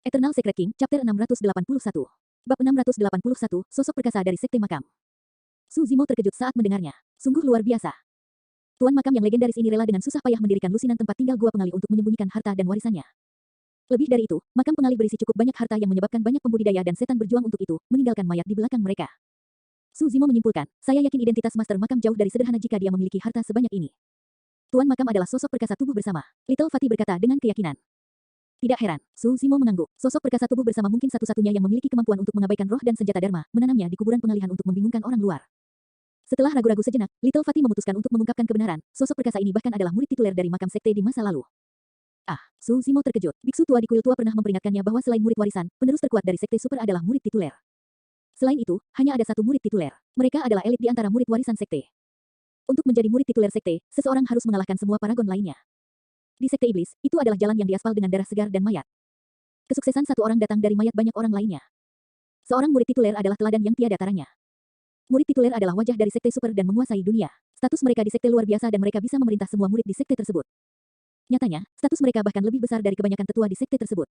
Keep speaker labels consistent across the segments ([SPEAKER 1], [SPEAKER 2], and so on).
[SPEAKER 1] Eternal Secret King, Chapter 681. Bab 681, Sosok Perkasa dari Sekte Makam. Su Zimo terkejut saat mendengarnya. Sungguh luar biasa. Tuan makam yang legendaris ini rela dengan susah payah mendirikan lusinan tempat tinggal gua pengali untuk menyembunyikan harta dan warisannya. Lebih dari itu, makam pengali berisi cukup banyak harta yang menyebabkan banyak pembudidaya dan setan berjuang untuk itu, meninggalkan mayat di belakang mereka. Su Zimo menyimpulkan, saya yakin identitas master makam jauh dari sederhana jika dia memiliki harta sebanyak ini. Tuan makam adalah sosok perkasa tubuh bersama. Little Fatih berkata dengan keyakinan. Tidak heran, Su Zimo mengangguk. Sosok perkasa tubuh bersama mungkin satu-satunya yang memiliki kemampuan untuk mengabaikan roh dan senjata Dharma, menanamnya di kuburan pengalihan untuk membingungkan orang luar. Setelah ragu-ragu sejenak, Little Fatih memutuskan untuk mengungkapkan kebenaran. Sosok perkasa ini bahkan adalah murid tituler dari makam sekte di masa lalu. Su Zimo terkejut. Biksu tua di kuil tua pernah memperingatkannya bahwa selain murid warisan, penerus terkuat dari sekte super adalah murid tituler. Selain itu, hanya ada satu murid tituler. Mereka adalah elit di antara murid warisan sekte. Untuk menjadi murid tituler sekte, seseorang harus mengalahkan semua paragon lainnya. Di sekte iblis, itu adalah jalan yang diaspal dengan darah segar dan mayat. Kesuksesan satu orang datang dari mayat banyak orang lainnya. Seorang murid tituler adalah teladan yang tiada taranya. Murid tituler adalah wajah dari sekte super dan menguasai dunia. Status mereka di sekte luar biasa dan mereka bisa memerintah semua murid di sekte tersebut. Nyatanya, status mereka bahkan lebih besar dari kebanyakan tetua di sekte tersebut.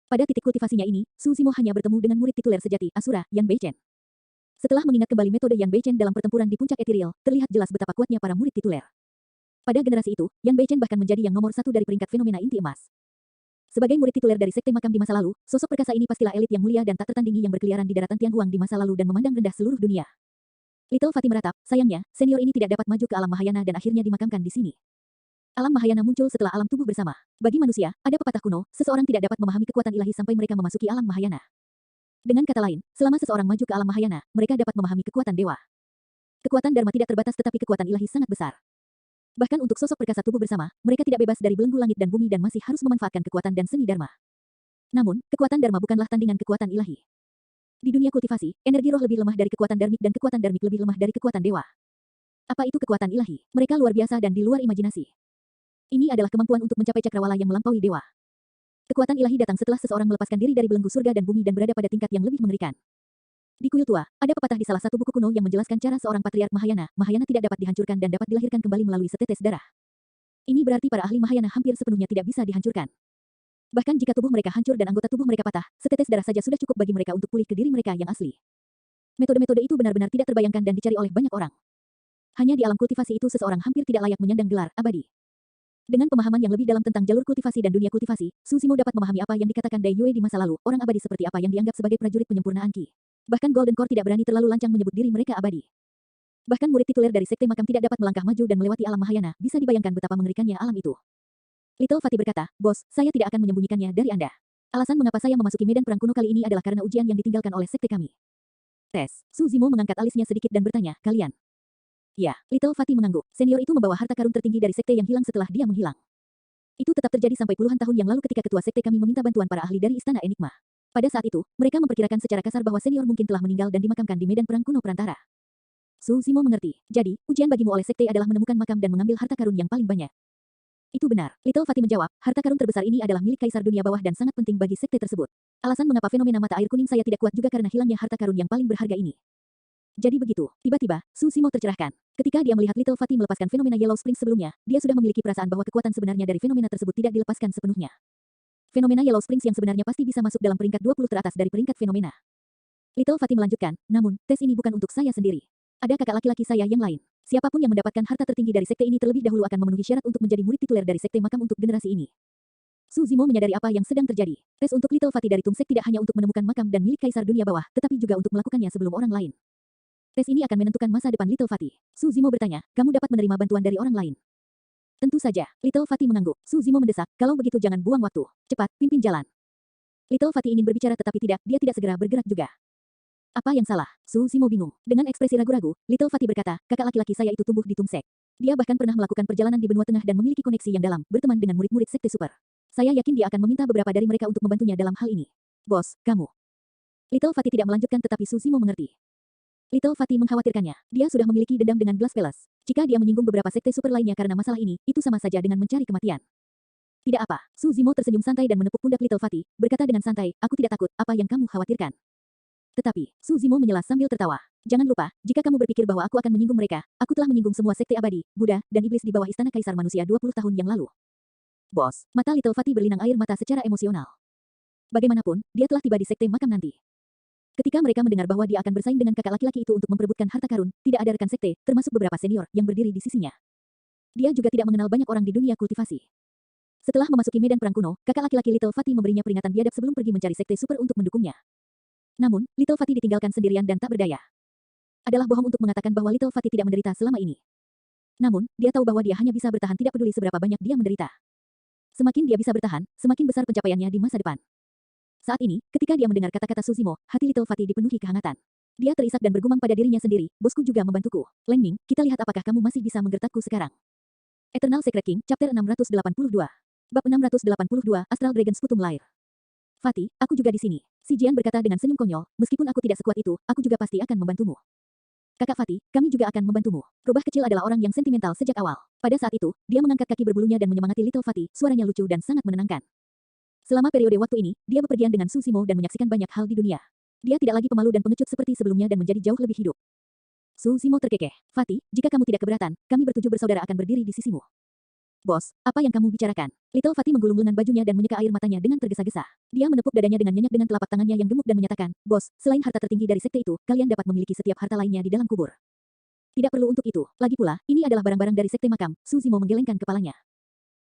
[SPEAKER 1] Pada titik kultivasinya ini, Su Zimo hanya bertemu dengan murid tituler sejati, Asura, Yan Beichen. Setelah mengingat kembali metode Yan Beichen dalam pertempuran di puncak ethereal, terlihat jelas betapa kuatnya para murid tituler. Pada generasi itu, Yan Beichen bahkan menjadi yang nomor satu dari peringkat fenomena inti emas. Sebagai murid tituler dari sekte makam di masa lalu, sosok perkasa ini pastilah elit yang mulia dan tak tertandingi yang berkeliaran di daratan Tianhuang di masa lalu dan memandang rendah seluruh dunia. Little Fatih meratap, sayangnya, senior ini tidak dapat maju ke alam Mahayana dan akhirnya dimakamkan di sini. Alam Mahayana muncul setelah alam tubuh bersama. Bagi manusia, ada pepatah kuno, seseorang tidak dapat memahami kekuatan ilahi sampai mereka memasuki alam Mahayana. Dengan kata lain, selama seseorang maju ke alam Mahayana, mereka dapat memahami kekuatan dewa. Kekuatan Dharma tidak terbatas tetapi kekuatan ilahi sangat besar. Bahkan untuk sosok perkasa tubuh bersama, mereka tidak bebas dari belenggu langit dan bumi dan masih harus memanfaatkan kekuatan dan seni Dharma. Namun, kekuatan Dharma bukanlah tandingan kekuatan ilahi. Di dunia kultivasi, energi roh lebih lemah dari kekuatan dharmik dan kekuatan dharmik lebih lemah dari kekuatan dewa. Apa itu kekuatan ilahi? Mereka luar biasa dan di luar imajinasi. Ini adalah kemampuan untuk mencapai cakrawala yang melampaui dewa. Kekuatan ilahi datang setelah seseorang melepaskan diri dari belenggu surga dan bumi dan berada pada tingkat yang lebih mengerikan. Di kuil tua, ada pepatah di salah satu buku kuno yang menjelaskan cara seorang patriark Mahayana tidak dapat dihancurkan dan dapat dilahirkan kembali melalui setetes darah. Ini berarti para ahli Mahayana hampir sepenuhnya tidak bisa dihancurkan. Bahkan jika tubuh mereka hancur dan anggota tubuh mereka patah, setetes darah saja sudah cukup bagi mereka untuk pulih ke diri mereka yang asli. Metode-metode itu benar-benar tidak terbayangkan dan dicari oleh banyak orang. Hanya di alam kultivasi itu seseorang hampir tidak layak menyandang gelar abadi. Dengan pemahaman yang lebih dalam tentang jalur kultivasi dan dunia kultivasi, Su Zimo dapat memahami apa yang dikatakan Dai Yue di masa lalu, orang abadi seperti apa yang dianggap sebagai prajurit penyempurnaan Qi. Bahkan Golden Core tidak berani terlalu lancang menyebut diri mereka abadi. Bahkan murid tituler dari sekte makam tidak dapat melangkah maju dan melewati alam Mahayana, bisa dibayangkan betapa mengerikannya alam itu. Little Fatih berkata, bos, saya tidak akan menyembunyikannya dari Anda. Alasan mengapa saya memasuki medan perang kuno kali ini adalah karena ujian yang ditinggalkan oleh sekte kami. Tes. Su Zimo mengangkat alisnya sedikit dan bertanya, kalian? Ya, Little Fatih mengangguk. Senior itu membawa harta karun tertinggi dari sekte yang hilang setelah dia menghilang. Itu tetap terjadi sampai puluhan tahun yang lalu ketika ketua sekte kami meminta bantuan para ahli dari Istana Enigma. Pada saat itu, mereka memperkirakan secara kasar bahwa senior mungkin telah meninggal dan dimakamkan di medan perang kuno perantara. Su Zimo mengerti. Jadi, ujian bagimu oleh sekte adalah menemukan makam dan mengambil harta karun yang paling banyak. Itu benar. Little Fatih menjawab, harta karun terbesar ini adalah milik Kaisar Dunia Bawah dan sangat penting bagi sekte tersebut. Alasan mengapa fenomena mata air kuning saya tidak kuat juga karena hilangnya harta karun yang paling berharga ini. Jadi begitu, tiba-tiba, Su Zimo tercerahkan. Ketika dia melihat Little Fatih melepaskan fenomena Yellow Spring sebelumnya, dia sudah memiliki perasaan bahwa kekuatan sebenarnya dari fenomena tersebut tidak dilepaskan sepenuhnya. Fenomena Yellow Springs yang sebenarnya pasti bisa masuk dalam peringkat 20 teratas dari peringkat fenomena. Little Fatih melanjutkan, namun, tes ini bukan untuk saya sendiri. Ada kakak laki-laki saya yang lain. Siapapun yang mendapatkan harta tertinggi dari sekte ini terlebih dahulu akan memenuhi syarat untuk menjadi murid tituler dari sekte makam untuk generasi ini. Su Zimo menyadari apa yang sedang terjadi. Tes untuk Little Fatih dari Tumsek tidak hanya untuk menemukan makam dan milik Kaisar Dunia Bawah, tetapi juga untuk melakukannya sebelum orang lain. Tes ini akan menentukan masa depan Little Fatih. Su Zimo bertanya, kamu dapat menerima bantuan dari orang lain? Tentu saja, Little Fatih mengangguk. Su Zimo mendesak, kalau begitu jangan buang waktu. Cepat, pimpin jalan. Little Fatih ingin berbicara tetapi dia tidak segera bergerak juga. Apa yang salah? Su Zimo bingung. Dengan ekspresi ragu-ragu, Little Fatih berkata, kakak laki-laki saya itu tumbuh di Tumsek. Dia bahkan pernah melakukan perjalanan di benua tengah dan memiliki koneksi yang dalam, berteman dengan murid-murid sekte super. Saya yakin dia akan meminta beberapa dari mereka untuk membantunya dalam hal ini. Bos, kamu. Little Fatih tidak melanjutkan tetapi Su Zimo mengerti. Little Fatih mengkhawatirkannya. Dia sudah memiliki dendam dengan Glass Palace. Jika dia menyinggung beberapa sekte super lainnya karena masalah ini, itu sama saja dengan mencari kematian. Tidak apa. Su Zimo tersenyum santai dan menepuk pundak Little Fatih, berkata dengan santai, aku tidak takut, apa yang kamu khawatirkan. Tetapi, Su Zimo menyelas sambil tertawa. Jangan lupa, jika kamu berpikir bahwa aku akan menyinggung mereka, aku telah menyinggung semua sekte abadi, Buddha, dan iblis di bawah istana Kaisar Manusia 20 tahun yang lalu. Bos, mata Little Fatih berlinang air mata secara emosional. Bagaimanapun, dia telah tiba di sekte makam nanti. Ketika mereka mendengar bahwa dia akan bersaing dengan kakak laki-laki itu untuk memperebutkan harta karun, tidak ada rekan sekte, termasuk beberapa senior, yang berdiri di sisinya. Dia juga tidak mengenal banyak orang di dunia kultivasi. Setelah memasuki medan perang kuno, kakak laki-laki Little Fatty memberinya peringatan biadab sebelum pergi mencari sekte super untuk mendukungnya. Namun, Little Fatty ditinggalkan sendirian dan tak berdaya. Adalah bohong untuk mengatakan bahwa Little Fatty tidak menderita selama ini. Namun, dia tahu bahwa dia hanya bisa bertahan tidak peduli seberapa banyak dia menderita. Semakin dia bisa bertahan, semakin besar pencapaiannya di masa depan. Saat ini, ketika dia mendengar kata-kata Suzimo, hati Little Fatty dipenuhi kehangatan. Dia terisak dan bergumam pada dirinya sendiri, bosku juga membantuku. Leng Ming, kita lihat apakah kamu masih bisa menggertakku sekarang. Eternal Secret King, Chapter 682. Bab 682, Astral Dragon Sputum Lair. Fatty, aku juga di sini. Si Jian berkata dengan senyum konyol, meskipun aku tidak sekuat itu, aku juga pasti akan membantumu. Kakak Fatty, kami juga akan membantumu. Rubah kecil adalah orang yang sentimental sejak awal. Pada saat itu, dia mengangkat kaki berbulunya dan menyemangati Little Fatty, suaranya lucu dan sangat menenangkan. Selama periode waktu ini, dia bepergian dengan Suzimo dan menyaksikan banyak hal di dunia. Dia tidak lagi pemalu dan pengecut seperti sebelumnya dan menjadi jauh lebih hidup. Suzimo terkekeh. Fatty, jika kamu tidak keberatan, kami bertujuh bersaudara akan berdiri di sisimu. Bos, apa yang kamu bicarakan? Little Fatty menggulung lengan bajunya dan menyeka air matanya dengan tergesa-gesa. Dia menepuk dadanya dengan nyenyak dengan telapak tangannya yang gemuk dan menyatakan, Bos, selain harta tertinggi dari sekte itu, kalian dapat memiliki setiap harta lainnya di dalam kubur. Tidak perlu untuk itu. Lagi pula, ini adalah barang-barang dari sekte makam. Suzimo menggelengkan kepalanya.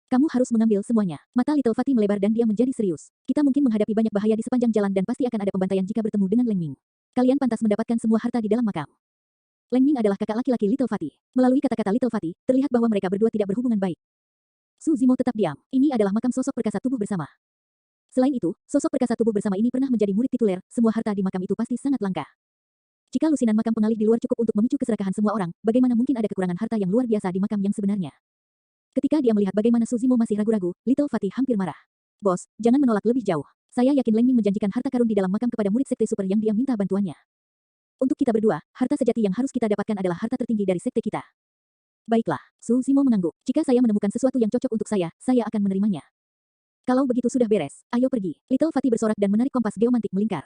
[SPEAKER 1] Kamu harus mengambil semuanya. Mata Little Fatty melebar dan dia menjadi serius. Kita mungkin menghadapi banyak bahaya di sepanjang jalan dan pasti akan ada pembantaian jika bertemu dengan Leng Ming. Kalian pantas mendapatkan semua harta di dalam makam. Leng Ming adalah kakak laki-laki Little Fatty. Melalui kata-kata Little Fatty, terlihat bahwa mereka berdua tidak berhubungan baik. Suzimo tetap diam. Ini adalah makam sosok perkasa tubuh bersama. Selain itu, sosok perkasa tubuh bersama ini pernah menjadi murid tituler, semua harta di makam itu pasti sangat langka. Jika lusinan makam pengalih di luar cukup untuk memicu keserakahan semua orang, bagaimana mungkin ada kekurangan harta yang luar biasa di makam yang sebenarnya? Ketika dia melihat bagaimana Suzimo masih ragu-ragu, Little Fatty hampir marah. Bos, jangan menolak lebih jauh. Saya yakin Leng Ming menjanjikan harta karun di dalam makam kepada murid sekte super yang dia minta bantuannya. Untuk kita berdua, harta sejati yang harus kita dapatkan adalah harta tertinggi dari sekte kita. Baiklah, Suzimo mengangguk. Jika saya menemukan sesuatu yang cocok untuk saya akan menerimanya. Kalau begitu sudah beres, ayo pergi. Little Fatty bersorak dan menarik kompas geomantik melingkar.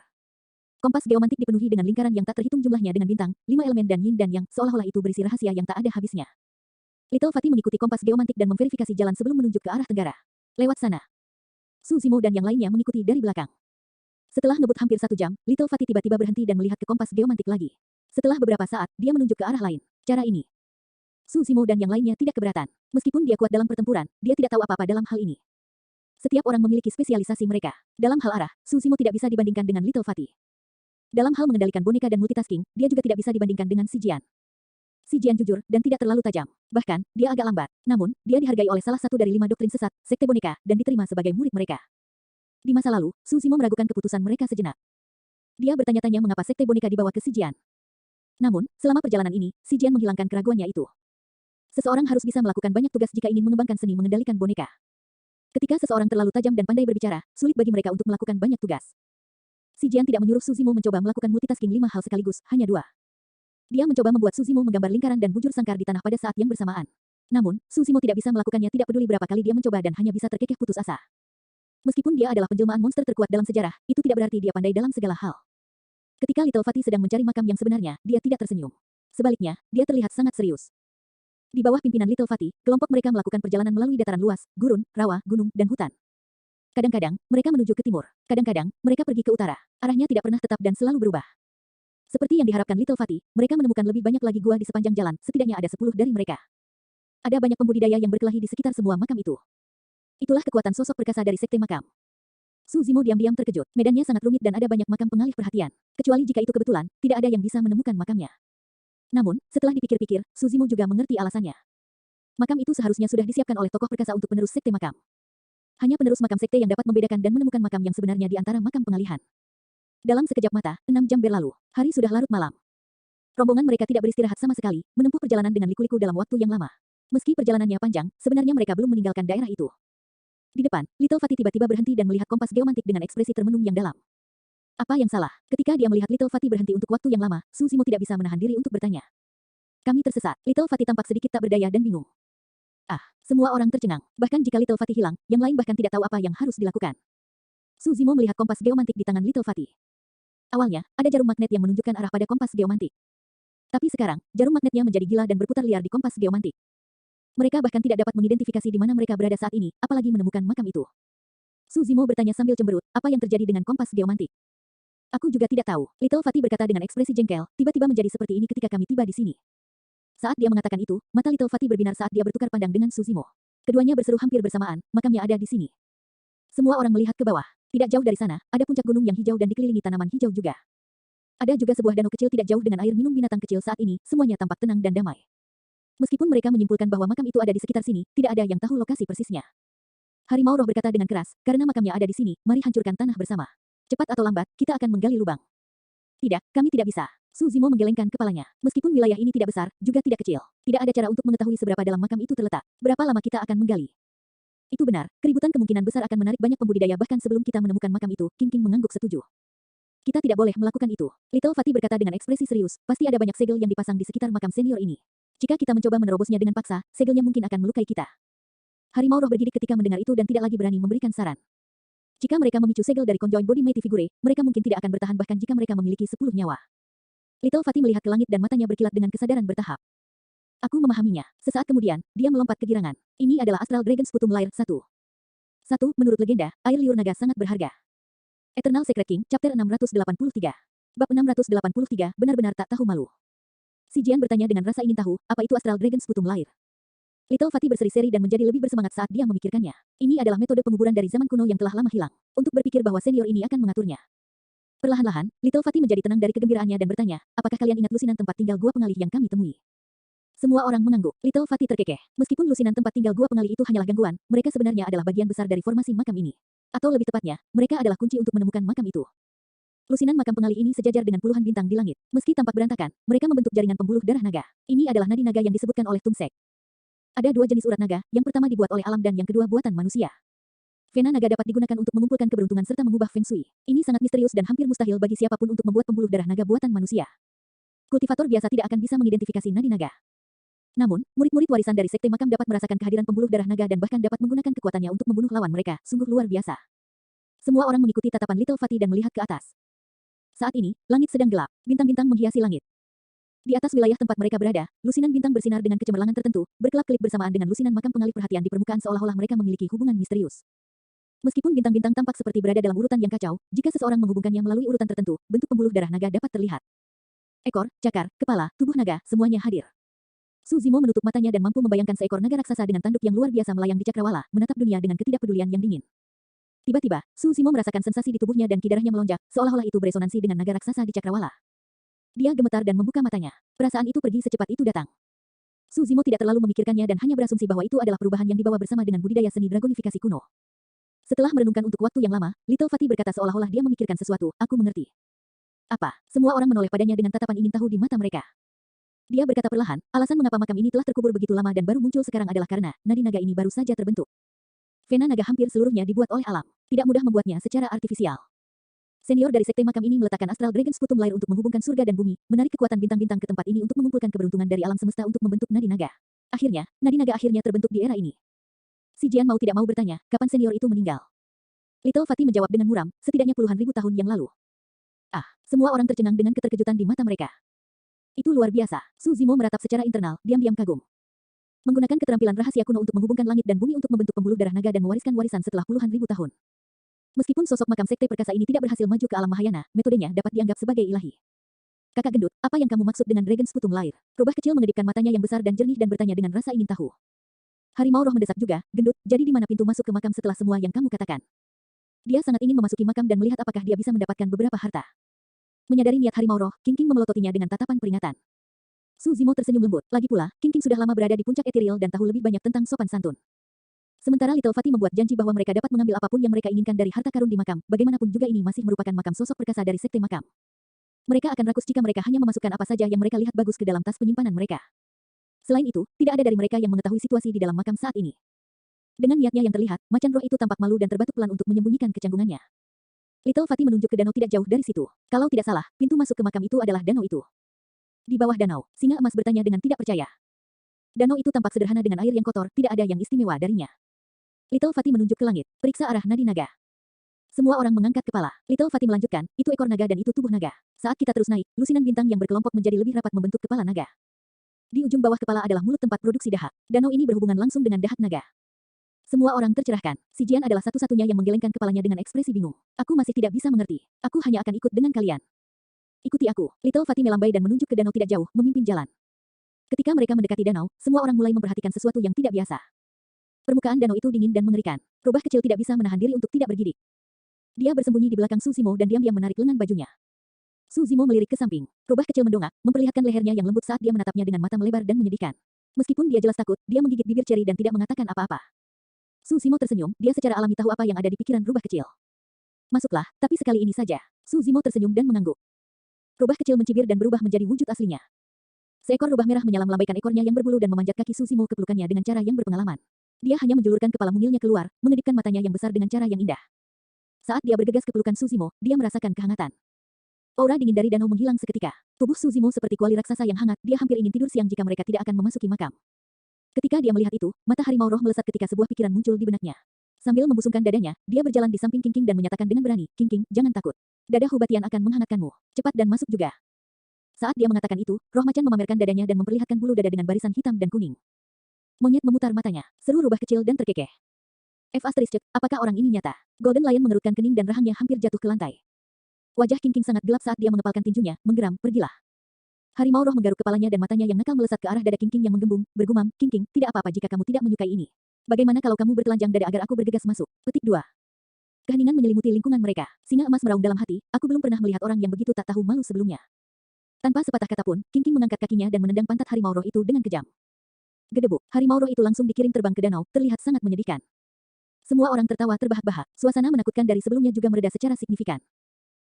[SPEAKER 1] Kompas geomantik dipenuhi dengan lingkaran yang tak terhitung jumlahnya dengan bintang, 5 elemen dan yin dan yang, seolah-olah itu berisi rahasia yang tak ada habisnya. Little Fatty mengikuti kompas geomantik dan memverifikasi jalan sebelum menunjuk ke arah tenggara. Lewat sana. Suzimo dan yang lainnya mengikuti dari belakang. Setelah ngebut hampir 1 jam, Little Fatty tiba-tiba berhenti dan melihat ke kompas geomantik lagi. Setelah beberapa saat, dia menunjuk ke arah lain. Cara ini. Suzimo dan yang lainnya tidak keberatan. Meskipun dia kuat dalam pertempuran, dia tidak tahu apa-apa dalam hal ini. Setiap orang memiliki spesialisasi mereka. Dalam hal arah, Suzimo tidak bisa dibandingkan dengan Little Fatty. Dalam hal mengendalikan boneka dan multitasking, dia juga tidak bisa dibandingkan dengan si Jian. Si Jian jujur dan tidak terlalu tajam. Bahkan, dia agak lambat. Namun, dia dihargai oleh salah satu dari 5 doktrin sesat, sekte boneka, dan diterima sebagai murid mereka. Di masa lalu, Suzimo meragukan keputusan mereka sejenak. Dia bertanya-tanya mengapa sekte boneka dibawa ke si Jian. Namun, selama perjalanan ini, si Jian menghilangkan keraguannya itu. Seseorang harus bisa melakukan banyak tugas jika ingin mengembangkan seni mengendalikan boneka. Ketika seseorang terlalu tajam dan pandai berbicara, sulit bagi mereka untuk melakukan banyak tugas. Si Jian tidak menyuruh Suzimo mencoba melakukan multitasking 5 hal sekaligus, hanya 2. Dia mencoba membuat Suzimo menggambar lingkaran dan bujur sangkar di tanah pada saat yang bersamaan. Namun, Suzimo tidak bisa melakukannya tidak peduli berapa kali dia mencoba dan hanya bisa terkekeh putus asa. Meskipun dia adalah penjelmaan monster terkuat dalam sejarah, itu tidak berarti dia pandai dalam segala hal. Ketika Little Fatty sedang mencari makam yang sebenarnya, dia tidak tersenyum. Sebaliknya, dia terlihat sangat serius. Di bawah pimpinan Little Fatty, kelompok mereka melakukan perjalanan melalui dataran luas, gurun, rawa, gunung, dan hutan. Kadang-kadang, mereka menuju ke timur. Kadang-kadang, mereka pergi ke utara. Arahnya tidak pernah tetap dan selalu berubah. Seperti yang diharapkan Little Fatty, mereka menemukan lebih banyak lagi gua di sepanjang jalan, setidaknya ada 10 dari mereka. Ada banyak pembudidaya yang berkelahi di sekitar semua makam itu. Itulah kekuatan sosok perkasa dari sekte makam. Suzimo diam-diam terkejut. Medannya sangat rumit dan ada banyak makam pengalih perhatian. Kecuali jika itu kebetulan, tidak ada yang bisa menemukan makamnya. Namun, setelah dipikir-pikir, Suzimo juga mengerti alasannya. Makam itu seharusnya sudah disiapkan oleh tokoh perkasa untuk penerus sekte makam. Hanya penerus makam sekte yang dapat membedakan dan menemukan makam yang sebenarnya di antara makam pengalihan. Dalam sekejap mata, 6 jam berlalu. Hari sudah larut malam. Rombongan mereka tidak beristirahat sama sekali, menempuh perjalanan dengan liku-liku dalam waktu yang lama. Meski perjalanannya panjang, sebenarnya mereka belum meninggalkan daerah itu. Di depan, Little Fatty tiba-tiba berhenti dan melihat kompas geomantik dengan ekspresi termenung yang dalam. Apa yang salah? Ketika dia melihat Little Fatty berhenti untuk waktu yang lama, Suzimo tidak bisa menahan diri untuk bertanya. Kami tersesat. Little Fatty tampak sedikit tak berdaya dan bingung. Ah, semua orang tercengang. Bahkan jika Little Fatty hilang, yang lain bahkan tidak tahu apa yang harus dilakukan. Suzimo melihat kompas geomantik di tangan Little Fatty. Awalnya, ada jarum magnet yang menunjukkan arah pada kompas geomantik. Tapi sekarang, jarum magnetnya menjadi gila dan berputar liar di kompas geomantik. Mereka bahkan tidak dapat mengidentifikasi di mana mereka berada saat ini, apalagi menemukan makam itu. Su Zimo bertanya sambil cemberut, apa yang terjadi dengan kompas geomantik? Aku juga tidak tahu. Little Fatih berkata dengan ekspresi jengkel, tiba-tiba menjadi seperti ini ketika kami tiba di sini. Saat dia mengatakan itu, mata Little Fatih berbinar saat dia bertukar pandang dengan Su Zimo. Keduanya berseru hampir bersamaan, makamnya ada di sini. Semua orang melihat ke bawah. Tidak jauh dari sana, ada puncak gunung yang hijau dan dikelilingi tanaman hijau juga. Ada juga sebuah danau kecil tidak jauh dengan air minum binatang kecil saat ini, semuanya tampak tenang dan damai. Meskipun mereka menyimpulkan bahwa makam itu ada di sekitar sini, tidak ada yang tahu lokasi persisnya. Harimau roh berkata dengan keras, karena makamnya ada di sini, mari hancurkan tanah bersama. Cepat atau lambat, kita akan menggali lubang. Tidak, kami tidak bisa. Su Zimo menggelengkan kepalanya. Meskipun wilayah ini tidak besar, juga tidak kecil. Tidak ada cara untuk mengetahui seberapa dalam makam itu terletak. Berapa lama kita akan menggali? Itu benar, keributan kemungkinan besar akan menarik banyak pembudidaya bahkan sebelum kita menemukan makam itu, King mengangguk setuju. Kita tidak boleh melakukan itu. Little Fatih berkata dengan ekspresi serius, pasti ada banyak segel yang dipasang di sekitar makam senior ini. Jika kita mencoba menerobosnya dengan paksa, segelnya mungkin akan melukai kita. Harimau roh bergidik ketika mendengar itu dan tidak lagi berani memberikan saran. Jika mereka memicu segel dari conjoined body mighty figure, mereka mungkin tidak akan bertahan bahkan jika mereka memiliki 10 nyawa. Little Fatih melihat ke langit dan matanya berkilat dengan kesadaran bertahap. Aku memahaminya. Sesaat kemudian, dia melompat kegirangan. Ini adalah Astral Dragon Sputum Lair 1. Menurut legenda, air liur naga sangat berharga. Eternal Secret King, Chapter 683. Bab 683, benar-benar tak tahu malu. Si Jian bertanya dengan rasa ingin tahu, apa itu Astral Dragon Sputum Lair. Little Fatih berseri-seri dan menjadi lebih bersemangat saat dia memikirkannya. Ini adalah metode penguburan dari zaman kuno yang telah lama hilang. Untuk berpikir bahwa senior ini akan mengaturnya. Perlahan-lahan, Little Fatih menjadi tenang dari kegembiraannya dan bertanya, apakah kalian ingat lusinan tempat tinggal gua pengalih yang kami temui? Semua orang mengangguk. Little Fatih terkekeh. Meskipun lusinan tempat tinggal gua pengalih itu hanyalah gangguan, mereka sebenarnya adalah bagian besar dari formasi makam ini. Atau lebih tepatnya, mereka adalah kunci untuk menemukan makam itu. Lusinan makam pengalih ini sejajar dengan puluhan bintang di langit. Meski tampak berantakan, mereka membentuk jaringan pembuluh darah naga. Ini adalah nadi naga yang disebutkan oleh Tung Sek. Ada dua jenis urat naga, yang pertama dibuat oleh alam dan yang kedua buatan manusia. Vena naga dapat digunakan untuk mengumpulkan keberuntungan serta mengubah Feng Shui. Ini sangat misterius dan hampir mustahil bagi siapapun untuk membuat pembuluh darah naga buatan manusia. Kultivator biasa tidak akan bisa mengidentifikasi nadi naga. Namun, murid-murid warisan dari sekte makam dapat merasakan kehadiran pembuluh darah naga dan bahkan dapat menggunakan kekuatannya untuk membunuh lawan mereka, sungguh luar biasa. Semua orang mengikuti tatapan Little Fatih dan melihat ke atas. Saat ini, langit sedang gelap, bintang-bintang menghiasi langit. Di atas wilayah tempat mereka berada, lusinan bintang bersinar dengan kecemerlangan tertentu, berkelap-kelip bersamaan dengan lusinan makam pengalih perhatian di permukaan seolah-olah mereka memiliki hubungan misterius. Meskipun bintang-bintang tampak seperti berada dalam urutan yang kacau, jika seseorang menghubungkannya melalui urutan tertentu, bentuk pembuluh darah naga dapat terlihat. Ekor, cakar, kepala, tubuh naga, semuanya hadir. Su Zimo menutup matanya dan mampu membayangkan seekor naga raksasa dengan tanduk yang luar biasa melayang di cakrawala, menatap dunia dengan ketidakpedulian yang dingin. Tiba-tiba, Su Zimo merasakan sensasi di tubuhnya dan kidarahnya melonjak, seolah-olah itu beresonansi dengan naga raksasa di cakrawala. Dia gemetar dan membuka matanya. Perasaan itu pergi secepat itu datang. Su Zimo tidak terlalu memikirkannya dan hanya berasumsi bahwa itu adalah perubahan yang dibawa bersama dengan budidaya seni dragonifikasi kuno. Setelah merenungkan untuk waktu yang lama, Little Fatih berkata seolah-olah dia memikirkan sesuatu, aku mengerti. Apa? Semua orang menoleh padanya dengan tatapan ingin tahu di mata mereka. Dia berkata perlahan, alasan mengapa makam ini telah terkubur begitu lama dan baru muncul sekarang adalah karena, nadi naga ini baru saja terbentuk. Vena naga hampir seluruhnya dibuat oleh alam. Tidak mudah membuatnya secara artifisial. Senior dari sekte makam ini meletakkan Astral Dragon Sputum Lair untuk menghubungkan surga dan bumi, menarik kekuatan bintang-bintang ke tempat ini untuk mengumpulkan keberuntungan dari alam semesta untuk membentuk nadi naga. Akhirnya, nadi naga akhirnya terbentuk di era ini. Si Jian mau tidak mau bertanya, kapan senior itu meninggal? Little Fatih menjawab dengan muram, setidaknya puluhan ribu tahun yang lalu. Ah, semua orang tercengang dengan keterkejutan di mata mereka. Itu luar biasa. Su Zimo meratap secara internal, diam-diam kagum. Menggunakan keterampilan rahasia kuno untuk menghubungkan langit dan bumi untuk membentuk pembuluh darah naga dan mewariskan warisan setelah puluhan ribu tahun. Meskipun sosok makam sekte perkasa ini tidak berhasil maju ke alam Mahayana, metodenya dapat dianggap sebagai ilahi. Kakak gendut, apa yang kamu maksud dengan Dragon Sputum Lair? Rubah kecil mengedipkan matanya yang besar dan jernih dan bertanya dengan rasa ingin tahu. Harimau roh mendesak juga, gendut, jadi di mana pintu masuk ke makam setelah semua yang kamu katakan? Dia sangat ingin memasuki makam dan melihat apakah dia bisa mendapatkan beberapa harta. Menyadari niat harimau roh, King memelototinya dengan tatapan peringatan. Su Zimo tersenyum lembut, lagi pula, King sudah lama berada di puncak etiril dan tahu lebih banyak tentang sopan santun. Sementara Little Fatih membuat janji bahwa mereka dapat mengambil apapun yang mereka inginkan dari harta karun di makam, bagaimanapun juga ini masih merupakan makam sosok perkasa dari sekte makam. Mereka akan rakus jika mereka hanya memasukkan apa saja yang mereka lihat bagus ke dalam tas penyimpanan mereka. Selain itu, tidak ada dari mereka yang mengetahui situasi di dalam makam saat ini. Dengan niatnya yang terlihat, macan roh itu tampak malu dan terbatuk pelan untuk menyembunyikan kecanggungannya. Little Fatih menunjuk ke danau tidak jauh dari situ. Kalau tidak salah, pintu masuk ke makam itu adalah danau itu. Di bawah danau, singa emas bertanya dengan tidak percaya. Danau itu tampak sederhana dengan air yang kotor, tidak ada yang istimewa darinya. Little Fatih menunjuk ke langit, periksa arah nadi naga. Semua orang mengangkat kepala. Little Fatih melanjutkan, itu ekor naga dan itu tubuh naga. Saat kita terus naik, lusinan bintang yang berkelompok menjadi lebih rapat membentuk kepala naga. Di ujung bawah kepala adalah mulut tempat produksi dahak. Danau ini berhubungan langsung dengan dahak naga. Semua orang tercerahkan. Si Jian adalah satu-satunya yang menggelengkan kepalanya dengan ekspresi bingung. Aku masih tidak bisa mengerti. Aku hanya akan ikut dengan kalian. Ikuti aku. Little Fatty melambai dan menunjuk ke danau tidak jauh, memimpin jalan. Ketika mereka mendekati danau, semua orang mulai memperhatikan sesuatu yang tidak biasa. Permukaan danau itu dingin dan mengerikan. Rubah kecil tidak bisa menahan diri untuk tidak bergidik. Dia bersembunyi di belakang Su Zimo dan diam-diam menarik lengan bajunya. Su Zimo melirik ke samping. Rubah kecil mendongak, memperlihatkan lehernya yang lembut saat dia menatapnya dengan mata melebar dan menyedihkan. Meskipun dia jelas takut, dia menggigit bibir Cherry dan tidak mengatakan apa-apa. Su Zimo tersenyum, dia secara alami tahu apa yang ada di pikiran rubah kecil. Masuklah, tapi sekali ini saja. Su Zimo tersenyum dan mengangguk. Rubah kecil mencibir dan berubah menjadi wujud aslinya. Seekor rubah merah menyalam-lambaikan ekornya yang berbulu dan memanjat kaki Su Zimo ke pelukannya dengan cara yang berpengalaman. Dia hanya menjulurkan kepala mungilnya keluar, mengedipkan matanya yang besar dengan cara yang indah. Saat dia bergegas ke pelukan Su Zimo, dia merasakan kehangatan. Aura dingin dari danau menghilang seketika. Tubuh Su Zimo seperti kuali raksasa yang hangat, dia hampir ingin tidur siang jika mereka tidak akan memasuki makam. Ketika dia melihat itu, mata harimau roh melesat ketika sebuah pikiran muncul di benaknya. Sambil membusungkan dadanya, dia berjalan di samping King King dan menyatakan dengan berani, "King King, jangan takut. Dada Hubatian akan menghangatkanmu. Cepat dan masuk juga." Saat dia mengatakan itu, roh macan memamerkan dadanya dan memperlihatkan bulu dada dengan barisan hitam dan kuning. Monyet memutar matanya, seru rubah kecil dan terkekeh. Apakah orang ini nyata? Golden Lion mengerutkan kening dan rahangnya hampir jatuh ke lantai. Wajah King King sangat gelap saat dia mengepalkan tinjunya, menggeram, "Pergilah." Harimau roh menggaruk kepalanya dan matanya yang nakal melesat ke arah dada King King yang menggembung, bergumam, "King King, tidak apa-apa jika kamu tidak menyukai ini. Bagaimana kalau kamu bertelanjang dada agar aku bergegas masuk?" Petik 2. Keheningan menyelimuti lingkungan mereka. Singa emas meraung dalam hati, aku belum pernah melihat orang yang begitu tak tahu malu sebelumnya. Tanpa sepatah kata pun, King King mengangkat kakinya dan menendang pantat harimau roh itu dengan kejam. Gedebuk, harimau roh itu langsung dikirim terbang ke danau, terlihat sangat menyedihkan. Semua orang tertawa terbahak-bahak. Suasana menakutkan dari sebelumnya juga mereda secara signifikan.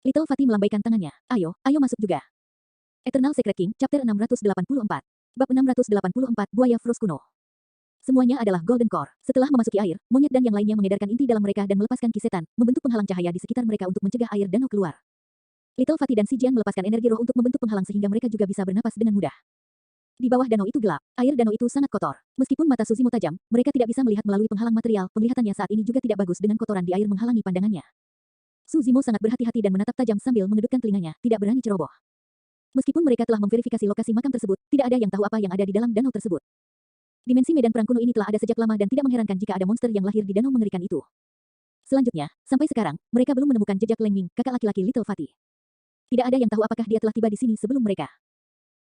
[SPEAKER 1] Little Fatty melambaikan tangannya. Ayo masuk juga. Eternal Secret King, Chapter 684. Bab 684, Buaya Frost Kuno. Semuanya adalah Golden Core. Setelah memasuki air, monyet dan yang lainnya mengedarkan inti dalam mereka dan melepaskan kisetan, membentuk penghalang cahaya di sekitar mereka untuk mencegah air danau keluar. Little Fatty dan si Jian melepaskan energi roh untuk membentuk penghalang sehingga mereka juga bisa bernapas dengan mudah. Di bawah danau itu gelap. Air danau itu sangat kotor. Meskipun mata Su Zimo tajam, mereka tidak bisa melihat melalui penghalang material. Penglihatannya saat ini juga tidak bagus dengan kotoran di air menghalangi pandangannya. Su Zimo sangat berhati-hati dan menatap tajam sambil mengedutkan telinganya, tidak berani ceroboh. Meskipun mereka telah memverifikasi lokasi makam tersebut, tidak ada yang tahu apa yang ada di dalam danau tersebut. Dimensi medan perang kuno ini telah ada sejak lama dan tidak mengherankan jika ada monster yang lahir di danau mengerikan itu. Selanjutnya, sampai sekarang, mereka belum menemukan jejak Leng Ming, kakak laki-laki Little Fatty. Tidak ada yang tahu apakah dia telah tiba di sini sebelum mereka.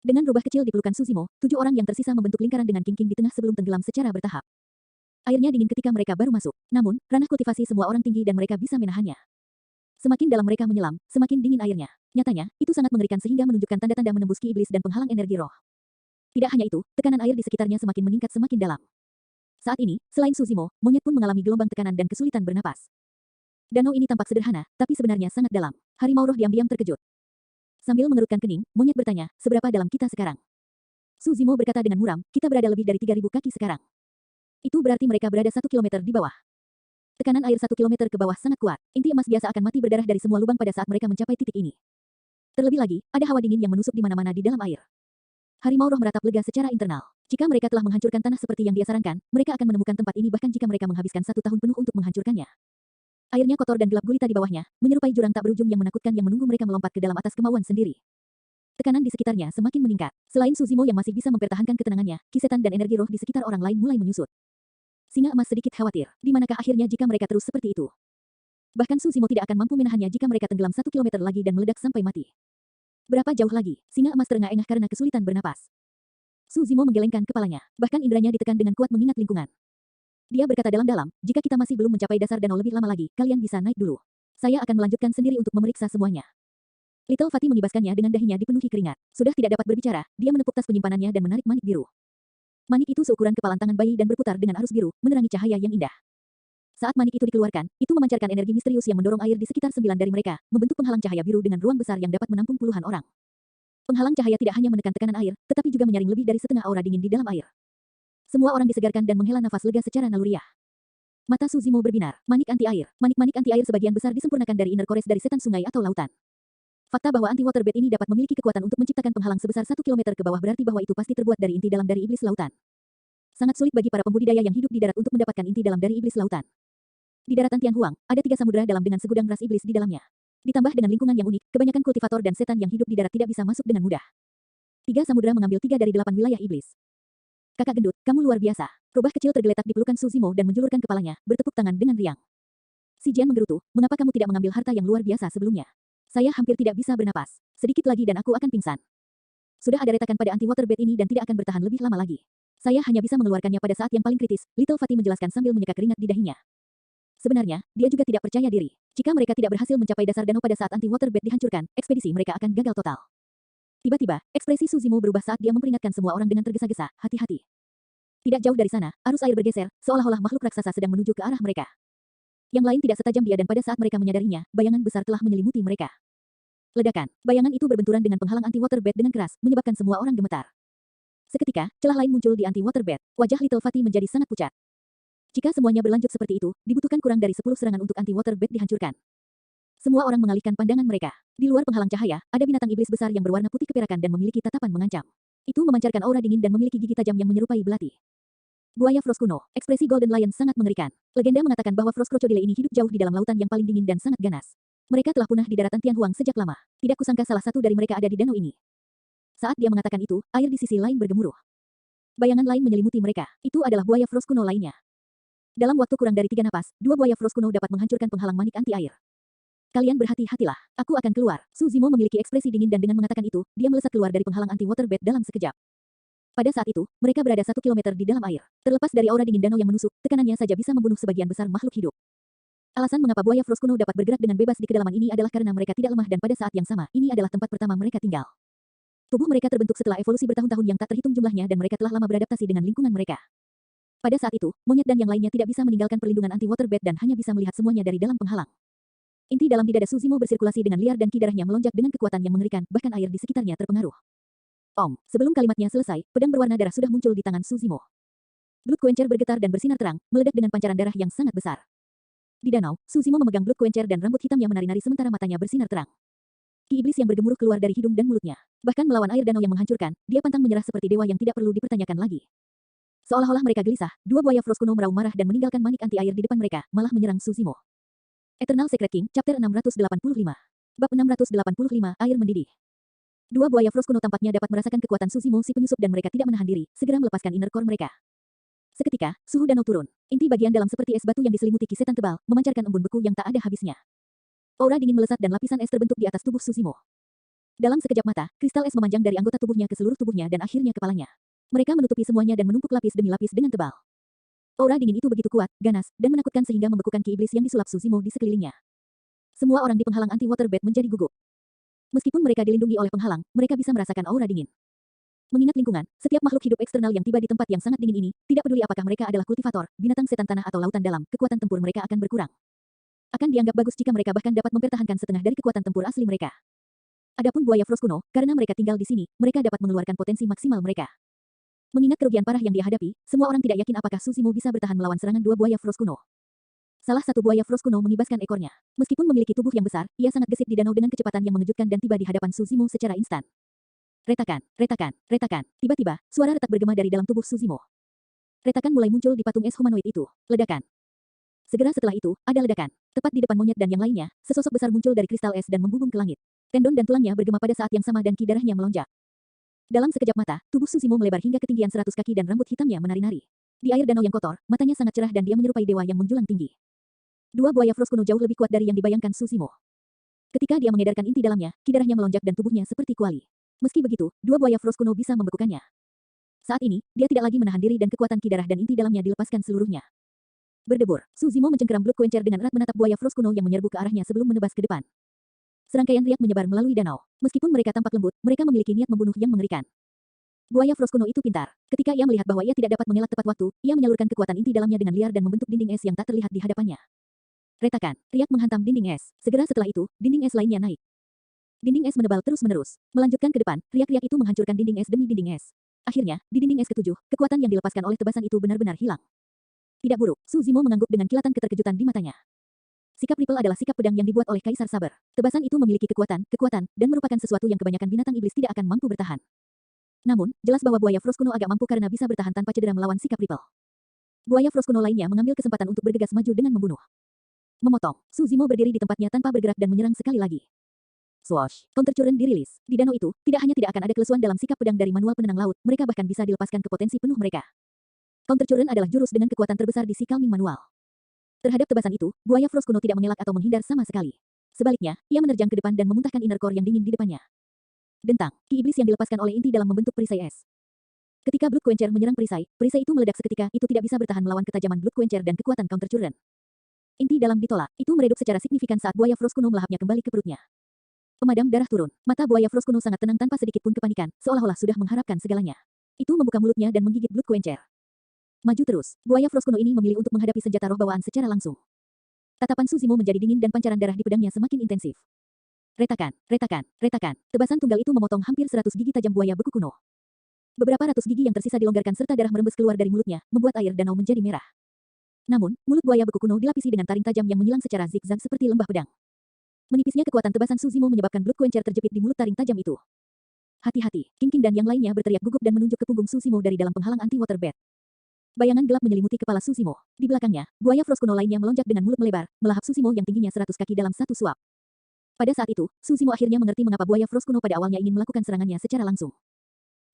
[SPEAKER 1] Dengan rubah kecil di pelukan Su Zimo, 7 orang yang tersisa membentuk lingkaran dengan King King di tengah sebelum tenggelam secara bertahap. Airnya dingin ketika mereka baru masuk. Namun, ranah kultivasi semua orang tinggi dan mereka bisa menahannya. Semakin dalam mereka menyelam, semakin dingin airnya. Nyatanya, itu sangat mengerikan sehingga menunjukkan tanda-tanda menembus ki iblis dan penghalang energi roh. Tidak hanya itu, tekanan air di sekitarnya semakin meningkat semakin dalam. Saat ini, selain Su Zimo, monyet pun mengalami gelombang tekanan dan kesulitan bernapas. Danau ini tampak sederhana, tapi sebenarnya sangat dalam. Harimau roh diam-diam terkejut. Sambil mengerutkan kening, monyet bertanya, "Seberapa dalam kita sekarang?" Su Zimo berkata dengan muram, "Kita berada lebih dari 3.000 kaki sekarang." Itu berarti mereka berada 1 kilometer di bawah. Tekanan air 1 kilometer ke bawah sangat kuat. Inti emas biasa akan mati berdarah dari semua lubang pada saat mereka mencapai titik ini. Terlebih lagi, ada hawa dingin yang menusuk di mana-mana di dalam air. Harimau roh meratap lega secara internal. Jika mereka telah menghancurkan tanah seperti yang dia sarankan, mereka akan menemukan tempat ini bahkan jika mereka menghabiskan 1 tahun penuh untuk menghancurkannya. Airnya kotor dan gelap gulita di bawahnya, menyerupai jurang tak berujung yang menakutkan yang menunggu mereka melompat ke dalam atas kemauan sendiri. Tekanan di sekitarnya semakin meningkat. Selain Su Zimo yang masih bisa mempertahankan ketenangannya, kisetan dan energi roh di sekitar orang lain mulai menyusut. Singa emas sedikit khawatir, di manakah akhirnya jika mereka terus seperti itu. Bahkan Su Zimo tidak akan mampu menahannya jika mereka tenggelam 1 kilometer lagi dan meledak sampai mati. Berapa jauh lagi? Singa emas terengah-engah karena kesulitan bernapas. Su Zimo menggelengkan kepalanya, bahkan inderanya ditekan dengan kuat mengingat lingkungan. Dia berkata dalam-dalam, "Jika kita masih belum mencapai dasar danau lebih lama lagi, kalian bisa naik dulu. Saya akan melanjutkan sendiri untuk memeriksa semuanya." Little Fatty mengibaskannya dengan dahinya dipenuhi keringat. Sudah tidak dapat berbicara, dia menepuk tas penyimpanannya dan menarik manik biru. Manik itu seukuran kepalan tangan bayi dan berputar dengan arus biru, menerangi cahaya yang indah. Saat manik itu dikeluarkan, itu memancarkan energi misterius yang mendorong air di sekitar 9 dari mereka, membentuk penghalang cahaya biru dengan ruang besar yang dapat menampung puluhan orang. Penghalang cahaya tidak hanya menekan tekanan air, tetapi juga menyaring lebih dari setengah aura dingin di dalam air. Semua orang disegarkan dan menghela nafas lega secara naluriah. Mata Su Zimo berbinar. Manik anti air. Manik-manik anti air sebagian besar disempurnakan dari inner cores dari setan sungai atau lautan. Fakta bahwa anti-water bed ini dapat memiliki kekuatan untuk menciptakan penghalang sebesar 1 kilometer ke bawah berarti bahwa itu pasti terbuat dari inti dalam dari iblis lautan. Sangat sulit bagi para pembudidaya yang hidup di darat untuk mendapatkan inti dalam dari iblis lautan. Di daratan Tianhuang, ada 3 samudera dalam dengan segudang ras iblis di dalamnya. Ditambah dengan lingkungan yang unik, kebanyakan kultivator dan setan yang hidup di darat tidak bisa masuk dengan mudah. 3 samudera mengambil 3 dari 8 wilayah iblis. Kakak gendut, kamu luar biasa. Rubah kecil tergeletak di pelukan Suzimo dan menjulurkan kepalanya, bertepuk tangan dengan riang. Si Jian menggerutu, mengapa kamu tidak mengambil harta yang luar biasa sebelumnya? Saya hampir tidak bisa bernapas. Sedikit lagi dan aku akan pingsan. Sudah ada retakan pada anti-water bed ini dan tidak akan bertahan lebih lama lagi. Saya hanya bisa mengeluarkannya pada saat yang paling kritis, Little Fatty menjelaskan sambil menyeka keringat di dahinya. Sebenarnya, dia juga tidak percaya diri. Jika mereka tidak berhasil mencapai dasar danau pada saat anti-water bed dihancurkan, ekspedisi mereka akan gagal total. Tiba-tiba, ekspresi Suzimo berubah saat dia memperingatkan semua orang dengan tergesa-gesa, hati-hati. Tidak jauh dari sana, arus air bergeser, seolah-olah makhluk raksasa sedang menuju ke arah mereka. Yang lain tidak setajam dia dan pada saat mereka menyadarinya, bayangan besar telah menyelimuti mereka. Ledakan, bayangan itu berbenturan dengan penghalang anti-water bed dengan keras, menyebabkan semua orang gemetar. Seketika, celah lain muncul di anti-water bed. Wajah Little Fatty menjadi sangat pucat. Jika semuanya berlanjut seperti itu, dibutuhkan kurang dari 10 serangan untuk anti-water bed dihancurkan. Semua orang mengalihkan pandangan mereka. Di luar penghalang cahaya, ada binatang iblis besar yang berwarna putih keperakan dan memiliki tatapan mengancam. Itu memancarkan aura dingin dan memiliki gigi tajam yang menyerupai belati. Buaya Frost kuno, ekspresi Golden Lion sangat mengerikan. Legenda mengatakan bahwa Frost Crocodile ini hidup jauh di dalam lautan yang paling dingin dan sangat ganas. Mereka telah punah di daratan Tianhuang sejak lama. Tidak kusangka salah satu dari mereka ada di danau ini. Saat dia mengatakan itu, air di sisi lain bergemuruh. Bayangan lain menyelimuti mereka. Itu adalah buaya Frost kuno lainnya. Dalam waktu kurang dari 3 napas, 2 buaya Frost kuno dapat menghancurkan penghalang manik anti-air. Kalian berhati-hatilah. Aku akan keluar. Suzimo memiliki ekspresi dingin dan dengan mengatakan itu, dia melesat keluar dari penghalang anti-water bed dalam sekejap. Pada saat itu, mereka berada 1 kilometer di dalam air. Terlepas dari aura dingin danau yang menusuk, tekanannya saja bisa membunuh sebagian besar makhluk hidup. Alasan mengapa buaya Frost kuno dapat bergerak dengan bebas di kedalaman ini adalah karena mereka tidak lemah dan pada saat yang sama, ini adalah tempat pertama mereka tinggal. Tubuh mereka terbentuk setelah evolusi bertahun-tahun yang tak terhitung jumlahnya dan mereka telah lama beradaptasi dengan lingkungan mereka. Pada saat itu, monyet dan yang lainnya tidak bisa meninggalkan perlindungan anti-water bed dan hanya bisa melihat semuanya dari dalam penghalang. Inti dalam di dada Suzimo bersirkulasi dengan liar dan ki darahnya melonjak dengan kekuatan yang mengerikan, bahkan air di sekitarnya terpengaruh. Sebelum kalimatnya selesai, pedang berwarna darah sudah muncul di tangan Suzimo. Blood Quencher bergetar dan bersinar terang, meledak dengan pancaran darah yang sangat besar. Di danau, Suzimo memegang Blood Quencher dan rambut hitamnya menari-nari sementara matanya bersinar terang. Ki iblis yang bergemuruh keluar dari hidung dan mulutnya. Bahkan melawan air danau yang menghancurkan, dia pantang menyerah seperti dewa yang tidak perlu dipertanyakan lagi. Seolah-olah mereka gelisah, 2 buaya Frost kuno meraung marah dan meninggalkan manik anti-air di depan mereka, malah menyerang Suzimo. Eternal Secret King, Chapter 685. Bab 685, Air Mendidih. 2 buaya Frost kuno tampaknya dapat merasakan kekuatan Suzimo si penyusup dan mereka tidak menahan diri, segera melepaskan inner core mereka. Seketika, suhu danau turun. Inti bagian dalam seperti es batu yang diselimuti kisetan tebal, memancarkan embun beku yang tak ada habisnya. Aura dingin melesat dan lapisan es terbentuk di atas tubuh Suzimo. Dalam sekejap mata, kristal es memanjang dari anggota tubuhnya ke seluruh tubuhnya dan akhirnya kepalanya. Mereka menutupi semuanya dan menumpuk lapis demi lapis dengan tebal. Aura dingin itu begitu kuat, ganas, dan menakutkan sehingga membekukan ki iblis yang disulap Suzimo di sekelilingnya. Semua orang di penghalang anti-water bed menjadi gugup. Meskipun mereka dilindungi oleh penghalang, mereka bisa merasakan aura dingin. Mengingat lingkungan, setiap makhluk hidup eksternal yang tiba di tempat yang sangat dingin ini, tidak peduli apakah mereka adalah kultivator, binatang setan tanah atau lautan dalam, kekuatan tempur mereka akan berkurang. Akan dianggap bagus jika mereka bahkan dapat mempertahankan setengah dari kekuatan tempur asli mereka. Adapun buaya Frost kuno, karena mereka tinggal di sini, mereka dapat mengeluarkan potensi maksimal mereka. Mengingat kerugian parah yang dihadapi, semua orang tidak yakin apakah Suzimo bisa bertahan melawan serangan 2 buaya Frost kuno. Salah satu buaya Frost kuno mengibaskan ekornya. Meskipun memiliki tubuh yang besar, ia sangat gesit di danau dengan kecepatan yang mengejutkan dan tiba di hadapan Suzimo secara instan. Retakan, retakan, retakan. Tiba-tiba, suara retak bergema dari dalam tubuh Suzimo. Retakan mulai muncul di patung es humanoid itu. Ledakan. Segera setelah itu, ada ledakan. Tepat di depan monyet dan yang lainnya, sesosok besar muncul dari kristal es dan membubung ke langit. Tendon dan tulangnya bergema pada saat yang sama dan ki darahnya melonjak. Dalam sekejap mata, tubuh Suzimo melebar hingga ketinggian 100 kaki dan rambut hitamnya menari-nari. Di air danau yang kotor, matanya sangat cerah dan dia menyerupai dewa yang menjulang tinggi. 2 buaya Frost kuno jauh lebih kuat dari yang dibayangkan Suzimo. Ketika dia mengedarkan inti dalamnya, ki darahnya melonjak dan tubuhnya seperti kuali. Meski begitu, 2 buaya Frost kuno bisa membekukannya. Saat ini, dia tidak lagi menahan diri dan kekuatan ki darah dan inti dalamnya dilepaskan seluruhnya. Berdebur, Suzimo mencengkeram Blood Quencher dengan erat menatap buaya Frost kuno yang menyerbu ke arahnya sebelum menebas ke depan. Serangkaian riak menyebar melalui danau. Meskipun mereka tampak lembut, mereka memiliki niat membunuh yang mengerikan. Buaya Frost kuno itu pintar. Ketika ia melihat bahwa ia tidak dapat mengelak tepat waktu, ia menyalurkan kekuatan inti dalamnya dengan liar dan membentuk dinding es yang tak terlihat di hadapannya. Retakan, riak menghantam dinding es. Segera setelah itu, dinding es lainnya naik. Dinding es menebal terus-menerus. Melanjutkan ke depan, riak-riak itu menghancurkan dinding es demi dinding es. Akhirnya, di dinding es ke-7, kekuatan yang dilepaskan oleh tebasan itu benar-benar hilang. Tidak buruk, Suzimo mengangguk dengan kilatan keterkejutan di matanya. Sikap Ripple adalah sikap pedang yang dibuat oleh Kaisar Saber. Tebasan itu memiliki kekuatan, dan merupakan sesuatu yang kebanyakan binatang iblis tidak akan mampu bertahan. Namun, jelas bahwa buaya Frost kuno agak mampu karena bisa bertahan tanpa cedera melawan sikap Ripple. Buaya Frost kuno lainnya mengambil kesempatan untuk bergegas maju dengan membunuh. Memotong, Suzimo berdiri di tempatnya tanpa bergerak dan menyerang sekali lagi. Swoosh, counter current dirilis. Di danau itu, tidak hanya tidak akan ada kelesuan dalam sikap pedang dari manual penenang laut, mereka bahkan bisa dilepaskan ke potensi penuh mereka. Counter Current adalah jurus dengan kekuatan terbesar di si Calming manual. Terhadap tebasan itu, buaya Frost kuno tidak mengelak atau menghindar sama sekali. Sebaliknya, ia menerjang ke depan dan memuntahkan inner core yang dingin di depannya. Dentang, ki iblis yang dilepaskan oleh inti dalam membentuk perisai es. Ketika Blood Quencher menyerang perisai, perisai itu meledak seketika, itu tidak bisa bertahan melawan ketajaman Blood Quencher dan kekuatan Counter Current. Inti dalam ditolak, itu meredup secara signifikan saat buaya Frost kuno melahapnya kembali ke perutnya. Pemadam darah turun, mata buaya Frost kuno sangat tenang tanpa sedikit pun kepanikan, seolah-olah sudah mengharapkan segalanya. Itu membuka mulutnya dan menggigit Blood Quencher. Maju terus, buaya Frost kuno ini memilih untuk menghadapi senjata roh bawaan secara langsung. Tatapan Suzimo menjadi dingin dan pancaran darah di pedangnya semakin intensif. Retakan, retakan, retakan, tebasan tunggal itu memotong hampir 100 gigi tajam buaya beku kuno. Beberapa ratus gigi yang tersisa dilonggarkan serta darah merembes keluar dari mulutnya, membuat air danau menjadi merah. Namun, mulut buaya beku kuno dilapisi dengan taring tajam yang menyilang secara zigzag seperti lembah pedang. Menipisnya kekuatan tebasan Suzimo menyebabkan Blood Quencher terjepit di mulut taring tajam itu. Hati-hati, King King dan yang lainnya berteriak gugup dan menunjuk ke punggung Suzimo dari dalam penghalang anti-water bed. Bayangan gelap menyelimuti kepala Suzimo. Di belakangnya, buaya Frost kuno lainnya melonjak dengan mulut melebar, melahap Suzimo yang tingginya 100 kaki dalam satu suap. Pada saat itu, Suzimo akhirnya mengerti mengapa buaya Frost kuno pada awalnya ingin melakukan serangannya secara langsung.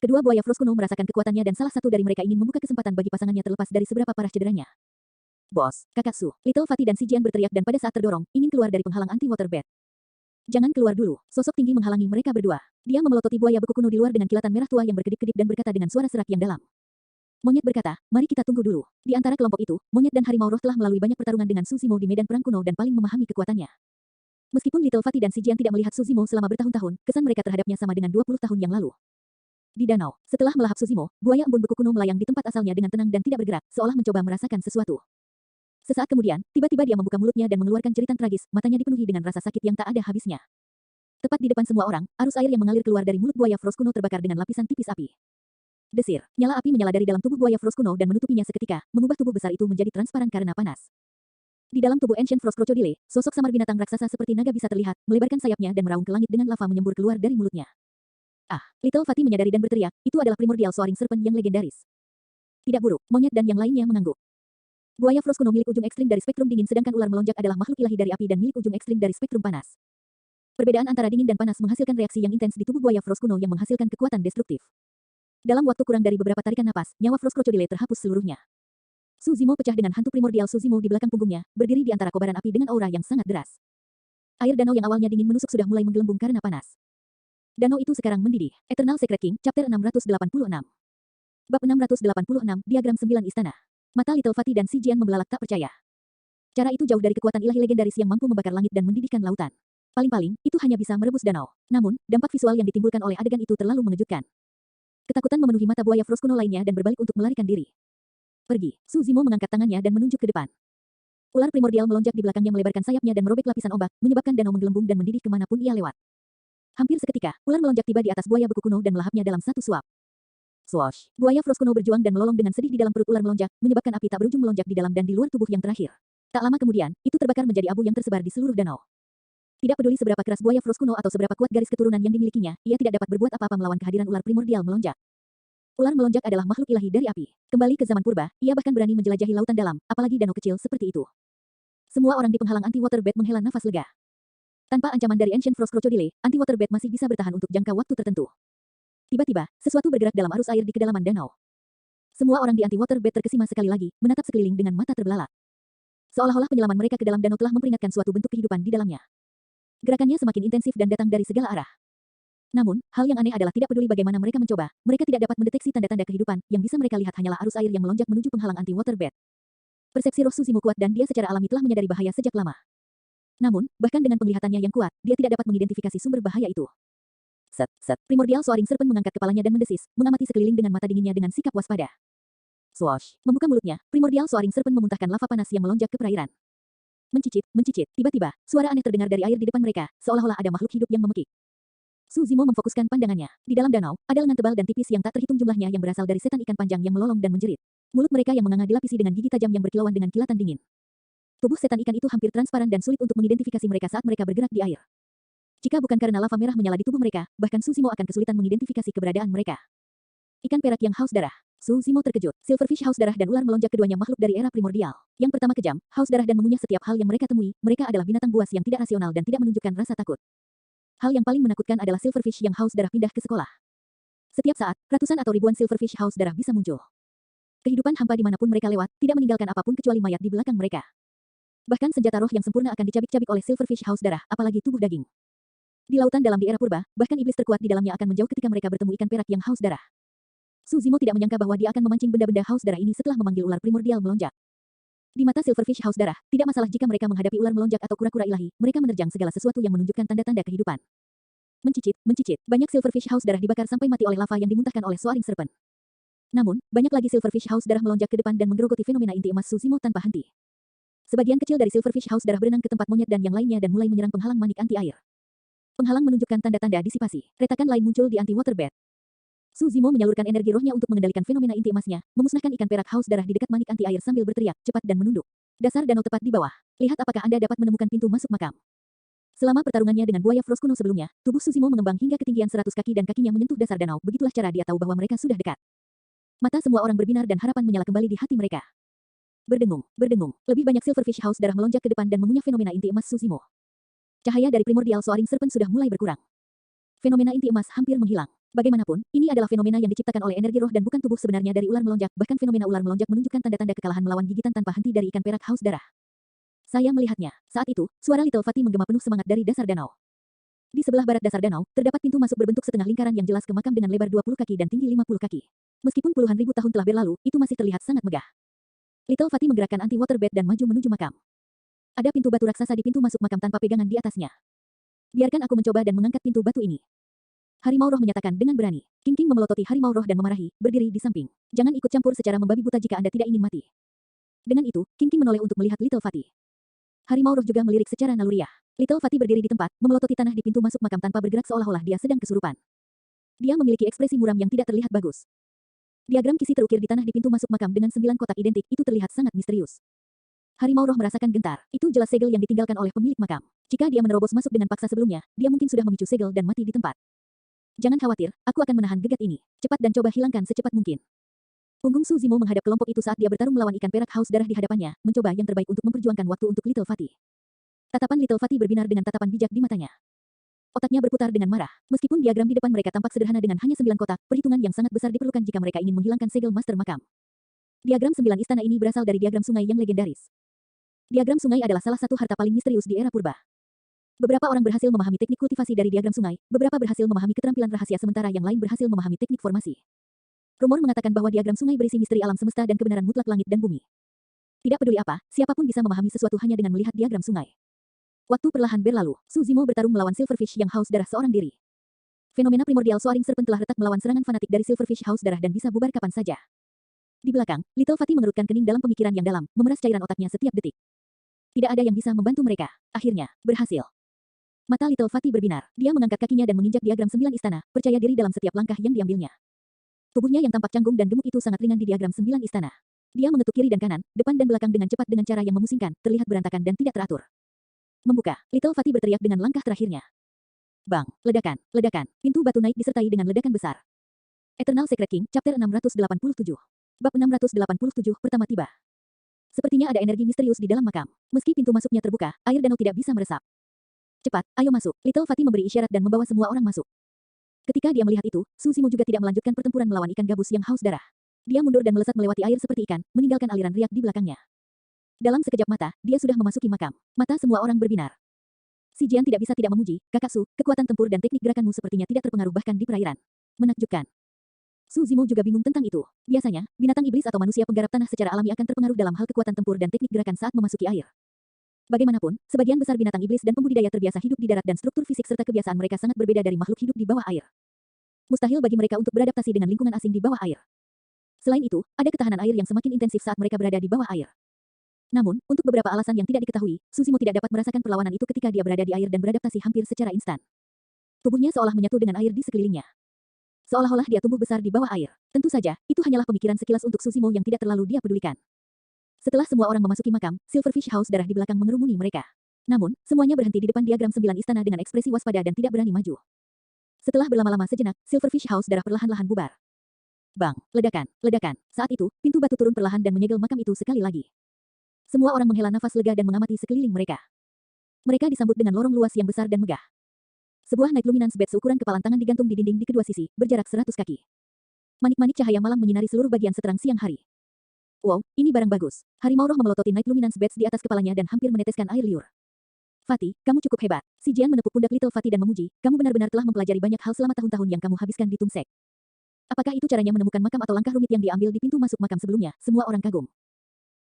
[SPEAKER 1] Kedua buaya Frost kuno merasakan kekuatannya dan salah satu dari mereka ingin membuka kesempatan bagi pasangannya terlepas dari seberapa parah cederanya. Bos, Kakak Su, Little Fatty dan si Jian berteriak dan pada saat terdorong, ingin keluar dari penghalang anti-water bed. Jangan keluar dulu, sosok tinggi menghalangi mereka berdua. Dia memelototi buaya beku kuno di luar dengan kilatan merah tua yang berkedip-kedip dan berkata dengan suara serak yang dalam. Monyet berkata, mari kita tunggu dulu. Di antara kelompok itu, monyet dan harimau roh telah melalui banyak pertarungan dengan Suzimo di medan perang kuno dan paling memahami kekuatannya. Meskipun Little Fatty dan si Jian tidak melihat Suzimo selama bertahun-tahun, kesan mereka terhadapnya sama dengan 20 tahun yang lalu. Di danau, setelah melahap Suzimo, buaya embun beku kuno melayang di tempat asalnya dengan tenang dan tidak bergerak, seolah mencoba merasakan sesuatu. Sesaat kemudian, tiba-tiba dia membuka mulutnya dan mengeluarkan jeritan tragis, matanya dipenuhi dengan rasa sakit yang tak ada habisnya. Tepat di depan semua orang, arus air yang mengalir keluar dari mulut buaya Frost kuno terbakar dengan lapisan tipis api. Desir, nyala api menyala dari dalam tubuh buaya Frost kuno dan menutupinya seketika, mengubah tubuh besar itu menjadi transparan karena panas. Di dalam tubuh Ancient Frost Crocodile, sosok samar binatang raksasa seperti naga bisa terlihat, melebarkan sayapnya dan meraung ke langit dengan lava menyembur keluar dari mulutnya. Ah, Little Fatty menyadari dan berteriak, itu adalah Primordial Soaring Serpent yang legendaris. Tidak buruk, monyet dan yang lainnya mengangguk. Buaya Frost kuno milik ujung ekstrim dari spektrum dingin sedangkan ular melonjak adalah makhluk ilahi dari api dan milik ujung ekstrim dari spektrum panas. Perbedaan antara dingin dan panas menghasilkan reaksi yang intens di tubuh buaya Frost kuno yang menghasilkan kekuatan destruktif. Dalam waktu kurang dari beberapa tarikan napas, nyawa Frost Crocodile terhapus seluruhnya. Suzimo pecah dengan hantu primordial Suzimo di belakang punggungnya, berdiri di antara kobaran api dengan aura yang sangat deras. Air danau yang awalnya dingin menusuk sudah mulai menggelembung karena panas. Danau itu sekarang mendidih. Eternal Secret King, Chapter 686. Bab 686, Diagram 9 Istana. Mata Little Fatty dan si Jian membelalak tak percaya. Cara itu jauh dari kekuatan ilahi legendaris yang mampu membakar langit dan mendidihkan lautan. Paling-paling, itu hanya bisa merebus danau. Namun, dampak visual yang ditimbulkan oleh adegan itu terlalu mengejutkan. Ketakutan memenuhi mata buaya Frost kuno lainnya dan berbalik untuk melarikan diri. Pergi, Suzimo mengangkat tangannya dan menunjuk ke depan. Ular primordial melonjak di belakangnya melebarkan sayapnya dan merobek lapisan ombak, menyebabkan danau menggelembung dan mendidih kemanapun ia lewat. Hampir seketika, ular melonjak tiba di atas buaya beku kuno dan melahapnya dalam satu suap. Swoosh! Buaya Frost kuno berjuang dan melolong dengan sedih di dalam perut ular melonjak, menyebabkan api tak berujung melonjak di dalam dan di luar tubuh yang terakhir. Tak lama kemudian, itu terbakar menjadi abu yang tersebar di seluruh danau. Tidak peduli seberapa keras buaya Frost kuno atau seberapa kuat garis keturunan yang dimilikinya, ia tidak dapat berbuat apa-apa melawan kehadiran ular primordial melonjak. Ular melonjak adalah makhluk ilahi dari api. Kembali ke zaman purba, ia bahkan berani menjelajahi lautan dalam, apalagi danau kecil seperti itu. Semua orang di penghalang anti-water bed menghela nafas lega. Tanpa ancaman dari Ancient Frost Crocodile, anti-water bed masih bisa bertahan untuk jangka waktu tertentu. Tiba-tiba, sesuatu bergerak dalam arus air di kedalaman danau. Semua orang di anti-water bed terkesima sekali lagi, menatap sekeliling dengan mata terbelalak. Seolah-olah penyelaman mereka ke dalam danau telah memperingatkan suatu bentuk kehidupan di dalamnya. Gerakannya semakin intensif dan datang dari segala arah. Namun, hal yang aneh adalah tidak peduli bagaimana mereka mencoba, mereka tidak dapat mendeteksi tanda-tanda kehidupan, yang bisa mereka lihat hanyalah arus air yang melonjak menuju penghalang anti-water bed. Persepsi roh Suzimo kuat dan dia secara alami telah menyadari bahaya sejak lama. Namun, bahkan dengan penglihatannya yang kuat, dia tidak dapat mengidentifikasi sumber bahaya itu. Set. Primordial Soaring Serpent mengangkat kepalanya dan mendesis, mengamati sekeliling dengan mata dinginnya dengan sikap waspada. Swoosh! Membuka mulutnya, Primordial Soaring Serpent memuntahkan lava panas yang melonjak ke perairan. Mencicit. Tiba-tiba, suara aneh terdengar dari air di depan mereka, seolah-olah ada makhluk hidup yang memekik. Suzimo memfokuskan pandangannya. Di dalam danau, ada lengan tebal dan tipis yang tak terhitung jumlahnya yang berasal dari setan ikan panjang yang melolong dan menjerit. Mulut mereka yang menganga dilapisi dengan gigi tajam yang berkilauan dengan kilatan dingin. Tubuh setan ikan itu hampir transparan dan sulit untuk mengidentifikasi mereka saat mereka bergerak di air. Jika bukan karena lava merah menyala di tubuh mereka, bahkan Suzimo akan kesulitan mengidentifikasi keberadaan mereka. Ikan perak yang haus darah. Suzimo terkejut. Silverfish haus darah dan ular melonjak keduanya makhluk dari era primordial. Yang pertama kejam, haus darah dan mengunyah setiap hal yang mereka temui, mereka adalah binatang buas yang tidak rasional dan tidak menunjukkan rasa takut. Hal yang paling menakutkan adalah silverfish yang haus darah pindah ke sekolah. Setiap saat, ratusan atau ribuan silverfish haus darah bisa muncul. Kehidupan hampa dimanapun mereka lewat, tidak meninggalkan apapun kecuali mayat di belakang mereka. Bahkan senjata roh yang sempurna akan dicabik-cabik oleh Silverfish Haus darah, apalagi tubuh daging. Di lautan dalam di era purba, bahkan iblis terkuat di dalamnya akan menjauh ketika mereka bertemu ikan perak yang haus darah. Su Zimo tidak menyangka bahwa dia akan memancing benda-benda haus darah ini setelah memanggil ular primordial melonjak. Di mata Silverfish Haus darah, tidak masalah jika mereka menghadapi ular melonjak atau kura-kura ilahi, mereka menerjang segala sesuatu yang menunjukkan tanda-tanda kehidupan. Mencicit, mencicit, banyak Silverfish Haus darah dibakar sampai mati oleh lava yang dimuntahkan oleh Soaring Serpent. Namun, banyak lagi Silverfish Haus darah melonjak ke depan dan menggerogoti fenomena inti emas Su Zimo tanpa henti. Sebagian kecil dari Silverfish Haus darah berenang ke tempat monyet dan yang lainnya dan mulai menyerang penghalang manik anti air. Penghalang menunjukkan tanda-tanda disipasi. Retakan lain muncul di anti-water bed. Su Zimo menyalurkan energi rohnya untuk mengendalikan fenomena inti emasnya, memusnahkan ikan perak haus darah di dekat manik anti air sambil berteriak, cepat dan menunduk. Dasar danau tepat di bawah. Lihat apakah Anda dapat menemukan pintu masuk makam. Selama pertarungannya dengan buaya Frost kuno sebelumnya, tubuh Su Zimo mengembang hingga ketinggian 100 kaki dan kakinya menyentuh dasar danau. Begitulah cara dia tahu bahwa mereka sudah dekat. Mata semua orang berbinar dan harapan menyala kembali di hati mereka. Berdengung, berdengung. Lebih banyak Silverfish Haus darah melonjak ke depan dan mengunyah fenomena inti emas Su Zimo. Cahaya dari primordial Soaring Serpent sudah mulai berkurang. Fenomena inti emas hampir menghilang. Bagaimanapun, ini adalah fenomena yang diciptakan oleh energi roh dan bukan tubuh sebenarnya dari ular melonjak. Bahkan fenomena ular melonjak menunjukkan tanda-tanda kekalahan melawan gigitan tanpa henti dari ikan perak haus darah. Saya melihatnya. Saat itu, suara Little Fatty menggema penuh semangat dari dasar danau. Di sebelah barat dasar danau, terdapat pintu masuk berbentuk setengah lingkaran yang jelas ke makam dengan lebar 20 kaki dan tinggi 50 kaki. Meskipun puluhan ribu tahun telah berlalu, itu masih terlihat sangat megah. Little Fatty menggerakkan anti-water bed dan maju menuju makam. Ada pintu batu raksasa di pintu masuk makam tanpa pegangan di atasnya. Biarkan aku mencoba dan mengangkat pintu batu ini. Harimau roh menyatakan dengan berani. King memelototi harimau roh dan memarahi, berdiri di samping. Jangan ikut campur secara membabi buta jika Anda tidak ingin mati. Dengan itu, King menoleh untuk melihat Little Fatty. Harimau roh juga melirik secara naluriah. Little Fatty berdiri di tempat, memelototi tanah di pintu masuk makam tanpa bergerak seolah-olah dia sedang kesurupan. Dia memiliki ekspresi muram yang tidak terlihat bagus. Diagram kisi terukir di tanah di pintu masuk makam dengan 9 kotak identik itu terlihat sangat misterius. Harimau roh merasakan gentar. Itu jelas segel yang ditinggalkan oleh pemilik makam. Jika dia menerobos masuk dengan paksa sebelumnya, dia mungkin sudah memicu segel dan mati di tempat. Jangan khawatir, aku akan menahan gegat ini. Cepat dan coba hilangkan secepat mungkin. Punggung Su Zimo menghadap kelompok itu saat dia bertarung melawan ikan perak haus darah di hadapannya, mencoba yang terbaik untuk memperjuangkan waktu untuk Little Fatty. Tatapan Little Fatty berbinar dengan tatapan bijak di matanya. Otaknya berputar dengan marah. Meskipun diagram di depan mereka tampak sederhana dengan hanya 9 kotak, perhitungan yang sangat besar diperlukan jika mereka ingin menghilangkan segel master makam. Diagram 9 istana ini berasal dari diagram sungai yang legendaris. Diagram sungai adalah salah satu harta paling misterius di era purba. Beberapa orang berhasil memahami teknik kultivasi dari diagram sungai, beberapa berhasil memahami keterampilan rahasia sementara yang lain berhasil memahami teknik formasi. Rumor mengatakan bahwa diagram sungai berisi misteri alam semesta dan kebenaran mutlak langit dan bumi. Tidak peduli apa, siapapun bisa memahami sesuatu hanya dengan melihat diagram sungai. Waktu perlahan berlalu, Su Zimo bertarung melawan Silverfish yang haus darah seorang diri. Fenomena primordial Soaring Serpent telah retak melawan serangan fanatik dari Silverfish haus darah dan bisa bubar kapan saja. Di belakang, Little Fatty mengerutkan kening dalam pemikiran yang dalam, memeras cairan otaknya setiap detik. Tidak ada yang bisa membantu mereka. Akhirnya, berhasil. Mata Little Fatty berbinar. Dia mengangkat kakinya dan menginjak diagram 9 istana, percaya diri dalam setiap langkah yang diambilnya. Tubuhnya yang tampak canggung dan gemuk itu sangat ringan di diagram 9 istana. Dia mengetuk kiri dan kanan, depan dan belakang dengan cepat dengan cara yang memusingkan, terlihat berantakan dan tidak teratur. Membuka, Little Fatty berteriak dengan langkah terakhirnya. Bang, ledakan, ledakan. Pintu batu naik disertai dengan ledakan besar. Eternal Secret King, Chapter 687. Bab 687 pertama tiba. Sepertinya ada energi misterius di dalam makam. Meski pintu masuknya terbuka, air danau tidak bisa meresap. Cepat, ayo masuk. Little Fatty memberi isyarat dan membawa semua orang masuk. Ketika dia melihat itu, Su Zimo juga tidak melanjutkan pertempuran melawan ikan gabus yang haus darah. Dia mundur dan melesat melewati air seperti ikan, meninggalkan aliran riak di belakangnya. Dalam sekejap mata, dia sudah memasuki makam. Mata semua orang berbinar. Si Jian tidak bisa tidak memuji, kakak Su, kekuatan tempur dan teknik gerakanmu sepertinya tidak terpengaruh bahkan di perairan. Menakjubkan. Su Zimo juga bingung tentang itu. Biasanya, binatang iblis atau manusia penggarap tanah secara alami akan terpengaruh dalam hal kekuatan tempur dan teknik gerakan saat memasuki air. Bagaimanapun, sebagian besar binatang iblis dan pembudidaya terbiasa hidup di darat dan struktur fisik serta kebiasaan mereka sangat berbeda dari makhluk hidup di bawah air. Mustahil bagi mereka untuk beradaptasi dengan lingkungan asing di bawah air. Selain itu, ada ketahanan air yang semakin intensif saat mereka berada di bawah air. Namun, untuk beberapa alasan yang tidak diketahui, Su Zimo tidak dapat merasakan perlawanan itu ketika dia berada di air dan beradaptasi hampir secara instan. Tubuhnya seolah menyatu dengan air di sekelilingnya. Seolah-olah dia tumbuh besar di bawah air. Tentu saja, itu hanyalah pemikiran sekilas untuk Su Zimo yang tidak terlalu dia pedulikan. Setelah semua orang memasuki makam, Silverfish haus darah di belakang mengerumuni mereka. Namun, semuanya berhenti di depan diagram 9 istana dengan ekspresi waspada dan tidak berani maju. Setelah berlama-lama sejenak, Silverfish haus darah perlahan-lahan bubar. Bang, ledakan, ledakan. Saat itu, pintu batu turun perlahan dan menyegel makam itu sekali lagi. Semua orang menghela nafas lega dan mengamati sekeliling mereka. Mereka disambut dengan lorong luas yang besar dan megah. Sebuah night luminance bed seukuran kepalan tangan digantung di dinding di kedua sisi, berjarak 100 kaki. Manik-manik cahaya malam menyinari seluruh bagian seterang siang hari. Wow, ini barang bagus. Harimau roh memelototi Night Luminance Bats di atas kepalanya dan hampir meneteskan air liur. Fatih, kamu cukup hebat. Si Jian menepuk pundak Little Fatih dan memuji, kamu benar-benar telah mempelajari banyak hal selama tahun-tahun yang kamu habiskan di Tungsek. Apakah itu caranya menemukan makam atau langkah rumit yang diambil di pintu masuk makam sebelumnya? Semua orang kagum.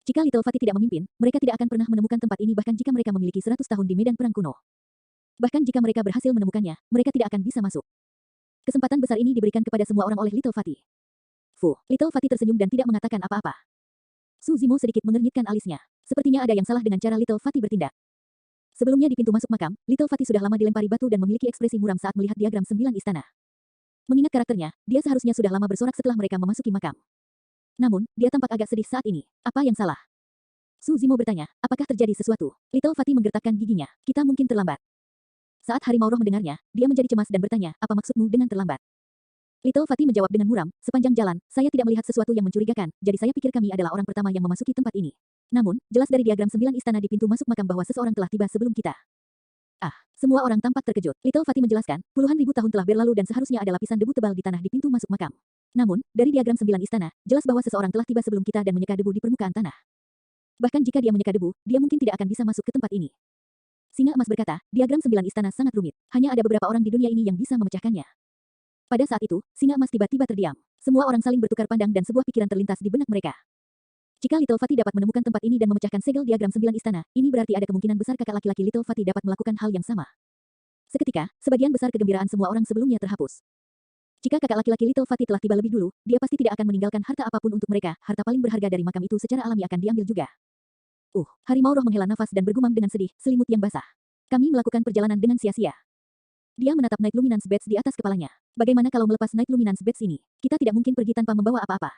[SPEAKER 1] Jika Little Fatih tidak memimpin, mereka tidak akan pernah menemukan tempat ini bahkan jika mereka memiliki 100 tahun di medan perang kuno. Bahkan jika mereka berhasil menemukannya, mereka tidak akan bisa masuk. Kesempatan besar ini diberikan kepada semua orang oleh Little Fatih. Little Fatih tersenyum dan tidak mengatakan apa-apa. Su Zimo sedikit mengernyitkan alisnya. Sepertinya ada yang salah dengan cara Little Fatih bertindak. Sebelumnya di pintu masuk makam, Little Fatih sudah lama dilempari batu dan memiliki ekspresi muram saat melihat diagram 9 istana. Mengingat karakternya, dia seharusnya sudah lama bersorak setelah mereka memasuki makam. Namun, dia tampak agak sedih saat ini. Apa yang salah? Su Zimo bertanya, apakah terjadi sesuatu? Little Fatih menggertakkan giginya. Kita mungkin terlambat. Saat harimau roh mendengarnya, dia menjadi cemas dan bertanya, apa maksudmu dengan terlambat? Little Fatih menjawab dengan muram, sepanjang jalan, saya tidak melihat sesuatu yang mencurigakan, jadi saya pikir kami adalah orang pertama yang memasuki tempat ini. Namun, jelas dari diagram 9 istana di pintu masuk makam bahwa seseorang telah tiba sebelum kita. Semua orang tampak terkejut. Little Fatih menjelaskan, puluhan ribu tahun telah berlalu dan seharusnya ada lapisan debu tebal di tanah di pintu masuk makam. Namun, dari diagram 9 istana, jelas bahwa seseorang telah tiba sebelum kita dan menyeka debu di permukaan tanah. Bahkan jika dia menyeka debu, dia mungkin tidak akan bisa masuk ke tempat ini. Singa emas berkata, diagram 9 istana sangat rumit. Hanya ada beberapa orang di dunia ini yang bisa memecahkannya. Pada saat itu, singa emas tiba-tiba terdiam. Semua orang saling bertukar pandang dan sebuah pikiran terlintas di benak mereka. Jika Little Fatih dapat menemukan tempat ini dan memecahkan segel diagram 9 istana, ini berarti ada kemungkinan besar kakak laki-laki Little Fatih dapat melakukan hal yang sama. Seketika, sebagian besar kegembiraan semua orang sebelumnya terhapus. Jika kakak laki-laki Little Fatih telah tiba lebih dulu, dia pasti tidak akan meninggalkan harta apapun untuk mereka, harta paling berharga dari makam itu secara alami akan diambil juga. Harimau roh menghela nafas dan bergumam dengan sedih, selimut yang basah. Kami melakukan perjalanan dengan sia-sia. Dia menatap Night Luminance Bats di atas kepalanya. Bagaimana kalau melepas Night Luminance Bats ini? Kita tidak mungkin pergi tanpa membawa apa-apa.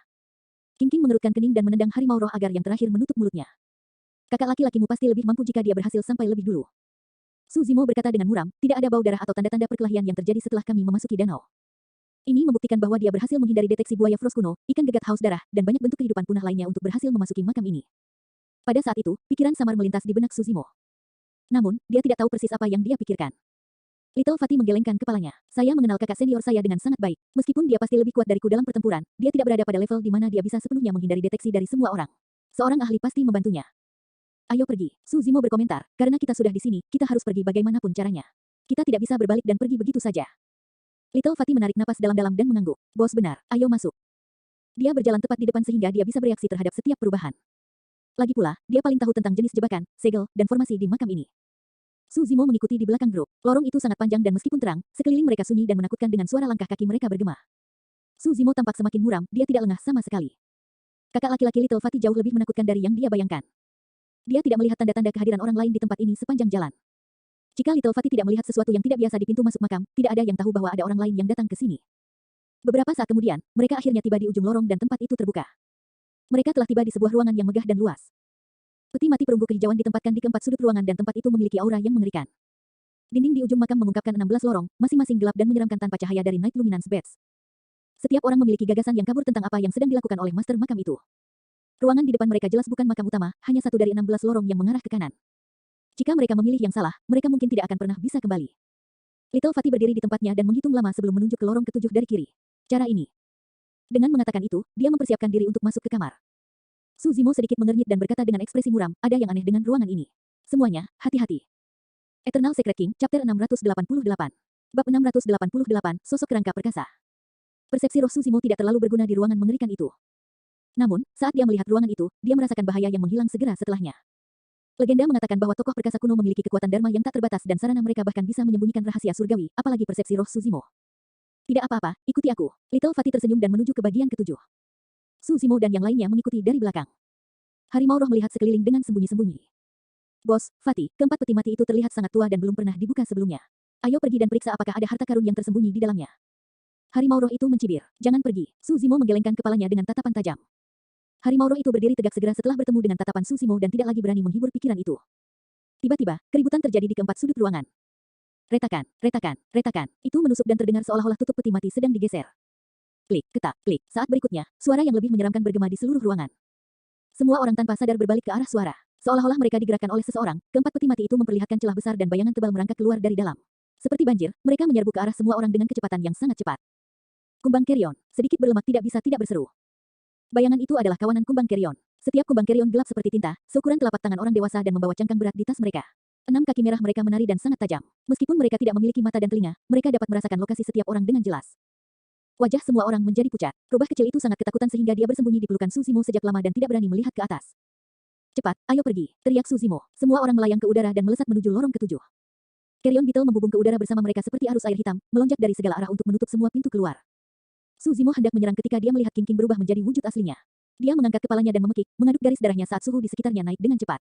[SPEAKER 1] King mengerutkan kening dan menendang harimau roh agar yang terakhir menutup mulutnya. Kakak laki-lakimu pasti lebih mampu jika dia berhasil sampai lebih dulu. Su Zimo berkata dengan muram, tidak ada bau darah atau tanda-tanda perkelahian yang terjadi setelah kami memasuki danau. Ini membuktikan bahwa dia berhasil menghindari deteksi buaya Frost kuno, ikan gegat haus darah, dan banyak bentuk kehidupan punah lainnya untuk berhasil memasuki makam ini. Pada saat itu, pikiran samar melintas di benak Su Zimo. Namun, dia tidak tahu persis apa yang dia pikirkan. Little Fatih menggelengkan kepalanya. Saya mengenal kakak senior saya dengan sangat baik. Meskipun dia pasti lebih kuat dariku dalam pertempuran, dia tidak berada pada level di mana dia bisa sepenuhnya menghindari deteksi dari semua orang. Seorang ahli pasti membantunya. Ayo pergi, Su Zimo berkomentar. Karena kita sudah di sini, kita harus pergi bagaimanapun caranya. Kita tidak bisa berbalik dan pergi begitu saja. Little Fatih menarik napas dalam-dalam dan mengangguk. Bos benar, ayo masuk. Dia berjalan tepat di depan sehingga dia bisa bereaksi terhadap setiap perubahan. Lagi pula, dia paling tahu tentang jenis jebakan, segel, dan formasi di makam ini. Su Zimo mengikuti di belakang grup. Lorong itu sangat panjang dan meskipun terang, sekeliling mereka sunyi dan menakutkan dengan suara langkah kaki mereka bergema. Su Zimo tampak semakin muram, dia tidak lengah sama sekali. Kakak laki-laki Little Fatih jauh lebih menakutkan dari yang dia bayangkan. Dia tidak melihat tanda-tanda kehadiran orang lain di tempat ini sepanjang jalan. Jika Little Fatih tidak melihat sesuatu yang tidak biasa di pintu masuk makam, tidak ada yang tahu bahwa ada orang lain yang datang ke sini. Beberapa saat kemudian, mereka akhirnya tiba di ujung lorong dan tempat itu terbuka. Mereka telah tiba di sebuah ruangan yang megah dan luas. Peti mati perunggu kehijauan ditempatkan di keempat sudut ruangan dan tempat itu memiliki aura yang mengerikan. Dinding di ujung makam mengungkapkan 16 lorong, masing-masing gelap dan menyeramkan tanpa cahaya dari Night Luminance Bats. Setiap orang memiliki gagasan yang kabur tentang apa yang sedang dilakukan oleh master makam itu. Ruangan di depan mereka jelas bukan makam utama, hanya satu dari 16 lorong yang mengarah ke kanan. Jika mereka memilih yang salah, mereka mungkin tidak akan pernah bisa kembali. Little Fatih berdiri di tempatnya dan menghitung lama sebelum menunjuk ke lorong ketujuh dari kiri. Cara ini. Dengan mengatakan itu, dia mempersiapkan diri untuk masuk ke kamar. Su Zimo sedikit mengernyit dan berkata dengan ekspresi muram, ada yang aneh dengan ruangan ini. Semuanya, hati-hati. Eternal Secret King, Chapter 688. Bab 688, Sosok Kerangka Perkasa. Persepsi roh Su Zimo tidak terlalu berguna di ruangan mengerikan itu. Namun, saat dia melihat ruangan itu, dia merasakan bahaya yang menghilang segera setelahnya. Legenda mengatakan bahwa tokoh perkasa kuno memiliki kekuatan dharma yang tak terbatas dan sarana mereka bahkan bisa menyembunyikan rahasia surgawi, apalagi persepsi roh Su Zimo. Tidak apa-apa, ikuti aku. Little Fatih tersenyum dan menuju ke bagian ketujuh. Su Zimo dan yang lainnya mengikuti dari belakang. Harimau roh melihat sekeliling dengan sembunyi-sembunyi. Bos, Fatih, keempat peti mati itu terlihat sangat tua dan belum pernah dibuka sebelumnya. Ayo pergi dan periksa apakah ada harta karun yang tersembunyi di dalamnya. Harimau roh itu mencibir. Jangan pergi. Su Zimo menggelengkan kepalanya dengan tatapan tajam. Harimau roh itu berdiri tegak segera setelah bertemu dengan tatapan Su Zimo dan tidak lagi berani menghibur pikiran itu. Tiba-tiba, keributan terjadi di keempat sudut ruangan. Retakan, retakan, retakan. Itu menusuk dan terdengar seolah-olah tutup peti mati sedang digeser. Klik, ketak, klik. Saat berikutnya, suara yang lebih menyeramkan bergema di seluruh ruangan. Semua orang tanpa sadar berbalik ke arah suara. Seolah-olah mereka digerakkan oleh seseorang, keempat peti mati itu memperlihatkan celah besar dan bayangan tebal merangkak keluar dari dalam. Seperti banjir, mereka menyerbu ke arah semua orang dengan kecepatan yang sangat cepat. Kumbang Carrion, sedikit berlemak tidak bisa tidak berseru. Bayangan itu adalah kawanan Kumbang Carrion. Setiap kubang Carrion gelap seperti tinta, seukuran telapak tangan orang dewasa dan membawa cangkang berat di tas mereka. 6 kaki merah mereka menari dan sangat tajam. Meskipun mereka tidak memiliki mata dan telinga, mereka dapat merasakan lokasi setiap orang dengan jelas. Wajah semua orang menjadi pucat. Rubah kecil itu sangat ketakutan sehingga dia bersembunyi di pelukan Su Zimo sejak lama dan tidak berani melihat ke atas. Cepat, ayo pergi, teriak Su Zimo. Semua orang melayang ke udara dan melesat menuju lorong ketujuh. Carrion Beetle membubung ke udara bersama mereka seperti arus air hitam, melonjak dari segala arah untuk menutup semua pintu keluar. Su Zimo hendak menyerang ketika dia melihat King King berubah menjadi wujud aslinya. Dia mengangkat kepalanya dan memekik, mengaduk garis darahnya saat suhu di sekitarnya naik dengan cepat.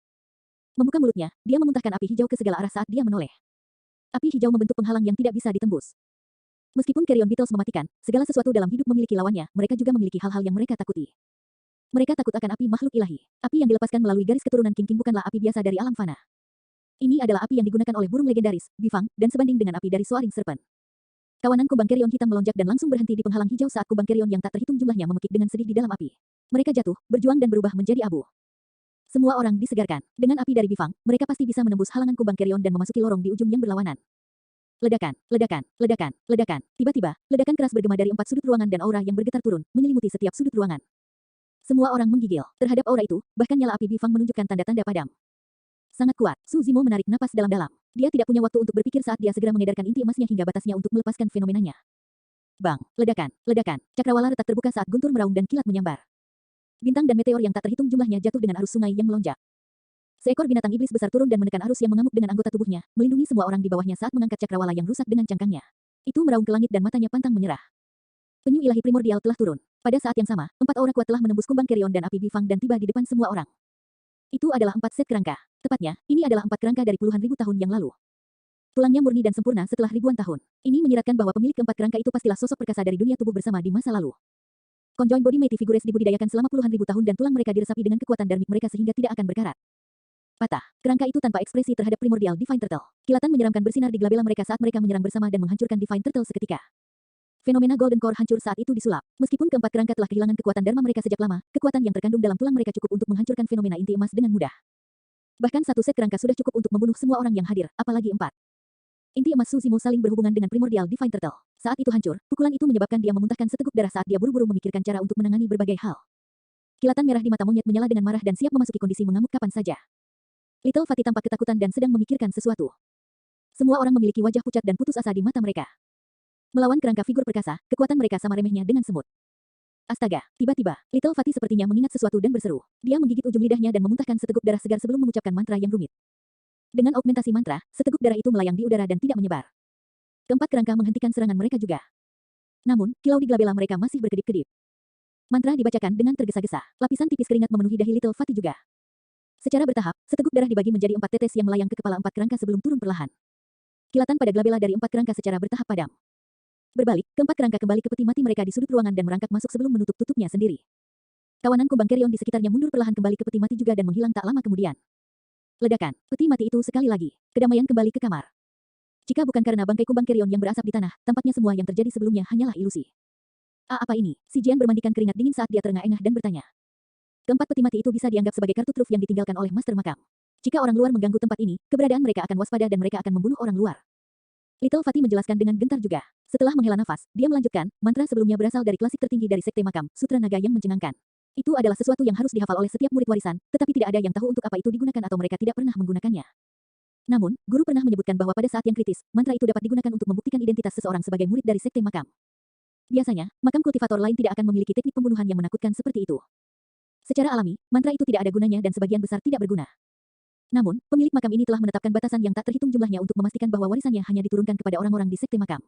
[SPEAKER 1] Membuka mulutnya, dia memuntahkan api hijau ke segala arah saat dia menoleh. Api hijau membentuk penghalang yang tidak bisa ditembus. Meskipun Carrion Beetles mematikan, segala sesuatu dalam hidup memiliki lawannya, mereka juga memiliki hal-hal yang mereka takuti. Mereka takut akan api makhluk ilahi. Api yang dilepaskan melalui garis keturunan King King bukanlah api biasa dari alam fana. Ini adalah api yang digunakan oleh burung legendaris, Bifang, dan sebanding dengan api dari Soaring Serpent. Kawanan kubang Carrion hitam melonjak dan langsung berhenti di penghalang hijau saat kubang Carrion yang tak terhitung jumlahnya memekik dengan sedih di dalam api. Mereka jatuh, berjuang dan berubah menjadi abu. Semua orang disegarkan. Dengan api dari Bifang, mereka pasti bisa menembus halangan kubang Carrion dan memasuki lorong di ujung yang berlawanan. Ledakan, ledakan, ledakan, ledakan. Tiba-tiba, ledakan keras bergema dari 4 sudut ruangan dan aura yang bergetar turun, menyelimuti setiap sudut ruangan. Semua orang menggigil. Terhadap aura itu, bahkan nyala api Bifang menunjukkan tanda-tanda padam. Sangat kuat, Su Zimo menarik napas dalam-dalam. Dia tidak punya waktu untuk berpikir saat dia segera mengedarkan inti emasnya hingga batasnya untuk melepaskan fenomenanya. Bang, ledakan, ledakan. Cakrawala retak terbuka saat guntur meraung dan kilat menyambar. Bintang dan meteor yang tak terhitung jumlahnya jatuh dengan arus sungai yang melonjak. Seekor binatang iblis besar turun dan menekan arus yang mengamuk dengan anggota tubuhnya, melindungi semua orang di bawahnya saat mengangkat cakrawala yang rusak dengan cangkangnya. Itu meraung ke langit dan matanya pantang menyerah. Penyu ilahi primordial telah turun. Pada saat yang sama, 4 aura kuat telah menembus kumbang Carrion dan api Bifang dan tiba di depan semua orang. Itu adalah 4 set kerangka. Tepatnya, ini adalah 4 kerangka dari puluhan ribu tahun yang lalu. Tulangnya murni dan sempurna setelah ribuan tahun. Ini menyiratkan bahwa pemilik keempat kerangka itu pastilah sosok perkasa dari dunia tubuh bersama di masa lalu. Conjoined Body Mighty Figures dibudidayakan selama puluhan ribu tahun dan tulang mereka diresapi dengan kekuatan darmik mereka sehingga tidak akan berkarat. Patah. Kerangka itu tanpa ekspresi terhadap primordial Divine Turtle. Kilatan menyeramkan bersinar di glabella mereka saat mereka menyerang bersama dan menghancurkan Divine Turtle seketika. Fenomena Golden Core hancur saat itu disulap. Meskipun keempat kerangka telah kehilangan kekuatan dharma mereka sejak lama, kekuatan yang terkandung dalam tulang mereka cukup untuk menghancurkan fenomena inti emas dengan mudah. Bahkan 1 set kerangka sudah cukup untuk membunuh semua orang yang hadir, apalagi 4. Inti emas Su Zimo saling berhubungan dengan primordial Divine Turtle. Saat itu hancur, pukulan itu menyebabkan dia memuntahkan seteguk darah saat dia buru-buru memikirkan cara untuk menangani berbagai hal. Kilatan merah di mata monyet menyala dengan marah dan siap memasuki kondisi mengamuk kapan saja. Little Fatty tampak ketakutan dan sedang memikirkan sesuatu. Semua orang memiliki wajah pucat dan putus asa di mata mereka. Melawan kerangka figur perkasa, kekuatan mereka sama remehnya dengan semut. Astaga, tiba-tiba, Little Fatty sepertinya mengingat sesuatu dan berseru. Dia menggigit ujung lidahnya dan memuntahkan seteguk darah segar sebelum mengucapkan mantra yang rumit. Dengan augmentasi mantra, seteguk darah itu melayang di udara dan tidak menyebar. Keempat kerangka menghentikan serangan mereka juga. Namun, kilau di glabella mereka masih berkedip-kedip. Mantra dibacakan dengan tergesa-gesa. Lapisan tipis keringat memenuhi dahi Little Fatty juga. Secara bertahap, seteguk darah dibagi menjadi 4 tetes yang melayang ke kepala 4 kerangka sebelum turun perlahan. Kilatan pada glabella dari 4 kerangka secara bertahap padam. Berbalik, keempat kerangka kembali ke peti mati mereka di sudut ruangan dan merangkak masuk sebelum menutup tutupnya sendiri. Kawanan kumbang Carrion di sekitarnya mundur perlahan kembali ke peti mati juga dan menghilang tak lama kemudian. Ledakan, peti mati itu sekali lagi. Kedamaian kembali ke kamar. Jika bukan karena bangkai kumbang Carrion yang berasap di tanah, tampaknya semua yang terjadi sebelumnya hanyalah ilusi. Apa ini? Si Jian bermandikan keringat dingin saat dia terengah-engah dan bertanya. Keempat peti mati itu bisa dianggap sebagai kartu truf yang ditinggalkan oleh Master Makam. Jika orang luar mengganggu tempat ini, keberadaan mereka akan waspada dan mereka akan membunuh orang luar. Little Fatty menjelaskan dengan gentar juga. Setelah menghela nafas, dia melanjutkan, mantra sebelumnya berasal dari klasik tertinggi dari Sekte Makam, Sutra Naga yang mencengangkan. Itu adalah sesuatu yang harus dihafal oleh setiap murid warisan, tetapi tidak ada yang tahu untuk apa itu digunakan atau mereka tidak pernah menggunakannya. Namun, guru pernah menyebutkan bahwa pada saat yang kritis, mantra itu dapat digunakan untuk membuktikan identitas seseorang sebagai murid dari Sekte Makam. Biasanya, makam kultivator lain tidak akan memiliki teknik pembunuhan yang menakutkan seperti itu. Secara alami, mantra itu tidak ada gunanya dan sebagian besar tidak berguna. Namun, pemilik makam ini telah menetapkan batasan yang tak terhitung jumlahnya untuk memastikan bahwa warisannya hanya diturunkan kepada orang-orang di Sekte Makam.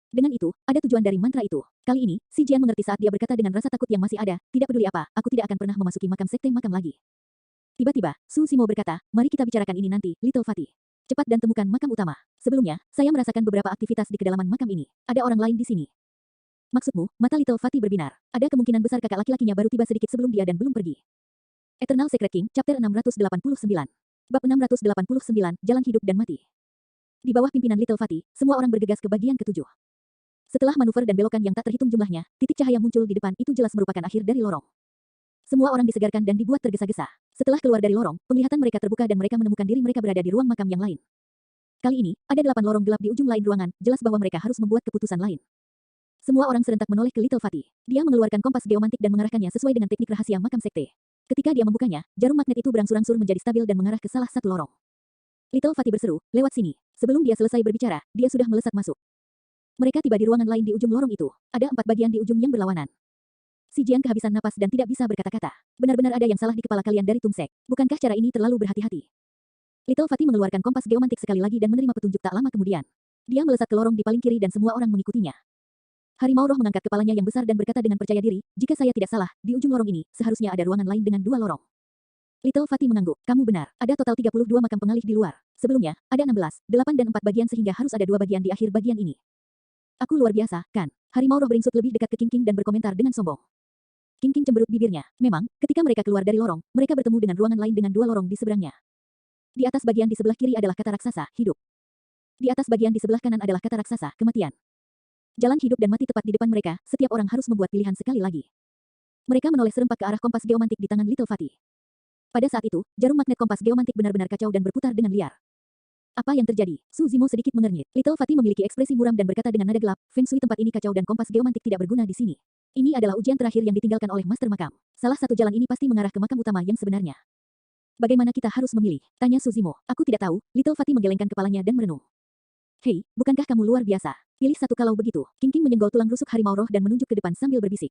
[SPEAKER 1] Dengan itu, ada tujuan dari mantra itu. Kali ini, si Jian mengerti saat dia berkata dengan rasa takut yang masih ada, tidak peduli apa, aku tidak akan pernah memasuki makam Sekte Makam lagi. Tiba-tiba, Su Zimo berkata, mari kita bicarakan ini nanti, Little Fatty. Cepat dan temukan makam utama. Sebelumnya, saya merasakan beberapa aktivitas di kedalaman makam ini. Ada orang lain di sini. Maksudmu, mata Little Fatty berbinar. Ada kemungkinan besar kakak laki-lakinya baru tiba sedikit sebelum dia dan belum pergi. Eternal Secret King, Chapter 689. Bab 689, Jalan Hidup dan Mati. Di bawah pimpinan Little Fatty, semua orang bergegas ke bagian ketujuh. Setelah manuver dan belokan yang tak terhitung jumlahnya, titik cahaya muncul di depan itu jelas merupakan akhir dari lorong. Semua orang disegarkan dan dibuat tergesa-gesa. Setelah keluar dari lorong, penglihatan mereka terbuka dan mereka menemukan diri mereka berada di ruang makam yang lain. Kali ini, ada 8 lorong gelap di ujung lain ruangan, jelas bahwa mereka harus membuat keputusan lain. Semua orang serentak menoleh ke Little Fatty. Dia mengeluarkan kompas geomantik dan mengarahkannya sesuai dengan teknik rahasia makam sekte. Ketika dia membukanya, jarum magnet itu berangsur-angsur menjadi stabil dan mengarah ke salah satu lorong. Little Fatty berseru, lewat sini. Sebelum dia selesai berbicara, dia sudah melesat masuk. Mereka tiba di ruangan lain di ujung lorong itu. Ada 4 bagian di ujung yang berlawanan. Si Jian kehabisan napas dan tidak bisa berkata-kata. Benar-benar ada yang salah di kepala kalian dari Tung Sek. Bukankah cara ini terlalu berhati-hati? Little Fatty mengeluarkan kompas geomantik sekali lagi dan menerima petunjuk tak lama kemudian. Dia melesat ke lorong di paling kiri dan semua orang mengikutinya. Harimau roh mengangkat kepalanya yang besar dan berkata dengan percaya diri, jika saya tidak salah, di ujung lorong ini, seharusnya ada ruangan lain dengan 2 lorong. Little Fatty mengangguk, kamu benar, ada total 32 makam pengalih di luar. Sebelumnya, ada 16, 8 dan 4 bagian sehingga harus ada 2 bagian di akhir bagian ini. Aku luar biasa, kan? Harimau roh beringsut lebih dekat ke King King dan berkomentar dengan sombong. King King cemberut bibirnya. Memang, ketika mereka keluar dari lorong, mereka bertemu dengan ruangan lain dengan 2 lorong di seberangnya. Di atas bagian di sebelah kiri adalah kata raksasa, hidup. Di atas bagian di sebelah kanan adalah kata raksasa, kematian. Jalan hidup dan mati tepat di depan mereka, setiap orang harus membuat pilihan sekali lagi. Mereka menoleh serempak ke arah kompas geomantik di tangan Little Fatty. Pada saat itu, jarum magnet kompas geomantik benar-benar kacau dan berputar dengan liar. Apa yang terjadi? Su Zimo sedikit mengernyit. Little Fatty memiliki ekspresi muram dan berkata dengan nada gelap, Feng Shui tempat ini kacau dan kompas geomantik tidak berguna di sini. Ini adalah ujian terakhir yang ditinggalkan oleh Master Makam. Salah satu jalan ini pasti mengarah ke makam utama yang sebenarnya. Bagaimana kita harus memilih? Tanya Su Zimo. Aku tidak tahu. Little Fatty menggelengkan kepalanya dan merenung. Hei, bukankah kamu luar biasa? Pilih satu kalau begitu. King King menyenggol tulang rusuk harimau roh dan menunjuk ke depan sambil berbisik.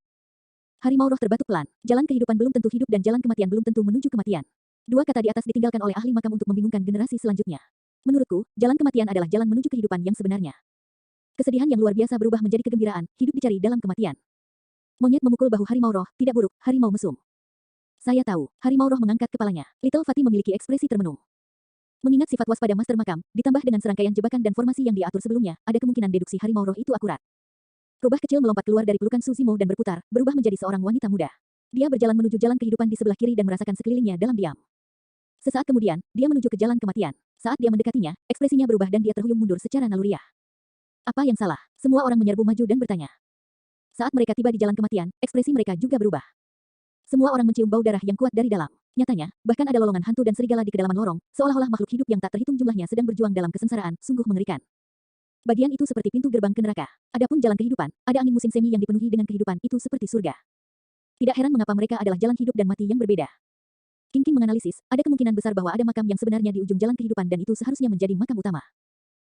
[SPEAKER 1] Harimau roh terbatuk pelan. Jalan kehidupan belum tentu hidup dan jalan kematian belum tentu menuju kematian. 2 kata di atas ditinggalkan oleh ahli makam untuk membingungkan generasi selanjutnya. Menurutku, jalan kematian adalah jalan menuju kehidupan yang sebenarnya. Kesedihan yang luar biasa berubah menjadi kegembiraan, hidup dicari dalam kematian. Monyet memukul bahu harimau roh, tidak buruk, harimau mesum. Saya tahu, harimau roh mengangkat kepalanya. Little Fatty memiliki ekspresi termenung. Mengingat sifat waspada Master Makam, ditambah dengan serangkaian jebakan dan formasi yang diatur sebelumnya, ada kemungkinan deduksi harimau roh itu akurat. Rubah kecil melompat keluar dari pelukan Su Zimo dan berputar, berubah menjadi seorang wanita muda. Dia berjalan menuju jalan kehidupan di sebelah kiri dan merasakan sekelilingnya dalam diam. Sesaat kemudian, dia menuju ke jalan kematian. Saat dia mendekatinya, ekspresinya berubah dan dia terhuyung mundur secara naluriah. Apa yang salah? Semua orang menyerbu maju dan bertanya. Saat mereka tiba di jalan kematian, ekspresi mereka juga berubah. Semua orang mencium bau darah yang kuat dari dalam. Nyatanya, bahkan ada lolongan hantu dan serigala di kedalaman lorong, seolah-olah makhluk hidup yang tak terhitung jumlahnya sedang berjuang dalam kesengsaraan, sungguh mengerikan. Bagian itu seperti pintu gerbang ke neraka. Adapun jalan kehidupan, ada angin musim semi yang dipenuhi dengan kehidupan, itu seperti surga. Tidak heran mengapa mereka adalah jalan hidup dan mati yang berbeda. King King menganalisis, ada kemungkinan besar bahwa ada makam yang sebenarnya di ujung jalan kehidupan dan itu seharusnya menjadi makam utama.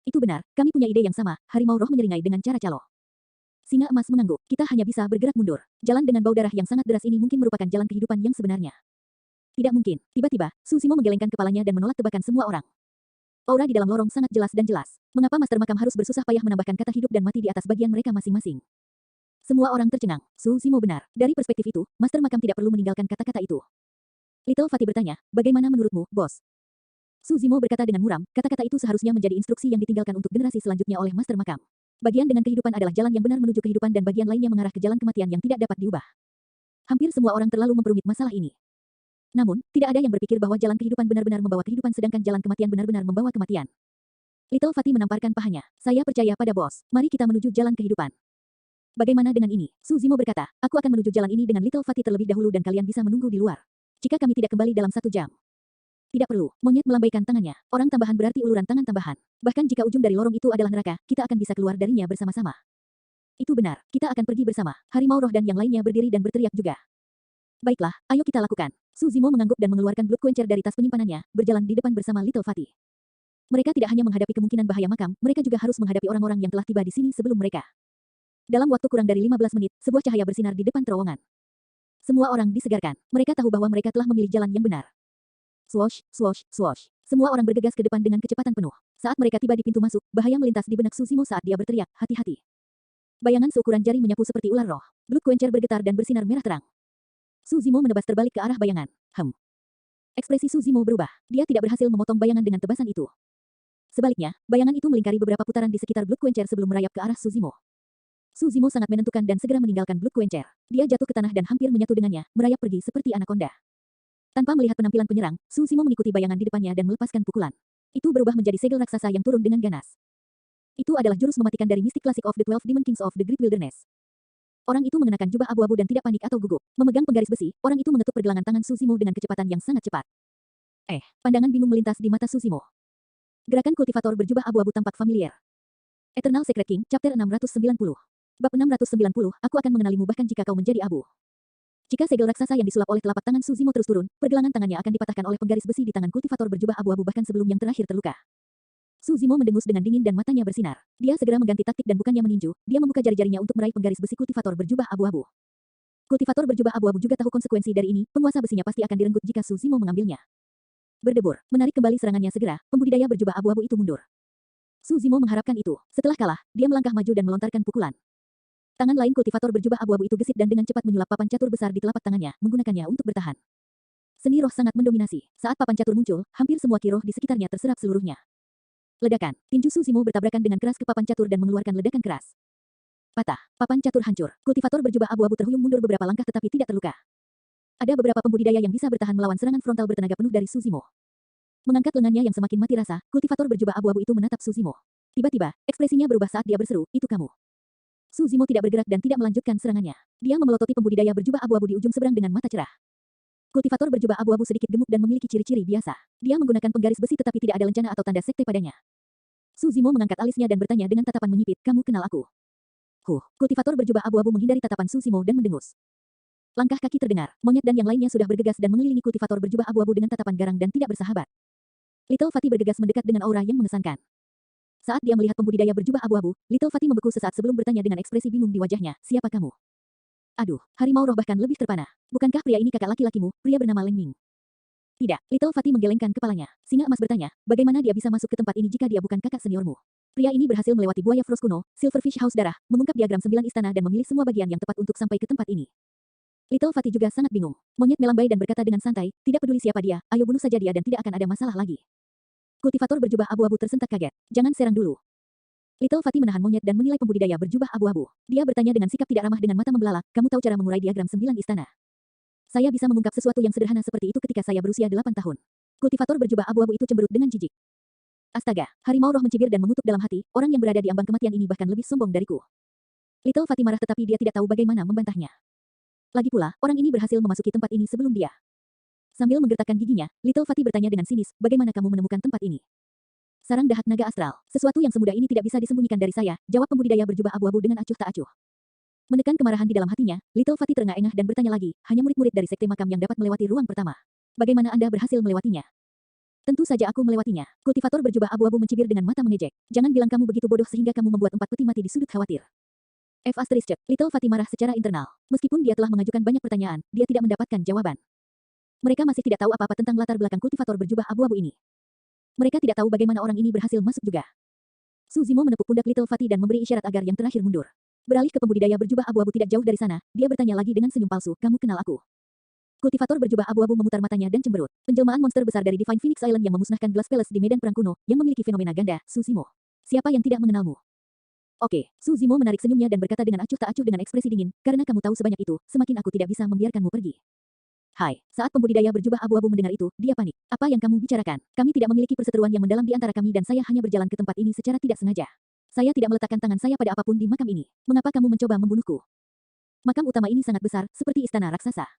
[SPEAKER 1] Itu benar, kami punya ide yang sama, harimau roh menyeringai dengan cara calo. Singa emas mengangguk, kita hanya bisa bergerak mundur. Jalan dengan bau darah yang sangat deras ini mungkin merupakan jalan kehidupan yang sebenarnya. Tidak mungkin. Tiba-tiba, Su Zimo menggelengkan kepalanya dan menolak tebakan semua orang. Aura di dalam lorong sangat jelas dan jelas. Mengapa Master Makam harus bersusah payah menambahkan kata hidup dan mati di atas bagian mereka masing-masing? Semua orang tercengang. Su Zimo benar. Dari perspektif itu, Master Makam tidak perlu meninggalkan kata-kata itu. Little Fatty bertanya, bagaimana menurutmu, bos? Su Zimo berkata dengan muram, kata-kata itu seharusnya menjadi instruksi yang ditinggalkan untuk generasi selanjutnya oleh Master Makam. Bagian dengan kehidupan adalah jalan yang benar menuju kehidupan dan bagian lainnya mengarah ke jalan kematian yang tidak dapat diubah. Hampir semua orang terlalu memperumit masalah ini. Namun, tidak ada yang berpikir bahwa jalan kehidupan benar-benar membawa kehidupan sedangkan jalan kematian benar-benar membawa kematian. Little Fatty menamparkan pahanya. Saya percaya pada bos. Mari kita menuju jalan kehidupan. Bagaimana dengan ini? Su Zimo berkata, aku akan menuju jalan ini dengan Little Fatty terlebih dahulu dan kalian bisa menunggu di luar. Jika kami tidak kembali dalam 1 jam. Tidak perlu, monyet melambaikan tangannya. Orang tambahan berarti uluran tangan tambahan. Bahkan jika ujung dari lorong itu adalah neraka, kita akan bisa keluar darinya bersama-sama. Itu benar, kita akan pergi bersama. Harimau roh dan yang lainnya berdiri dan berteriak juga. Baiklah, ayo kita lakukan. Su Zimo mengangguk dan mengeluarkan blood quencher dari tas penyimpanannya, berjalan di depan bersama Little Fatty. Mereka tidak hanya menghadapi kemungkinan bahaya makam, mereka juga harus menghadapi orang-orang yang telah tiba di sini sebelum mereka. Dalam waktu kurang dari 15 menit, sebuah cahaya bersinar di depan terowongan. Semua orang disegarkan. Mereka tahu bahwa mereka telah memilih jalan yang benar. Swosh, swosh, swosh. Semua orang bergegas ke depan dengan kecepatan penuh. Saat mereka tiba di pintu masuk, bahaya melintas di benak Su Zimo saat dia berteriak, hati-hati. Bayangan seukuran jari menyapu seperti ular roh. Blood quencher bergetar dan bersinar merah terang. Su Zimo menebas terbalik ke arah bayangan. Ekspresi Su Zimo berubah. Dia tidak berhasil memotong bayangan dengan tebasan itu. Sebaliknya, bayangan itu melingkari beberapa putaran di sekitar blood quencher sebelum merayap ke arah Su Zimo. Su Zimo sangat menentukan dan segera meninggalkan blood quencher. Dia jatuh ke tanah dan hampir menyatu dengannya, merayap pergi seperti anaconda. Tanpa melihat penampilan penyerang, Su Zimo mengikuti bayangan di depannya dan melepaskan pukulan. Itu berubah menjadi segel raksasa yang turun dengan ganas. Itu adalah jurus mematikan dari Mystic Classic of the 12 Demon Kings of the Great Wilderness. Orang itu mengenakan jubah abu-abu dan tidak panik atau gugup. Memegang penggaris besi, orang itu mengetuk pergelangan tangan Su Zimo dengan kecepatan yang sangat cepat. Pandangan bingung melintas di mata Su Zimo. Gerakan kultivator berjubah abu-abu tampak familiar. Eternal Secret King, Chapter 690. Bab 690, aku akan mengenalimu bahkan jika kau menjadi abu. Jika segel raksasa yang disulap oleh telapak tangan Su Zimo terus turun, pergelangan tangannya akan dipatahkan oleh penggaris besi di tangan kultivator berjubah abu-abu bahkan sebelum yang terakhir terluka. Su Zimo mendengus dengan dingin dan matanya bersinar. Dia segera mengganti taktik dan bukannya meninju, dia membuka jari-jarinya untuk meraih penggaris besi kultivator berjubah abu-abu. Kultivator berjubah abu-abu juga tahu konsekuensi dari ini, penguasa besinya pasti akan direnggut jika Su Zimo mengambilnya. Berdebur, menarik kembali serangannya segera, pembudidaya berjubah abu-abu itu mundur. Su Zimo mengharapkan itu. Setelah kalah, dia melangkah maju dan melontarkan pukulan. Tangan lain kultivator berjubah abu-abu itu gesit dan dengan cepat menyulap papan catur besar di telapak tangannya, menggunakannya untuk bertahan. Seni roh sangat mendominasi. Saat papan catur muncul, hampir semua ki roh di sekitarnya terserap seluruhnya. Ledakan. Tinju Su Zimo bertabrakan dengan keras ke papan catur dan mengeluarkan ledakan keras. Patah. Papan catur hancur. Kultivator berjubah abu-abu terhuyung mundur beberapa langkah tetapi tidak terluka. Ada beberapa pembudidaya yang bisa bertahan melawan serangan frontal bertenaga penuh dari Su Zimo. Mengangkat lengannya yang semakin mati rasa, kultivator berjubah abu-abu itu menatap Su Zimo. Tiba-tiba, ekspresinya berubah saat dia berseru, "Itu kamu." Su Zimo tidak bergerak dan tidak melanjutkan serangannya. Dia memelototi pembudidaya berjubah abu-abu di ujung seberang dengan mata cerah. Kultivator berjubah abu-abu sedikit gemuk dan memiliki ciri-ciri biasa. Dia menggunakan penggaris besi tetapi tidak ada lencana atau tanda sekte padanya. Su Zimo mengangkat alisnya dan bertanya dengan tatapan menyipit, "Kamu kenal aku?" Kultivator berjubah abu-abu menghindari tatapan Su Zimo dan mendengus. Langkah kaki terdengar, monyet dan yang lainnya sudah bergegas dan mengelilingi kultivator berjubah abu-abu dengan tatapan garang dan tidak bersahabat. Little Fatty bergegas mendekat dengan aura yang mengesankan. Saat dia melihat pembudidaya berjubah abu-abu, Little Fatty membeku sesaat sebelum bertanya dengan ekspresi bingung di wajahnya, "Siapa kamu?" "Aduh, harimau roh bahkan lebih terpana. Bukankah pria ini kakak laki-lakimu, pria bernama Leng Ming?" "Tidak." Little Fatty menggelengkan kepalanya. Singa emas bertanya, "Bagaimana dia bisa masuk ke tempat ini jika dia bukan kakak seniormu?" Pria ini berhasil melewati buaya Frost kuno, Silverfish House darah, mengungkap diagram 9 istana dan memilih semua bagian yang tepat untuk sampai ke tempat ini. Little Fatty juga sangat bingung. Monyet melambai dan berkata dengan santai, "Tidak peduli siapa dia, ayo bunuh saja dia dan tidak akan ada masalah lagi." Kultivator berjubah abu-abu tersentak kaget. "Jangan serang dulu." Little Fatty menahan monyet dan menilai pembudidaya berjubah abu-abu. Dia bertanya dengan sikap tidak ramah dengan mata membelalak, "Kamu tahu cara mengurai diagram 9 istana?" "Saya bisa mengungkap sesuatu yang sederhana seperti itu ketika saya berusia 8 tahun." Kultivator berjubah abu-abu itu cemberut dengan jijik. "Astaga," harimau roh mencibir dan mengutuk dalam hati, "orang yang berada di ambang kematian ini bahkan lebih sombong dariku." Little Fatty marah tetapi dia tidak tahu bagaimana membantahnya. Lagi pula, orang ini berhasil memasuki tempat ini sebelum dia. Sambil menggertakkan giginya, Little Fatty bertanya dengan sinis, "Bagaimana kamu menemukan tempat ini?" "Sarang dahat naga astral. Sesuatu yang semudah ini tidak bisa disembunyikan dari saya," jawab pembudidaya berjubah abu-abu dengan acuh tak acuh. Menekan kemarahan di dalam hatinya, Little Fatty terengah-engah dan bertanya lagi, "Hanya murid-murid dari sekte makam yang dapat melewati ruang pertama. Bagaimana Anda berhasil melewatinya?" "Tentu saja aku melewatinya." Kultivator berjubah abu-abu mencibir dengan mata mengejek. "Jangan bilang kamu begitu bodoh sehingga kamu membuat 4 peti mati di sudut khawatir." Little Fatty marah secara internal. Meskipun dia telah mengajukan banyak pertanyaan, dia tidak mendapatkan jawaban. Mereka masih tidak tahu apa-apa tentang latar belakang kultivator berjubah abu-abu ini. Mereka tidak tahu bagaimana orang ini berhasil masuk juga. Su Zimo menepuk pundak Little Fatty dan memberi isyarat agar yang terakhir mundur. Beralih ke pembudidaya berjubah abu-abu tidak jauh dari sana, dia bertanya lagi dengan senyum palsu, "Kamu kenal aku?" Kultivator berjubah abu-abu memutar matanya dan cemberut. Penjelmaan monster besar dari Divine Phoenix Island yang memusnahkan Glass Palace di medan perang kuno, yang memiliki fenomena ganda, Su Zimo. Siapa yang tidak mengenalmu? Oke, Su Zimo menarik senyumnya dan berkata dengan acuh tak acuh dengan ekspresi dingin, "Karena kamu tahu sebanyak itu, semakin aku tidak bisa membiarkanmu pergi." "Hai." Saat pembudidaya berjubah abu-abu mendengar itu, dia panik. "Apa yang kamu bicarakan? Kami tidak memiliki perseteruan yang mendalam di antara kami dan saya hanya berjalan ke tempat ini secara tidak sengaja. Saya tidak meletakkan tangan saya pada apapun di makam ini. Mengapa kamu mencoba membunuhku?" "Makam utama ini sangat besar, seperti istana raksasa.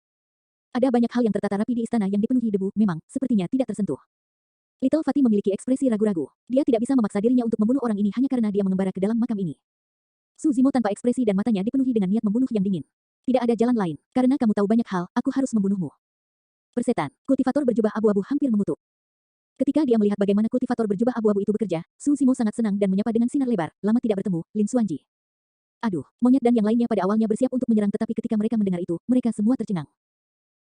[SPEAKER 1] Ada banyak hal yang tertata rapi di istana yang dipenuhi debu, memang, sepertinya tidak tersentuh." Little Fatty memiliki ekspresi ragu-ragu. Dia tidak bisa memaksa dirinya untuk membunuh orang ini hanya karena dia mengembara ke dalam makam ini. Su Zimo tanpa ekspresi dan matanya dipenuhi dengan niat membunuh yang dingin. "Tidak ada jalan lain. Karena kamu tahu banyak hal, aku harus membunuhmu." "Persetan." Kultivator berjubah abu-abu hampir mengutuk. Ketika dia melihat bagaimana kultivator berjubah abu-abu itu bekerja, Su Zimo sangat senang dan menyapa dengan sinar lebar, "Lama tidak bertemu, Lin Xuanji." Aduh, monyet dan yang lainnya pada awalnya bersiap untuk menyerang tetapi ketika mereka mendengar itu, mereka semua tercengang.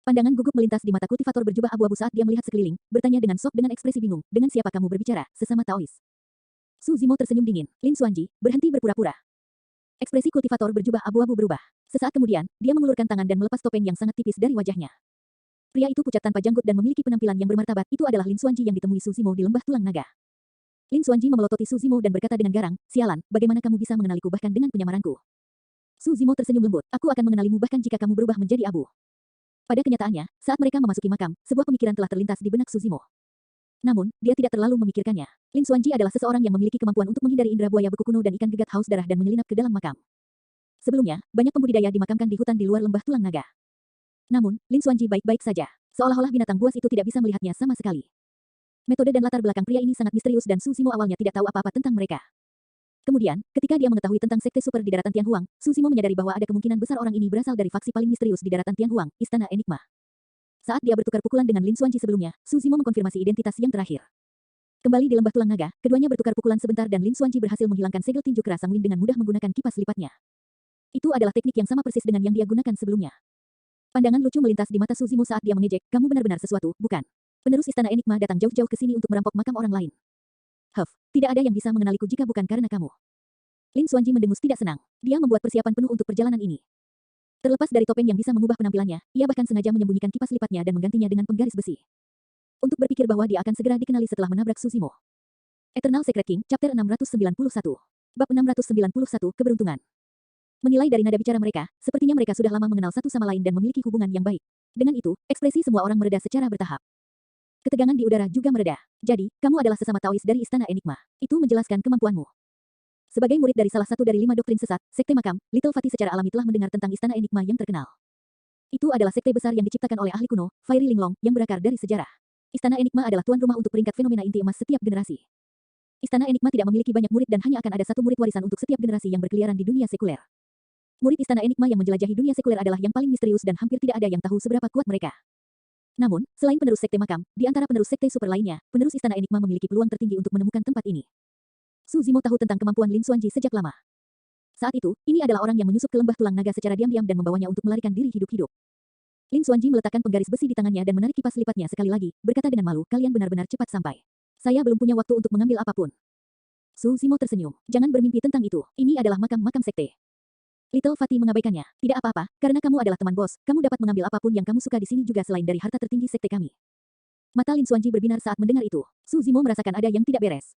[SPEAKER 1] Pandangan gugup melintas di mata kultivator berjubah abu-abu saat dia melihat sekeliling, bertanya dengan sok dengan ekspresi bingung, "Dengan siapa kamu berbicara, sesama Taois?" Su Zimo tersenyum dingin, "Lin Xuanji, berhenti berpura-pura." Ekspresi kultivator berjubah abu-abu berubah. Sesaat kemudian, dia mengulurkan tangan dan melepas topeng yang sangat tipis dari wajahnya. Pria itu pucat tanpa janggut dan memiliki penampilan yang bermartabat. Itu adalah Lin Xuanji yang ditemui Su Zimo di lembah tulang naga. Lin Xuanji memelototi Su Zimo dan berkata dengan garang, "Sialan, bagaimana kamu bisa mengenaliku bahkan dengan penyamaranku?" Su Zimo tersenyum lembut, "Aku akan mengenalimu bahkan jika kamu berubah menjadi abu." Pada kenyataannya, saat mereka memasuki makam, sebuah pemikiran telah terlintas di benak Su Zimo. Namun, dia tidak terlalu memikirkannya. Lin Xuanji adalah seseorang yang memiliki kemampuan untuk menghindari indera buaya beku kuno dan ikan gegat haus darah dan menyelinap ke dalam makam. Sebelumnya, banyak pembudidaya dimakamkan di hutan di luar lembah tulang naga. Namun, Lin Xuanji baik-baik saja. Seolah-olah binatang buas itu tidak bisa melihatnya sama sekali. Metode dan latar belakang pria ini sangat misterius dan Su Zimo awalnya tidak tahu apa-apa tentang mereka. Kemudian, ketika dia mengetahui tentang sekte super di daratan Tianhuang, Su Zimo menyadari bahwa ada kemungkinan besar orang ini berasal dari faksi paling misterius di daratan Tianhuang, Istana Enigma. Saat dia bertukar pukulan dengan Lin Xuanji sebelumnya, Su Zimo mengkonfirmasi identitas yang terakhir. Kembali di lembah tulang naga, keduanya bertukar pukulan sebentar dan Lin Xuanji berhasil menghilangkan segel tinju keras Sang Win dengan mudah menggunakan kipas lipatnya. Itu adalah teknik yang sama persis dengan yang dia gunakan sebelumnya. Pandangan lucu melintas di mata Su Zimo saat dia mengejek, kamu benar-benar sesuatu, bukan? Penerus Istana Enigma datang jauh-jauh ke sini untuk merampok makam orang lain. Tidak ada yang bisa mengenaliku jika bukan karena kamu. Lin Xuanji mendengus tidak senang. Dia membuat persiapan penuh untuk perjalanan ini. Terlepas dari topeng yang bisa mengubah penampilannya, ia bahkan sengaja menyembunyikan kipas lipatnya dan menggantinya dengan penggaris besi. Untuk berpikir bahwa dia akan segera dikenali setelah menabrak Su Zimo. Eternal Secret King, Chapter 691. Bab 691, Keberuntungan. Menilai dari nada bicara mereka, sepertinya mereka sudah lama mengenal satu sama lain dan memiliki hubungan yang baik. Dengan itu, ekspresi semua orang mereda secara bertahap. Ketegangan di udara juga mereda. Jadi, kamu adalah sesama Taois dari Istana Enigma. Itu menjelaskan kemampuanmu. Sebagai murid dari salah satu dari 5 doktrin sesat, Sekte Makam, Little Fatty secara alami telah mendengar tentang Istana Enigma yang terkenal. Itu adalah sekte besar yang diciptakan oleh ahli kuno, Fiery Linglong, yang berakar dari sejarah. Istana Enigma adalah tuan rumah untuk peringkat fenomena inti emas setiap generasi. Istana Enigma tidak memiliki banyak murid dan hanya akan ada satu murid warisan untuk setiap generasi yang berkeliaran di dunia sekuler. Murid Istana Enigma yang menjelajahi dunia sekuler adalah yang paling misterius dan hampir tidak ada yang tahu seberapa kuat mereka. Namun, selain penerus Sekte Makam, di antara penerus sekte super lainnya, penerus Istana Enigma memiliki peluang tertinggi untuk menemukan tempat ini. Su Zimo tahu tentang kemampuan Lin Xuanji sejak lama. Saat itu, ini adalah orang yang menyusup ke lembah tulang naga secara diam-diam dan membawanya untuk melarikan diri hidup-hidup. Lin Xuanji meletakkan penggaris besi di tangannya dan menarik kipas lipatnya sekali lagi, berkata dengan malu, kalian benar-benar cepat sampai. Saya belum punya waktu untuk mengambil apapun. Su Zimo tersenyum. Jangan bermimpi tentang itu. Ini adalah makam-makam sekte. Little Fatty mengabaikannya. Tidak apa-apa, karena kamu adalah teman bos, kamu dapat mengambil apapun yang kamu suka di sini juga selain dari harta tertinggi sekte kami. Mata Lin Xuanji berbinar saat mendengar itu. Su Zimo merasakan ada yang tidak beres.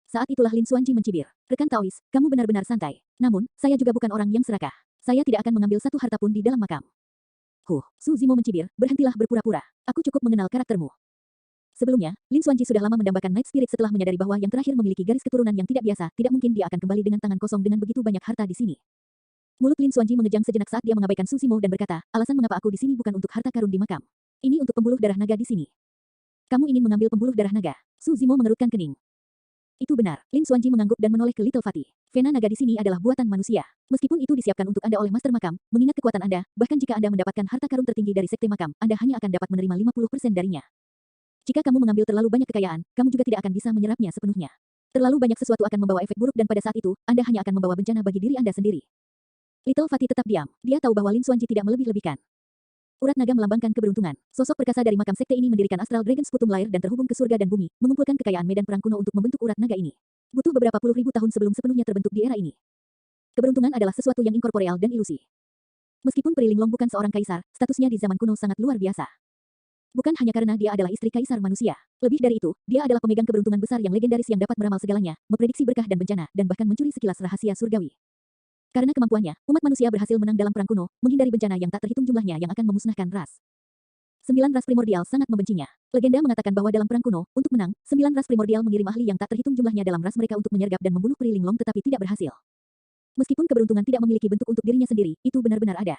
[SPEAKER 1] Saat itulah Lin Xuanji mencibir. Rekan Taois, kamu benar-benar santai. Namun, saya juga bukan orang yang serakah. Saya tidak akan mengambil satu harta pun di dalam makam. Su Zimo mencibir, berhentilah berpura-pura. Aku cukup mengenal karaktermu. Sebelumnya, Lin Xuanji sudah lama mendambakan Night Spirit setelah menyadari bahwa yang terakhir memiliki garis keturunan yang tidak biasa, tidak mungkin dia akan kembali dengan tangan kosong dengan begitu banyak harta di sini. Mulut Lin Xuanji mengejang sejenak saat dia mengabaikan Su Zimo dan berkata, alasan mengapa aku di sini bukan untuk harta karun di makam. Ini untuk pembuluh darah naga di sini. Kamu ingin mengambil pembuluh darah naga? Su Zimo mengerutkan kening. Itu benar. Lin Xuanji mengangguk dan menoleh ke Little Fatty. Vena naga di sini adalah buatan manusia. Meskipun itu disiapkan untuk Anda oleh Master Makam, mengingat kekuatan Anda, bahkan jika Anda mendapatkan harta karun tertinggi dari Sekte Makam, Anda hanya akan dapat menerima 50% darinya. Jika kamu mengambil terlalu banyak kekayaan, kamu juga tidak akan bisa menyerapnya sepenuhnya. Terlalu banyak sesuatu akan membawa efek buruk dan pada saat itu, Anda hanya akan membawa bencana bagi diri Anda sendiri. Little Fatty tetap diam. Dia tahu bahwa Lin Xuanji tidak melebih-lebihkan. Urat naga melambangkan keberuntungan. Sosok perkasa dari makam sekte ini mendirikan Astral Dragon's Putum Lair dan terhubung ke surga dan bumi, mengumpulkan kekayaan medan perang kuno untuk membentuk urat naga ini. Butuh beberapa puluh ribu tahun sebelum sepenuhnya terbentuk di era ini. Keberuntungan adalah sesuatu yang inkorporeal dan ilusi. Meskipun Pri Linglong bukan seorang kaisar, statusnya di zaman kuno sangat luar biasa. Bukan hanya karena dia adalah istri kaisar manusia. Lebih dari itu, dia adalah pemegang keberuntungan besar yang legendaris yang dapat meramal segalanya, memprediksi berkah dan bencana, dan bahkan mencuri sekilas rahasia surgawi. Karena kemampuannya, umat manusia berhasil menang dalam perang kuno, menghindari bencana yang tak terhitung jumlahnya yang akan memusnahkan ras. 9 ras primordial sangat membencinya. Legenda mengatakan bahwa dalam perang kuno, untuk menang, 9 ras primordial mengirim ahli yang tak terhitung jumlahnya dalam ras mereka untuk menyergap dan membunuh Pri Linglong tetapi tidak berhasil. Meskipun keberuntungan tidak memiliki bentuk untuk dirinya sendiri, itu benar-benar ada.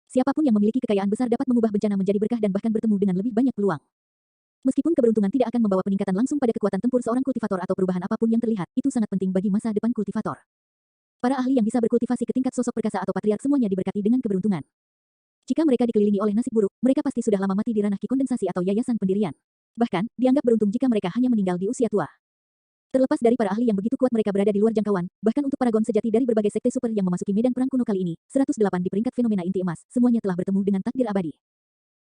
[SPEAKER 1] Siapapun yang memiliki kekayaan besar dapat mengubah bencana menjadi berkah dan bahkan bertemu dengan lebih banyak peluang. Meskipun keberuntungan tidak akan membawa peningkatan langsung pada kekuatan tempur seorang kultivator atau perubahan apapun yang terlihat, itu sangat penting bagi masa depan kultivator. Para ahli yang bisa berkultivasi ke tingkat sosok perkasa atau patriark semuanya diberkati dengan keberuntungan. Jika mereka dikelilingi oleh nasib buruk, mereka pasti sudah lama mati di ranah kondensasi atau yayasan pendirian. Bahkan, dianggap beruntung jika mereka hanya meninggal di usia tua. Terlepas dari para ahli yang begitu kuat mereka berada di luar jangkauan, bahkan untuk paragon sejati dari berbagai sekte super yang memasuki medan perang kuno kali ini, 108 di peringkat fenomena inti emas, semuanya telah bertemu dengan takdir abadi.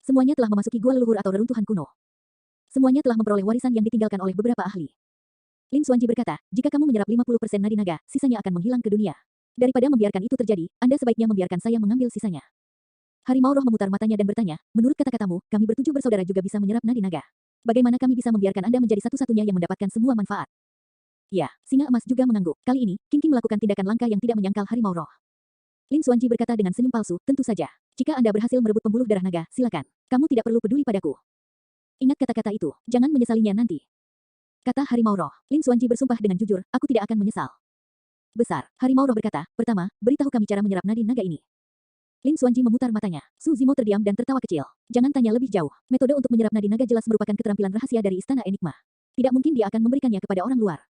[SPEAKER 1] Semuanya telah memasuki gua leluhur atau reruntuhan kuno. Semuanya telah memperoleh warisan yang ditinggalkan oleh beberapa ahli. Lin Xuanji berkata, jika kamu menyerap 50% nadi naga, sisanya akan menghilang ke dunia. Daripada membiarkan itu terjadi, Anda sebaiknya membiarkan saya mengambil sisanya. Harimau roh memutar matanya dan bertanya, menurut kata-katamu, kami bertujuh bersaudara juga bisa menyerap nadi naga. Bagaimana kami bisa membiarkan Anda menjadi satu-satunya yang mendapatkan semua manfaat? Ya, singa emas juga mengangguk. Kali ini, King King melakukan tindakan langka yang tidak menyangkal harimau roh. Lin Xuanji berkata dengan senyum palsu, tentu saja. Jika Anda berhasil merebut pembuluh darah naga, silakan. Kamu tidak perlu peduli padaku. Ingat kata-kata itu, jangan menyesalinya nanti. Kata harimau roh. Lin Xuanji bersumpah dengan jujur, aku tidak akan menyesal. Besar, harimau roh berkata, pertama, beritahu kami cara menyerap nadi naga ini. Lin Xuanji memutar matanya. Su Zimo terdiam dan tertawa kecil. Jangan tanya lebih jauh. Metode untuk menyerap nadi naga jelas merupakan keterampilan rahasia dari Istana Enigma. Tidak mungkin dia akan memberikannya kepada orang luar.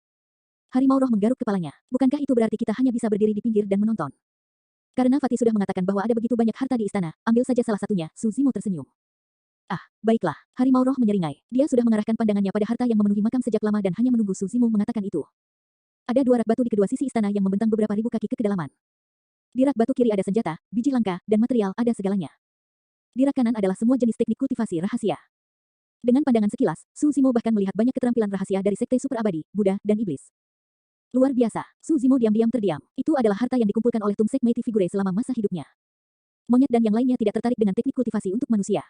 [SPEAKER 1] Harimau roh menggaruk kepalanya. Bukankah itu berarti kita hanya bisa berdiri di pinggir dan menonton? Karena Fatih sudah mengatakan bahwa ada begitu banyak harta di istana, ambil saja salah satunya. Su Zimo tersenyum. Ah, baiklah. Harimau roh menyeringai. Dia sudah mengarahkan pandangannya pada harta yang memenuhi makam sejak lama dan hanya menunggu Su Zimo mengatakan itu. Ada 2 rak batu di kedua sisi istana yang membentang beberapa ribu kaki ke kedalaman. Di rak batu kiri ada senjata, biji langka, dan material, ada segalanya. Di rak kanan adalah semua jenis teknik kultivasi rahasia. Dengan pandangan sekilas, Su Zimo bahkan melihat banyak keterampilan rahasia dari sekte super abadi, Buddha, dan iblis. Luar biasa. Su Zimo diam-diam terdiam. Itu adalah harta yang dikumpulkan oleh Tumsek Meiti Figure selama masa hidupnya. Monyet dan yang lainnya tidak tertarik dengan teknik kultivasi untuk manusia.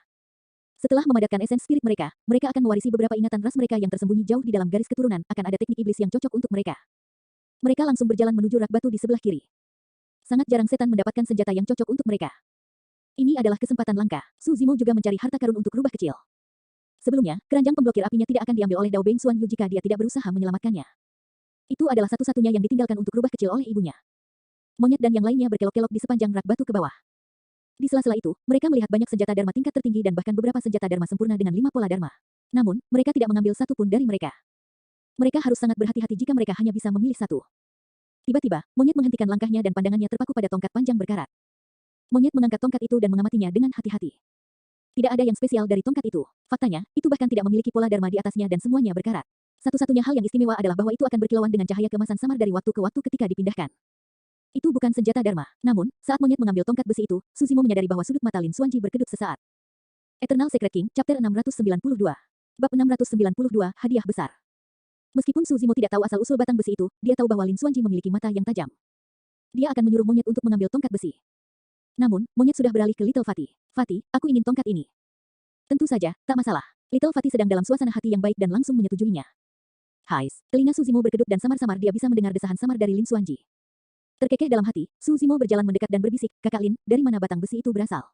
[SPEAKER 1] Setelah memadatkan esens spirit mereka, mereka akan mewarisi beberapa ingatan ras mereka yang tersembunyi jauh di dalam garis keturunan, akan ada teknik iblis yang cocok untuk mereka. Mereka langsung berjalan menuju rak batu di sebelah kiri. Sangat jarang setan mendapatkan senjata yang cocok untuk mereka. Ini adalah kesempatan langka. Su Zimo juga mencari harta karun untuk rubah kecil. Sebelumnya, keranjang pemblokir apinya tidak akan diambil oleh Dao Beng Xuan Yu jika dia tidak berusaha menyelamatkannya. Itu adalah satu-satunya yang ditinggalkan untuk rubah kecil oleh ibunya. Monyet dan yang lainnya berkelok-kelok di sepanjang rak batu ke bawah. Di sela-sela itu, mereka melihat banyak senjata Dharma tingkat tertinggi dan bahkan beberapa senjata Dharma sempurna dengan 5 pola Dharma. Namun, mereka tidak mengambil satu pun dari mereka. Mereka harus sangat berhati-hati jika mereka hanya bisa memilih satu. Tiba-tiba, monyet menghentikan langkahnya dan pandangannya terpaku pada tongkat panjang berkarat. Monyet mengangkat tongkat itu dan mengamatinya dengan hati-hati. Tidak ada yang spesial dari tongkat itu. Faktanya, itu bahkan tidak memiliki pola Dharma di atasnya dan semuanya berkarat. Satu-satunya hal yang istimewa adalah bahwa itu akan berkilauan dengan cahaya kemasan samar dari waktu ke waktu ketika dipindahkan. Itu bukan senjata Dharma. Namun, saat monyet mengambil tongkat besi itu, Su Zimo menyadari bahwa sudut mata Lin Xuanji berkedut sesaat. Eternal Secret King, Chapter 692. Bab 692, Hadiah Besar. Meskipun Su Zimo tidak tahu asal-usul batang besi itu, dia tahu bahwa Lin Xuanji memiliki mata yang tajam. Dia akan menyuruh monyet untuk mengambil tongkat besi. Namun, monyet sudah beralih ke Little Fatih. Fatih, aku ingin tongkat ini. Tentu saja, tak masalah. Little Fatih sedang dalam suasana hati yang baik dan langsung menyetujuinya. Hais, telinga Su Zimo berkedut dan samar-samar dia bisa mendengar desahan samar dari Lin Xuanji. Terkekeh dalam hati, Su Zimo berjalan mendekat dan berbisik, Kakak Lin, dari mana batang besi itu berasal?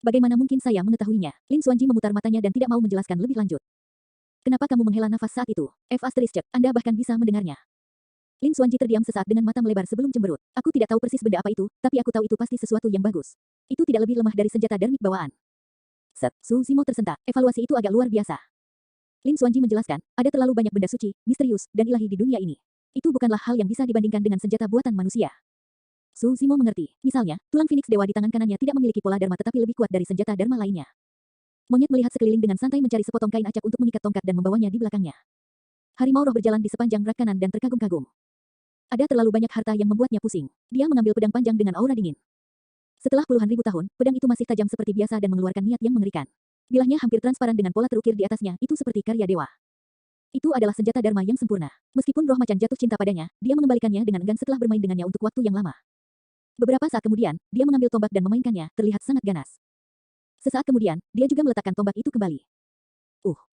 [SPEAKER 1] Bagaimana mungkin saya mengetahuinya? Lin Xuanji memutar matanya dan tidak mau menjelaskan lebih lanjut. Kenapa kamu menghela nafas saat itu? Anda bahkan bisa mendengarnya. Lin Xuanji terdiam sesaat dengan mata melebar sebelum cemberut. Aku tidak tahu persis benda apa itu, tapi aku tahu itu pasti sesuatu yang bagus. Itu tidak lebih lemah dari senjata darmik bawaan. Su Zimo tersentak. Evaluasi itu agak luar biasa. Lin Xuanji menjelaskan, ada terlalu banyak benda suci, misterius, dan ilahi di dunia ini. Itu bukanlah hal yang bisa dibandingkan dengan senjata buatan manusia. Su Zimo mengerti. Misalnya, tulang Phoenix Dewa di tangan kanannya tidak memiliki pola Dharma tetapi lebih kuat dari senjata Dharma lainnya. Monyet melihat sekeliling dengan santai mencari sepotong kain acak untuk mengikat tongkat dan membawanya di belakangnya. Harimau roh berjalan di sepanjang rak kanan dan terkagum-kagum. Ada terlalu banyak harta yang membuatnya pusing. Dia mengambil pedang panjang dengan aura dingin. Setelah puluhan ribu tahun, pedang itu masih tajam seperti biasa dan mengeluarkan niat yang mengerikan. Bilahnya hampir transparan dengan pola terukir di atasnya, itu seperti karya dewa. Itu adalah senjata Dharma yang sempurna. Meskipun roh macan jatuh cinta padanya, dia mengembalikannya dengan enggan setelah bermain dengannya untuk waktu yang lama. Beberapa saat kemudian, dia mengambil tombak dan memainkannya, terlihat sangat ganas. Sesaat kemudian, dia juga meletakkan tombak itu kembali.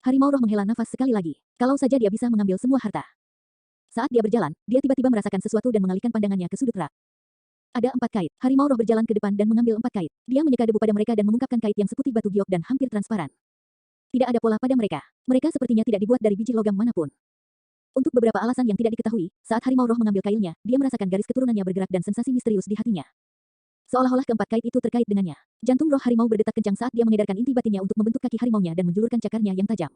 [SPEAKER 1] Harimau roh menghela nafas sekali lagi. Kalau saja dia bisa mengambil semua harta. Saat dia berjalan, dia tiba-tiba merasakan sesuatu dan mengalihkan pandangannya ke sudut rak. Ada 4 kait. Harimau roh berjalan ke depan dan mengambil 4 kait. Dia menyeka debu pada mereka dan mengungkapkan kait yang seputih batu giok dan hampir transparan. Tidak ada pola pada mereka. Mereka sepertinya tidak dibuat dari biji logam manapun. Untuk beberapa alasan yang tidak diketahui, saat harimau roh mengambil kailnya, dia merasakan garis keturunannya bergerak dan sensasi misterius di hatinya. Seolah-olah keempat kait itu terkait dengannya. Jantung roh harimau berdetak kencang saat dia mengedarkan inti batinnya untuk membentuk kaki harimaunya dan menjulurkan cakarnya yang tajam.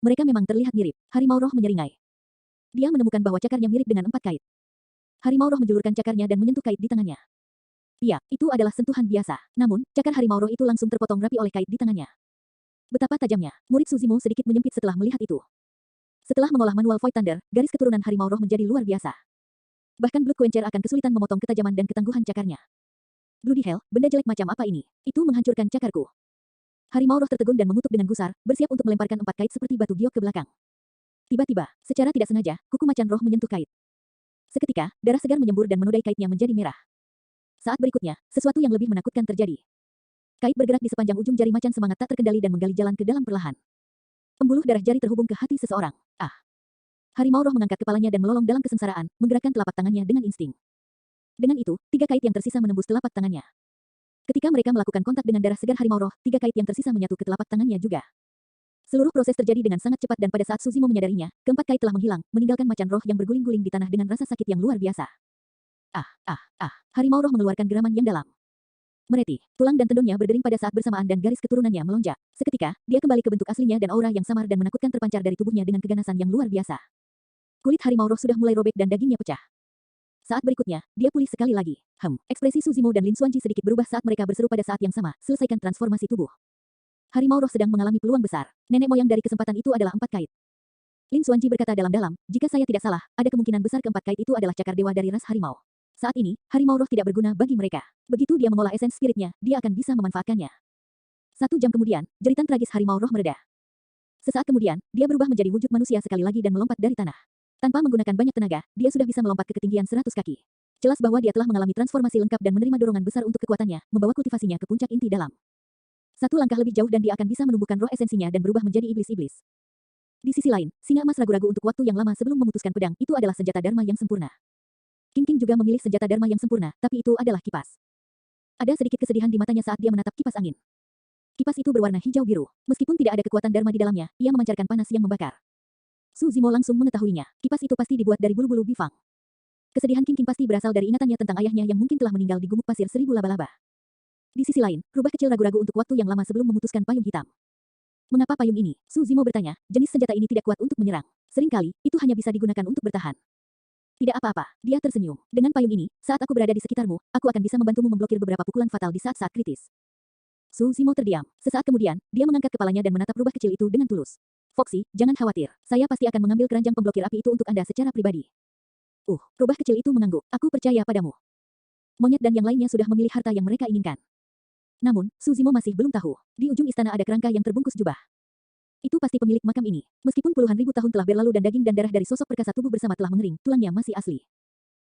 [SPEAKER 1] Mereka memang terlihat mirip. Harimau roh menyeringai. Dia menemukan bahwa cakarnya mirip dengan 4 kait. Harimau roh menjulurkan cakarnya dan menyentuh kait di tangannya. Iya, itu adalah sentuhan biasa. Namun, cakar harimau roh itu langsung terpotong rapi oleh kait di tangannya. Betapa tajamnya. Murid Su Zimo sedikit menyempit setelah melihat itu. Setelah mengolah manual Void Thunder, garis keturunan harimau roh menjadi luar biasa. Bahkan Blood Quencher akan kesulitan memotong ketajaman dan ketangguhan cakarnya. Bloody hell, benda jelek macam apa ini? Itu menghancurkan cakarku. Harimau roh tertegun dan mengutuk dengan gusar, bersiap untuk melemparkan 4 kait seperti batu giok ke belakang. Tiba-tiba, secara tidak sengaja, kuku macan roh menyentuh kait. Seketika, darah segar menyembur dan menodai kaitnya menjadi merah. Saat berikutnya, sesuatu yang lebih menakutkan terjadi. Kait bergerak di sepanjang ujung jari macan semangat tak terkendali dan menggali jalan ke dalam perlahan. Pembuluh darah jari terhubung ke hati seseorang. Harimau roh mengangkat kepalanya dan melolong dalam kesengsaraan, menggerakkan telapak tangannya dengan insting. Dengan itu, 3 kait yang tersisa menembus telapak tangannya. Ketika mereka melakukan kontak dengan darah segar harimau roh, 3 kait yang tersisa menyatu ke telapak tangannya juga. Seluruh proses terjadi dengan sangat cepat dan pada saat Su Zimo menyadarinya, keempat kait telah menghilang, meninggalkan macan roh yang berguling-guling di tanah dengan rasa sakit yang luar biasa. Harimau roh mengeluarkan geraman yang dalam. Mereti, tulang dan tendonnya berdering pada saat bersamaan dan garis keturunannya melonjak. Seketika, dia kembali ke bentuk aslinya dan aura yang samar dan menakutkan terpancar dari tubuhnya dengan keganasan yang luar biasa. kulit harimau roh sudah mulai robek dan dagingnya pecah. Saat berikutnya, dia pulih sekali lagi. Ekspresi Suzimo dan Lin Xuanji sedikit berubah saat mereka berseru pada saat yang sama, selesaikan transformasi tubuh. Harimau roh sedang mengalami peluang besar. Nenek moyang dari kesempatan itu adalah 4 kait. Lin Xuanji berkata dalam-dalam, jika saya tidak salah, ada kemungkinan besar keempat kait itu adalah cakar dewa dari ras harimau. Saat ini, harimau roh tidak berguna bagi mereka. Begitu dia mengolah esens spiritnya, dia akan bisa memanfaatkannya. 1 jam kemudian, jeritan tragis harimau roh mereda. Sesaat kemudian, dia berubah menjadi wujud manusia sekali lagi dan melompat dari tanah. Tanpa menggunakan banyak tenaga, dia sudah bisa melompat ke ketinggian 100 kaki. Jelas bahwa dia telah mengalami transformasi lengkap dan menerima dorongan besar untuk kekuatannya, membawa kultivasinya ke puncak inti dalam. 1 langkah lebih jauh dan dia akan bisa menumbuhkan roh esensinya dan berubah menjadi iblis-iblis. Di sisi lain, singa emas ragu-ragu untuk waktu yang lama sebelum memutuskan pedang, itu adalah senjata dharma yang sempurna. King juga memilih senjata dharma yang sempurna, tapi itu adalah kipas. Ada sedikit kesedihan di matanya saat dia menatap kipas angin. Kipas itu berwarna hijau biru. Meskipun tidak ada kekuatan dharma di dalamnya, ia memancarkan panas yang membakar. Su Zimo langsung mengetahuinya. Kipas itu pasti dibuat dari bulu-bulu bifang. Kesedihan King pasti berasal dari ingatannya tentang ayahnya yang mungkin telah meninggal di gumuk pasir 1000 laba-laba. Di sisi lain, rubah kecil ragu-ragu untuk waktu yang lama sebelum memutuskan payung hitam. Mengapa payung ini? Su Zimo bertanya. Jenis senjata ini tidak kuat untuk menyerang. Seringkali, itu hanya bisa digunakan untuk bertahan. Tidak apa-apa, dia tersenyum. Dengan payung ini, saat aku berada di sekitarmu, aku akan bisa membantumu memblokir beberapa pukulan fatal di saat-saat kritis. Su Zimo terdiam. Sesaat kemudian, dia mengangkat kepalanya dan menatap rubah kecil itu dengan tulus. Foxy, jangan khawatir. Saya pasti akan mengambil keranjang pemblokir api itu untuk Anda secara pribadi. Rubah kecil itu mengangguk. Aku percaya padamu. Monyet dan yang lainnya sudah memilih harta yang mereka inginkan. Namun, Su Zimo masih belum tahu. Di ujung istana ada kerangka yang terbungkus jubah. Itu pasti pemilik makam ini. Meskipun puluhan ribu tahun telah berlalu dan daging dan darah dari sosok perkasa tubuh bersama telah mengering, tulangnya masih asli.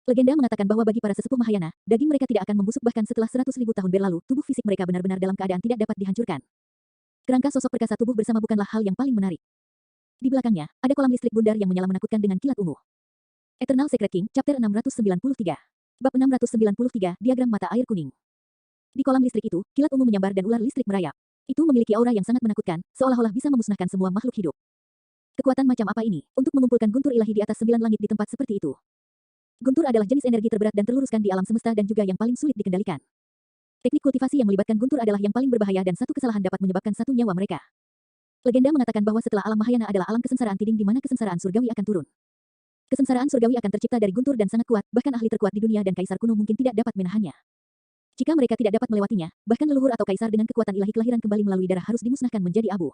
[SPEAKER 1] Legenda mengatakan bahwa bagi para sesepuh Mahayana, daging mereka tidak akan membusuk bahkan setelah 100.000 tahun berlalu, tubuh fisik mereka benar-benar dalam keadaan tidak dapat dihancurkan. Kerangka sosok perkasa tubuh bersama bukanlah hal yang paling menarik. Di belakangnya, ada kolam listrik bundar yang menyala menakutkan dengan kilat ungu. Eternal Secret King, Chapter 693. Bab 693, Diagram Mata Air Kuning. Di kolam listrik itu, kilat ungu menyambar dan ular listrik merayap. Itu memiliki aura yang sangat menakutkan, seolah-olah bisa memusnahkan semua makhluk hidup. Kekuatan macam apa ini, untuk mengumpulkan guntur ilahi di atas 9 langit di tempat seperti itu? Guntur adalah jenis energi terberat dan terluruskan di alam semesta dan juga yang paling sulit dikendalikan. Teknik kultivasi yang melibatkan guntur adalah yang paling berbahaya dan satu kesalahan dapat menyebabkan 1 nyawa mereka. Legenda mengatakan bahwa setelah alam Mahayana adalah alam kesengsaraan tiding di mana kesengsaraan surgawi akan turun. Kesengsaraan surgawi akan tercipta dari guntur dan sangat kuat, bahkan ahli terkuat di dunia dan kaisar kuno mungkin tidak dapat menahannya. Jika mereka tidak dapat melewatinya, bahkan leluhur atau kaisar dengan kekuatan ilahi kelahiran kembali melalui darah harus dimusnahkan menjadi abu.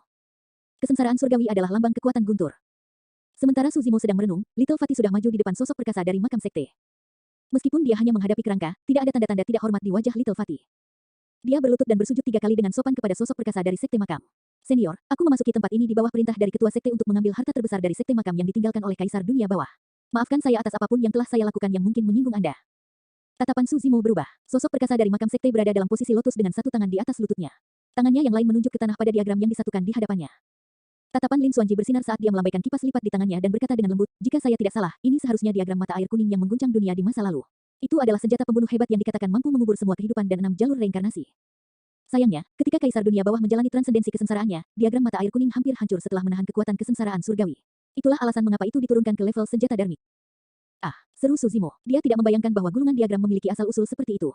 [SPEAKER 1] Kesengsaraan surgawi adalah lambang kekuatan guntur. Sementara Su Zimo sedang merenung, Little Fatty sudah maju di depan sosok perkasa dari makam sekte. Meskipun dia hanya menghadapi kerangka, tidak ada tanda-tanda tidak hormat di wajah Little Fatty. Dia berlutut dan bersujud 3 kali dengan sopan kepada sosok perkasa dari sekte makam. Senior, aku memasuki tempat ini di bawah perintah dari ketua sekte untuk mengambil harta terbesar dari sekte makam yang ditinggalkan oleh kaisar dunia bawah. Maafkan saya atas apapun yang telah saya lakukan yang mungkin menyinggung Anda. Tatapan Su Zimo berubah. Sosok perkasa dari makam sekte berada dalam posisi lotus dengan 1 tangan di atas lututnya. Tangannya yang lain menunjuk ke tanah pada diagram yang disatukan di hadapannya. Tatapan Lin Xuanji bersinar saat dia melambaikan kipas lipat di tangannya dan berkata dengan lembut, jika saya tidak salah, ini seharusnya diagram mata air kuning yang mengguncang dunia di masa lalu. Itu adalah senjata pembunuh hebat yang dikatakan mampu mengubur semua kehidupan dan 6 jalur reinkarnasi. Sayangnya, ketika kaisar dunia bawah menjalani transendensi kesengsaraannya, diagram mata air kuning hampir hancur setelah menahan kekuatan kesengsaraan surgawi. Itulah alasan mengapa itu diturunkan ke level senjata darmik. Seru Su Zimo. Dia tidak membayangkan bahwa gulungan diagram memiliki asal-usul seperti itu.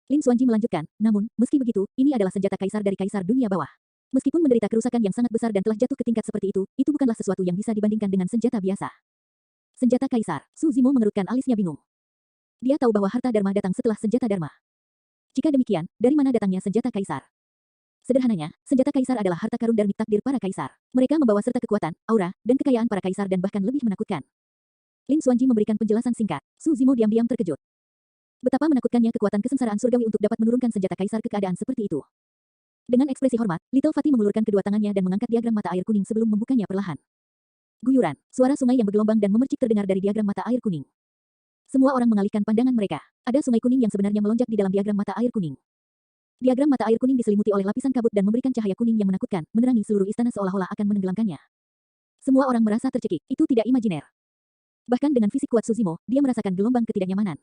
[SPEAKER 1] Lin Xuanji melanjutkan, namun, meski begitu, ini adalah senjata kaisar dari kaisar dunia bawah. Meskipun menderita kerusakan yang sangat besar dan telah jatuh ke tingkat seperti itu bukanlah sesuatu yang bisa dibandingkan dengan senjata biasa. Senjata kaisar. Su Zimo mengerutkan alisnya bingung. Dia tahu bahwa harta dharma datang setelah senjata dharma. Jika demikian, dari mana datangnya senjata kaisar? Sederhananya, senjata kaisar adalah harta karun darmik takdir para kaisar. Mereka membawa serta kekuatan, aura, dan kekayaan para kaisar dan bahkan lebih menakutkan. Lin Xuanji memberikan penjelasan singkat. Su Zimo diam-diam terkejut. Betapa menakutkannya kekuatan kesengsaraan surgawi untuk dapat menurunkan senjata kaisar ke keadaan seperti itu. Dengan ekspresi hormat, Little Fatty mengulurkan kedua tangannya dan mengangkat diagram mata air kuning sebelum membukanya perlahan. Guyuran, suara sungai yang bergelombang dan memercik terdengar dari diagram mata air kuning. Semua orang mengalihkan pandangan mereka. Ada sungai kuning yang sebenarnya melonjak di dalam diagram mata air kuning. Diagram mata air kuning diselimuti oleh lapisan kabut dan memberikan cahaya kuning yang menakutkan, menerangi seluruh istana seolah-olah akan menenggelamkannya. Semua orang merasa tercekik. Itu tidak imajiner. Bahkan dengan fisik kuat Su Zimo, dia merasakan gelombang ketidaknyamanan.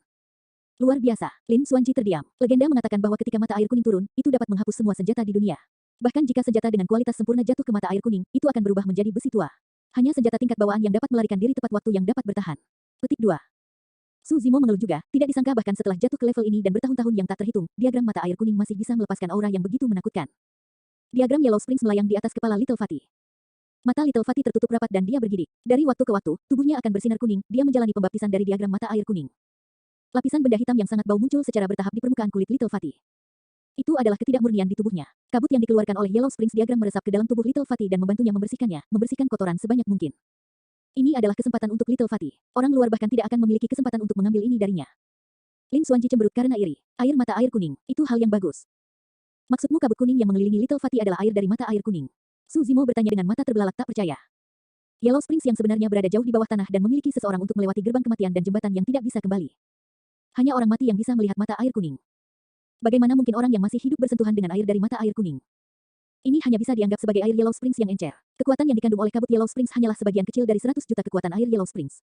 [SPEAKER 1] Luar biasa. Lin Xuanji terdiam. Legenda mengatakan bahwa ketika mata air kuning turun, itu dapat menghapus semua senjata di dunia. Bahkan jika senjata dengan kualitas sempurna jatuh ke mata air kuning, itu akan berubah menjadi besi tua. Hanya senjata tingkat bawaan yang dapat melarikan diri tepat waktu yang dapat bertahan. Petik 2. Su Zimo mengeluh juga, tidak disangka bahkan setelah jatuh ke level ini dan bertahun-tahun yang tak terhitung, diagram mata air kuning masih bisa melepaskan aura yang begitu menakutkan. Diagram Yellow Springs melayang di atas kepala Little Fatty. Mata Little Fatty tertutup rapat dan dia bergidik. Dari waktu ke waktu, tubuhnya akan bersinar kuning, dia menjalani pembaptisan dari diagram mata air kuning. Lapisan benda hitam yang sangat bau muncul secara bertahap di permukaan kulit Little Fatty. Itu adalah ketidakmurnian di tubuhnya. Kabut yang dikeluarkan oleh Yellow Springs diagram meresap ke dalam tubuh Little Fatty dan membantunya membersihkannya, membersihkan kotoran sebanyak mungkin. Ini adalah kesempatan untuk Little Fatty. Orang luar bahkan tidak akan memiliki kesempatan untuk mengambil ini darinya. Lin Xuanji cemberut karena iri. Air mata air kuning, itu hal yang bagus. Maksudmu kabut kuning yang mengelilingi Little Fatty adalah air dari mata air kuning? Su Zimo bertanya dengan mata terbelalak tak percaya. Yellow Springs yang sebenarnya berada jauh di bawah tanah dan memiliki seseorang untuk melewati gerbang kematian dan jembatan yang tidak bisa kembali. Hanya orang mati yang bisa melihat mata air kuning. Bagaimana mungkin orang yang masih hidup bersentuhan dengan air dari mata air kuning? Ini hanya bisa dianggap sebagai air Yellow Springs yang encer. Kekuatan yang dikandung oleh kabut Yellow Springs hanyalah sebagian kecil dari 100 juta kekuatan air Yellow Springs.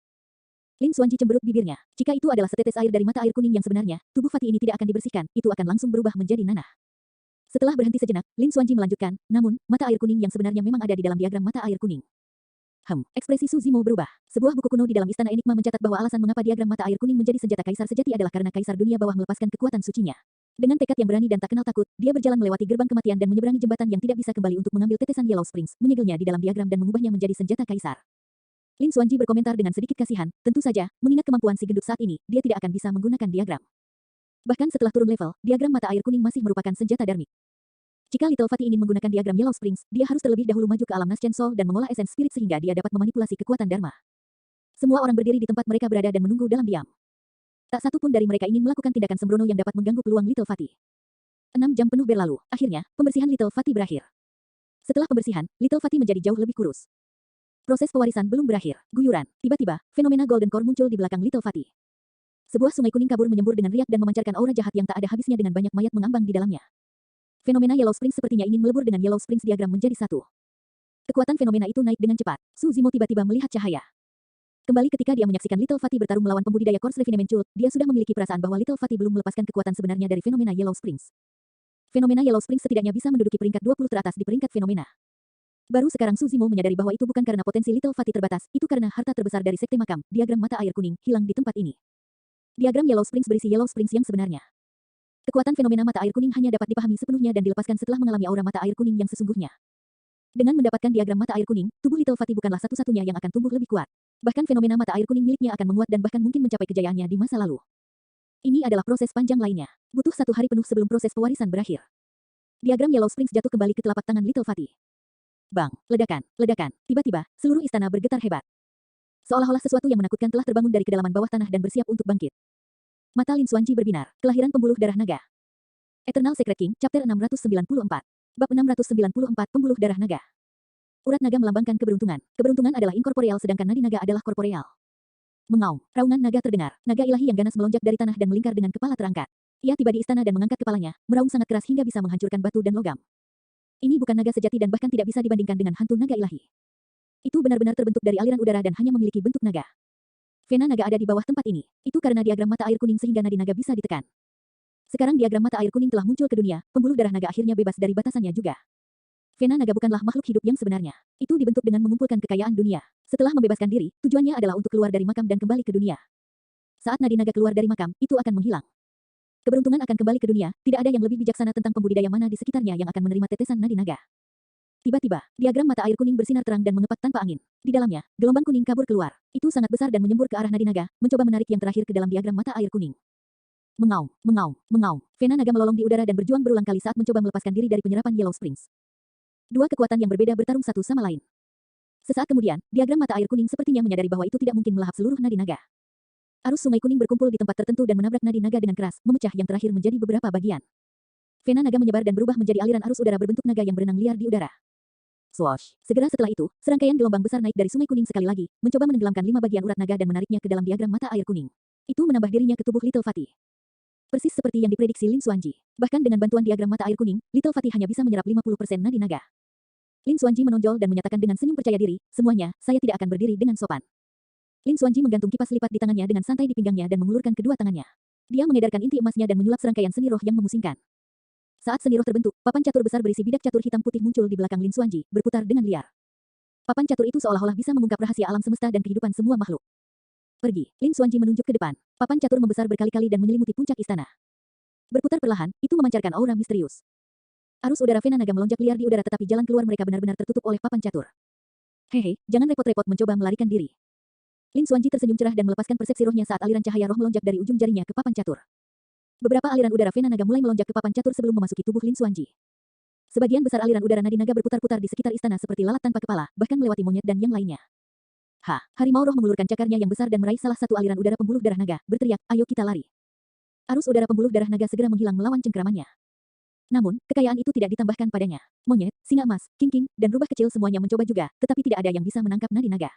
[SPEAKER 1] Lin Xuanji cemberut bibirnya. Jika itu adalah setetes air dari mata air kuning yang sebenarnya, tubuh Fatty ini tidak akan dibersihkan, itu akan langsung berubah menjadi nanah. Setelah berhenti sejenak, Lin Xuanji melanjutkan, namun, mata air kuning yang sebenarnya memang ada di dalam diagram mata air kuning. Ekspresi Su Zimo berubah. Sebuah buku kuno di dalam Istana Enigma mencatat bahwa alasan mengapa diagram mata air kuning menjadi senjata kaisar sejati adalah karena kaisar dunia bawah melepaskan kekuatan sucinya. Dengan tekad yang berani dan tak kenal takut, dia berjalan melewati gerbang kematian dan menyeberangi jembatan yang tidak bisa kembali untuk mengambil tetesan Yellow Springs, menyegelnya di dalam diagram dan mengubahnya menjadi senjata kaisar. Lin Xuanji berkomentar dengan sedikit kasihan, tentu saja, mengingat kemampuan si gendut saat ini, dia tidak akan bisa menggunakan diagram. Bahkan setelah turun level, diagram mata air kuning masih merupakan senjata darmik. Jika Little Fatty ingin menggunakan diagram Yellow Springs, dia harus terlebih dahulu maju ke alam Naschen Soul dan mengolah esen spirit sehingga dia dapat memanipulasi kekuatan Dharma. Semua orang berdiri di tempat mereka berada dan menunggu dalam diam. Tak satu pun dari mereka ingin melakukan tindakan sembrono yang dapat mengganggu peluang Little Fatty. 6 jam penuh berlalu, akhirnya, pembersihan Little Fatty berakhir. Setelah pembersihan, Little Fatty menjadi jauh lebih kurus. Proses pewarisan belum berakhir. Guyuran. Tiba-tiba, fenomena Golden Core muncul di belakang Little Fatty. Sebuah sungai kuning kabur menyembur dengan riak dan memancarkan aura jahat yang tak ada habisnya dengan banyak mayat mengambang di dalamnya. Fenomena Yellow Springs sepertinya ingin melebur dengan Yellow Springs diagram menjadi satu. Kekuatan fenomena itu naik dengan cepat. Su Zimo tiba-tiba melihat cahaya. Kembali ketika dia menyaksikan Little Fatty bertarung melawan pembudidaya Kors Refinement Cult, dia sudah memiliki perasaan bahwa Little Fatty belum melepaskan kekuatan sebenarnya dari fenomena Yellow Springs. Fenomena Yellow Springs setidaknya bisa menduduki peringkat 20 teratas di peringkat fenomena. Baru sekarang Su Zimo menyadari bahwa itu bukan karena potensi Little Fatty terbatas, itu karena harta terbesar dari sekte makam, diagram mata air kuning, hilang di tempat ini. Diagram Yellow Springs berisi Yellow Springs yang sebenarnya. Kekuatan fenomena mata air kuning hanya dapat dipahami sepenuhnya dan dilepaskan setelah mengalami aura mata air kuning yang sesungguhnya. Dengan mendapatkan diagram mata air kuning, tubuh Little Fatty bukanlah satu-satunya yang akan tumbuh lebih kuat. Bahkan fenomena mata air kuning miliknya akan menguat dan bahkan mungkin mencapai kejayaannya di masa lalu. Ini adalah proses panjang lainnya. Butuh 1 hari penuh sebelum proses pewarisan berakhir. Diagram Yellow Springs jatuh kembali ke telapak tangan Little Fatty. Bang, ledakan, ledakan. Tiba-tiba, seluruh istana bergetar hebat. Seolah-olah sesuatu yang menakutkan telah terbangun dari kedalaman bawah tanah dan bersiap untuk bangkit. Mata Lin Xuanji berbinar. Kelahiran pembuluh darah naga. Eternal Secret King, Chapter 694. Bab 694, Pembuluh Darah Naga. Urat naga melambangkan keberuntungan. Keberuntungan adalah inkorporeal sedangkan nadi naga adalah korporeal. Mengaum. Raungan naga terdengar. Naga ilahi yang ganas melonjak dari tanah dan melingkar dengan kepala terangkat. Ia tiba di istana dan mengangkat kepalanya, meraung sangat keras hingga bisa menghancurkan batu dan logam. Ini bukan naga sejati dan bahkan tidak bisa dibandingkan dengan hantu naga ilahi. Itu benar-benar terbentuk dari aliran udara dan hanya memiliki bentuk naga. Vena naga ada di bawah tempat ini. Itu karena diagram mata air kuning sehingga nadi naga bisa ditekan. Sekarang diagram mata air kuning telah muncul ke dunia, pembuluh darah naga akhirnya bebas dari batasannya juga. Vena naga bukanlah makhluk hidup yang sebenarnya. Itu dibentuk dengan mengumpulkan kekayaan dunia. Setelah membebaskan diri, tujuannya adalah untuk keluar dari makam dan kembali ke dunia. Saat nadi naga keluar dari makam, itu akan menghilang. Keberuntungan akan kembali ke dunia, tidak ada yang lebih bijaksana tentang pembudidaya mana di sekitarnya yang akan menerima tetesan nadi naga. Tiba-tiba, diagram mata air kuning bersinar terang dan mengepak tanpa angin. Di dalamnya, gelombang kuning kabur keluar. Itu sangat besar dan menyembur ke arah nadi naga, mencoba menarik yang terakhir ke dalam diagram mata air kuning. Mengaum, mengaum, mengaum. Vena naga melolong di udara dan berjuang berulang kali saat mencoba melepaskan diri dari penyerapan Yellow Springs. Dua kekuatan yang berbeda bertarung satu sama lain. Sesaat kemudian, diagram mata air kuning sepertinya menyadari bahwa itu tidak mungkin melahap seluruh nadi naga. Arus sungai kuning berkumpul di tempat tertentu dan menabrak nadi naga dengan keras, memecah yang terakhir menjadi beberapa bagian. Vena naga menyebar dan berubah menjadi aliran arus udara berbentuk naga yang berenang liar di udara. Swoosh. Segera setelah itu, serangkaian gelombang besar naik dari sungai kuning sekali lagi, mencoba menenggelamkan 5 bagian urat naga dan menariknya ke dalam diagram mata air kuning. Itu menambah dirinya ke tubuh Little Fatty. Persis seperti yang diprediksi Lin Xuanji. Bahkan dengan bantuan diagram mata air kuning, Little Fatty hanya bisa menyerap 50% nadi naga. Lin Xuanji menonjol dan menyatakan dengan senyum percaya diri, semuanya, saya tidak akan berdiri dengan sopan. Lin Xuanji menggantung kipas lipat di tangannya dengan santai di pinggangnya dan mengulurkan kedua tangannya. Dia mengedarkan inti emasnya dan menyulap serangkaian seni roh yang memusingkan. Saat seni roh terbentuk, papan catur besar berisi bidak catur hitam putih muncul di belakang Lin Xuanji, berputar dengan liar. Papan catur itu seolah-olah bisa mengungkap rahasia alam semesta dan kehidupan semua makhluk. Pergi, Lin Xuanji menunjuk ke depan. Papan catur membesar berkali-kali dan menyelimuti puncak istana. Berputar perlahan, itu memancarkan aura misterius. Arus udara Vena naga melonjak liar di udara tetapi jalan keluar mereka benar-benar tertutup oleh papan catur. Hehe, jangan repot-repot mencoba melarikan diri. Lin Xuanji tersenyum cerah dan melepaskan persepsi rohnya saat aliran cahaya roh melonjak dari ujung jarinya ke papan catur. Beberapa aliran udara vena naga mulai melonjak ke papan catur sebelum memasuki tubuh Lin Xuanji. Sebagian besar aliran udara nadi naga berputar-putar di sekitar istana seperti lalat tanpa kepala, bahkan melewati monyet dan yang lainnya. Harimau roh mengulurkan cakarnya yang besar dan meraih salah satu aliran udara pembuluh darah naga, berteriak, "Ayo kita lari." Arus udara pembuluh darah naga segera menghilang melawan cengkeramannya. Namun, kekayaan itu tidak ditambahkan padanya. Monyet, singa emas, king, dan rubah kecil semuanya mencoba juga, tetapi tidak ada yang bisa menangkap nadi naga.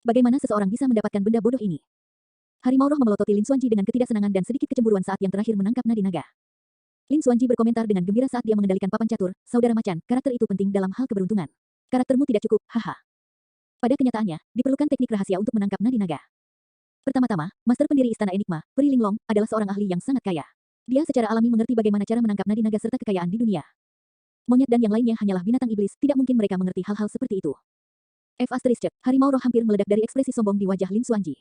[SPEAKER 1] Bagaimana seseorang bisa mendapatkan benda bodoh ini? Harimau roh memelototi Lin Xuanji dengan ketidaksenangan dan sedikit kecemburuan saat yang terakhir menangkap nadi naga. Lin Xuanji berkomentar dengan gembira saat dia mengendalikan papan catur, "Saudara macan, karakter itu penting dalam hal keberuntungan. Karaktermu tidak cukup, haha." Pada kenyataannya, diperlukan teknik rahasia untuk menangkap nadi naga. Pertama-tama, master pendiri Istana Enigma, Peri Linglong, adalah seorang ahli yang sangat kaya. Dia secara alami mengerti bagaimana cara menangkap nadi naga serta kekayaan di dunia. Monyet dan yang lainnya hanyalah binatang iblis, tidak mungkin mereka mengerti hal-hal seperti itu. Harimau roh hampir meledak dari ekspresi sombong di wajah Lin Xuanji.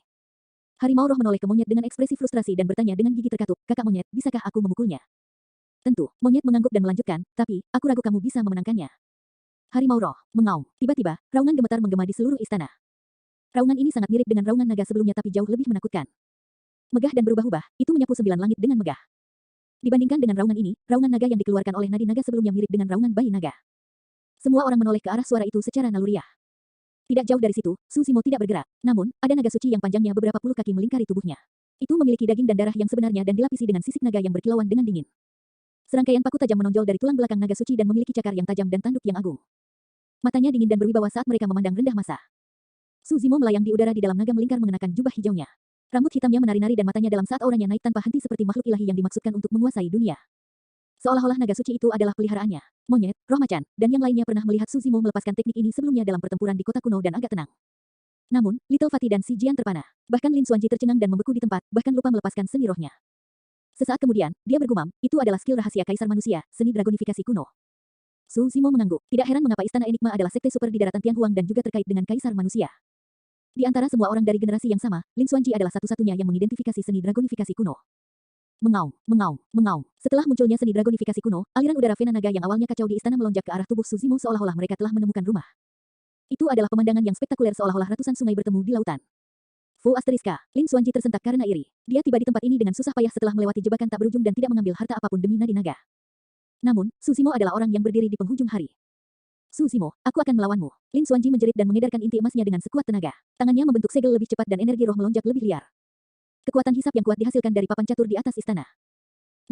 [SPEAKER 1] Harimau roh menoleh ke monyet dengan ekspresi frustrasi dan bertanya dengan gigi terkatup, "Kakak monyet, bisakah aku memukulnya?" "Tentu," monyet mengangguk dan melanjutkan, "tapi, aku ragu kamu bisa memenangkannya." Harimau roh mengaum. Tiba-tiba, raungan gemetar menggema di seluruh istana. Raungan ini sangat mirip dengan raungan naga sebelumnya tapi jauh lebih menakutkan. Megah dan berubah-ubah, itu menyapu 9 langit dengan megah. Dibandingkan dengan raungan ini, raungan naga yang dikeluarkan oleh nadi naga sebelumnya mirip dengan raungan bayi naga. Semua orang menoleh ke arah suara itu secara naluriah. Tidak jauh dari situ, Su Zimo tidak bergerak. Namun, ada naga suci yang panjangnya beberapa puluh kaki melingkari tubuhnya. Itu memiliki daging dan darah yang sebenarnya dan dilapisi dengan sisik naga yang berkilauan dengan dingin. Serangkaian paku tajam menonjol dari tulang belakang naga suci dan memiliki cakar yang tajam dan tanduk yang agung. Matanya dingin dan berwibawa saat mereka memandang rendah masa. Su Zimo melayang di udara di dalam naga melingkar mengenakan jubah hijaunya. Rambut hitamnya menari-nari dan matanya dalam saat auranya naik tanpa henti seperti makhluk ilahi yang dimaksudkan untuk menguasai dunia. Seolah-olah naga suci itu adalah peliharaannya. Monyet, roh macan, dan yang lainnya pernah melihat Su Zimo melepaskan teknik ini sebelumnya dalam pertempuran di kota kuno dan agak tenang. Namun, Little Fatty dan Si Jian terpana. Bahkan Lin Xuanji tercengang dan membeku di tempat, bahkan lupa melepaskan seni rohnya. Sesaat kemudian, dia bergumam, itu adalah skill rahasia Kaisar Manusia, seni dragonifikasi kuno. Su Zimo mengangguk. Tidak heran mengapa Istana Enigma adalah sekte super di daratan Tianhuang dan juga terkait dengan Kaisar Manusia. Di antara semua orang dari generasi yang sama, Lin Xuanji adalah satu-satunya yang mengidentifikasi seni dragonifikasi kuno. Mengaum, mengaum, mengaum. Setelah munculnya seni dragonifikasi kuno, aliran udara vena naga yang awalnya kacau di istana melonjak ke arah tubuh Su Zimo seolah-olah mereka telah menemukan rumah. Itu adalah pemandangan yang spektakuler seolah-olah ratusan sungai bertemu di lautan. Fu Asteriska, Lin Xuanji tersentak karena iri. Dia tiba di tempat ini dengan susah payah setelah melewati jebakan tak berujung dan tidak mengambil harta apapun demi nadi naga. Namun, Su Zimo adalah orang yang berdiri di penghujung hari. "Su Zimo, aku akan melawanmu." Lin Xuanji menjerit dan mengedarkan inti emasnya dengan sekuat tenaga. Tangannya membentuk segel lebih cepat dan energi roh melonjak lebih liar. Kekuatan hisap yang kuat dihasilkan dari papan catur di atas istana.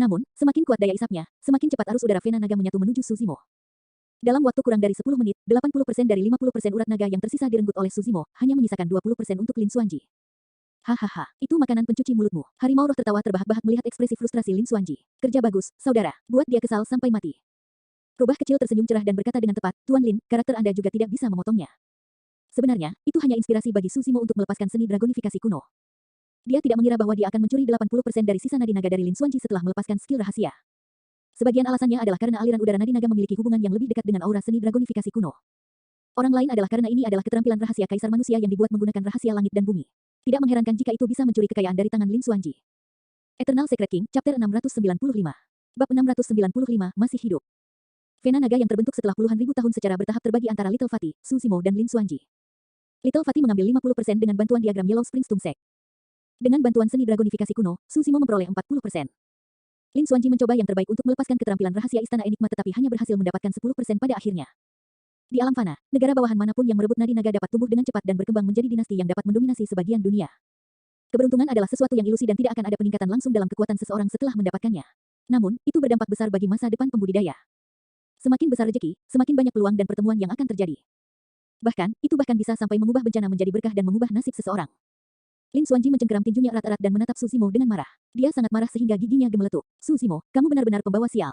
[SPEAKER 1] Namun, semakin kuat daya isapnya, semakin cepat arus udara vena naga menyatu menuju Su Zimo. Dalam waktu kurang dari 10 menit, 80% dari 50% urat naga yang tersisa direnggut oleh Su Zimo, hanya menyisakan 20% untuk Lin Xuanji. "Hahaha, itu makanan pencuci mulutmu." Harimau roh tertawa terbahak-bahak melihat ekspresi frustrasi Lin Xuanji. "Kerja bagus, saudara. Buat dia kesal sampai mati." Rubah kecil tersenyum cerah dan berkata dengan tepat, "Tuan Lin, karakter Anda juga tidak bisa memotongnya." Sebenarnya, itu hanya inspirasi bagi Su Zimo untuk melepaskan seni dragonifikasi kuno. Dia tidak mengira bahwa dia akan mencuri 80% dari sisa nadi naga dari Lin Xuanji setelah melepaskan skill rahasia. Sebagian alasannya adalah karena aliran udara nadi naga memiliki hubungan yang lebih dekat dengan aura seni dragonifikasi kuno. Orang lain adalah karena ini adalah keterampilan rahasia Kaisar Manusia yang dibuat menggunakan rahasia langit dan bumi. Tidak mengherankan jika itu bisa mencuri kekayaan dari tangan Lin Xuanji. Eternal Secret King, Chapter 695. Bab 695, masih hidup. Vena naga yang terbentuk setelah puluhan ribu tahun secara bertahap terbagi antara Little Fatty, Su Zimo dan Lin Xuanji. Little Fatty mengambil 50% dengan bantuan diagram Yellow Spring Stungsek. Dengan bantuan seni dragonifikasi kuno, Su Zimo memperoleh 40%. Lin Xuanji mencoba yang terbaik untuk melepaskan keterampilan rahasia Istana Enigma tetapi hanya berhasil mendapatkan 10% pada akhirnya. Di alam fana, negara bawahan manapun yang merebut nadi naga dapat tumbuh dengan cepat dan berkembang menjadi dinasti yang dapat mendominasi sebagian dunia. Keberuntungan adalah sesuatu yang ilusi dan tidak akan ada peningkatan langsung dalam kekuatan seseorang setelah mendapatkannya. Namun, itu berdampak besar bagi masa depan pembudidaya. Semakin besar rezeki, semakin banyak peluang dan pertemuan yang akan terjadi. Bahkan, itu bahkan bisa sampai mengubah bencana menjadi berkah dan mengubah nasib seseorang. Lin Xuanji mencengkeram tinjunya erat-erat dan menatap Su Zimo dengan marah. Dia sangat marah sehingga giginya gemeletup. "Su Zimo, kamu benar-benar pembawa sial."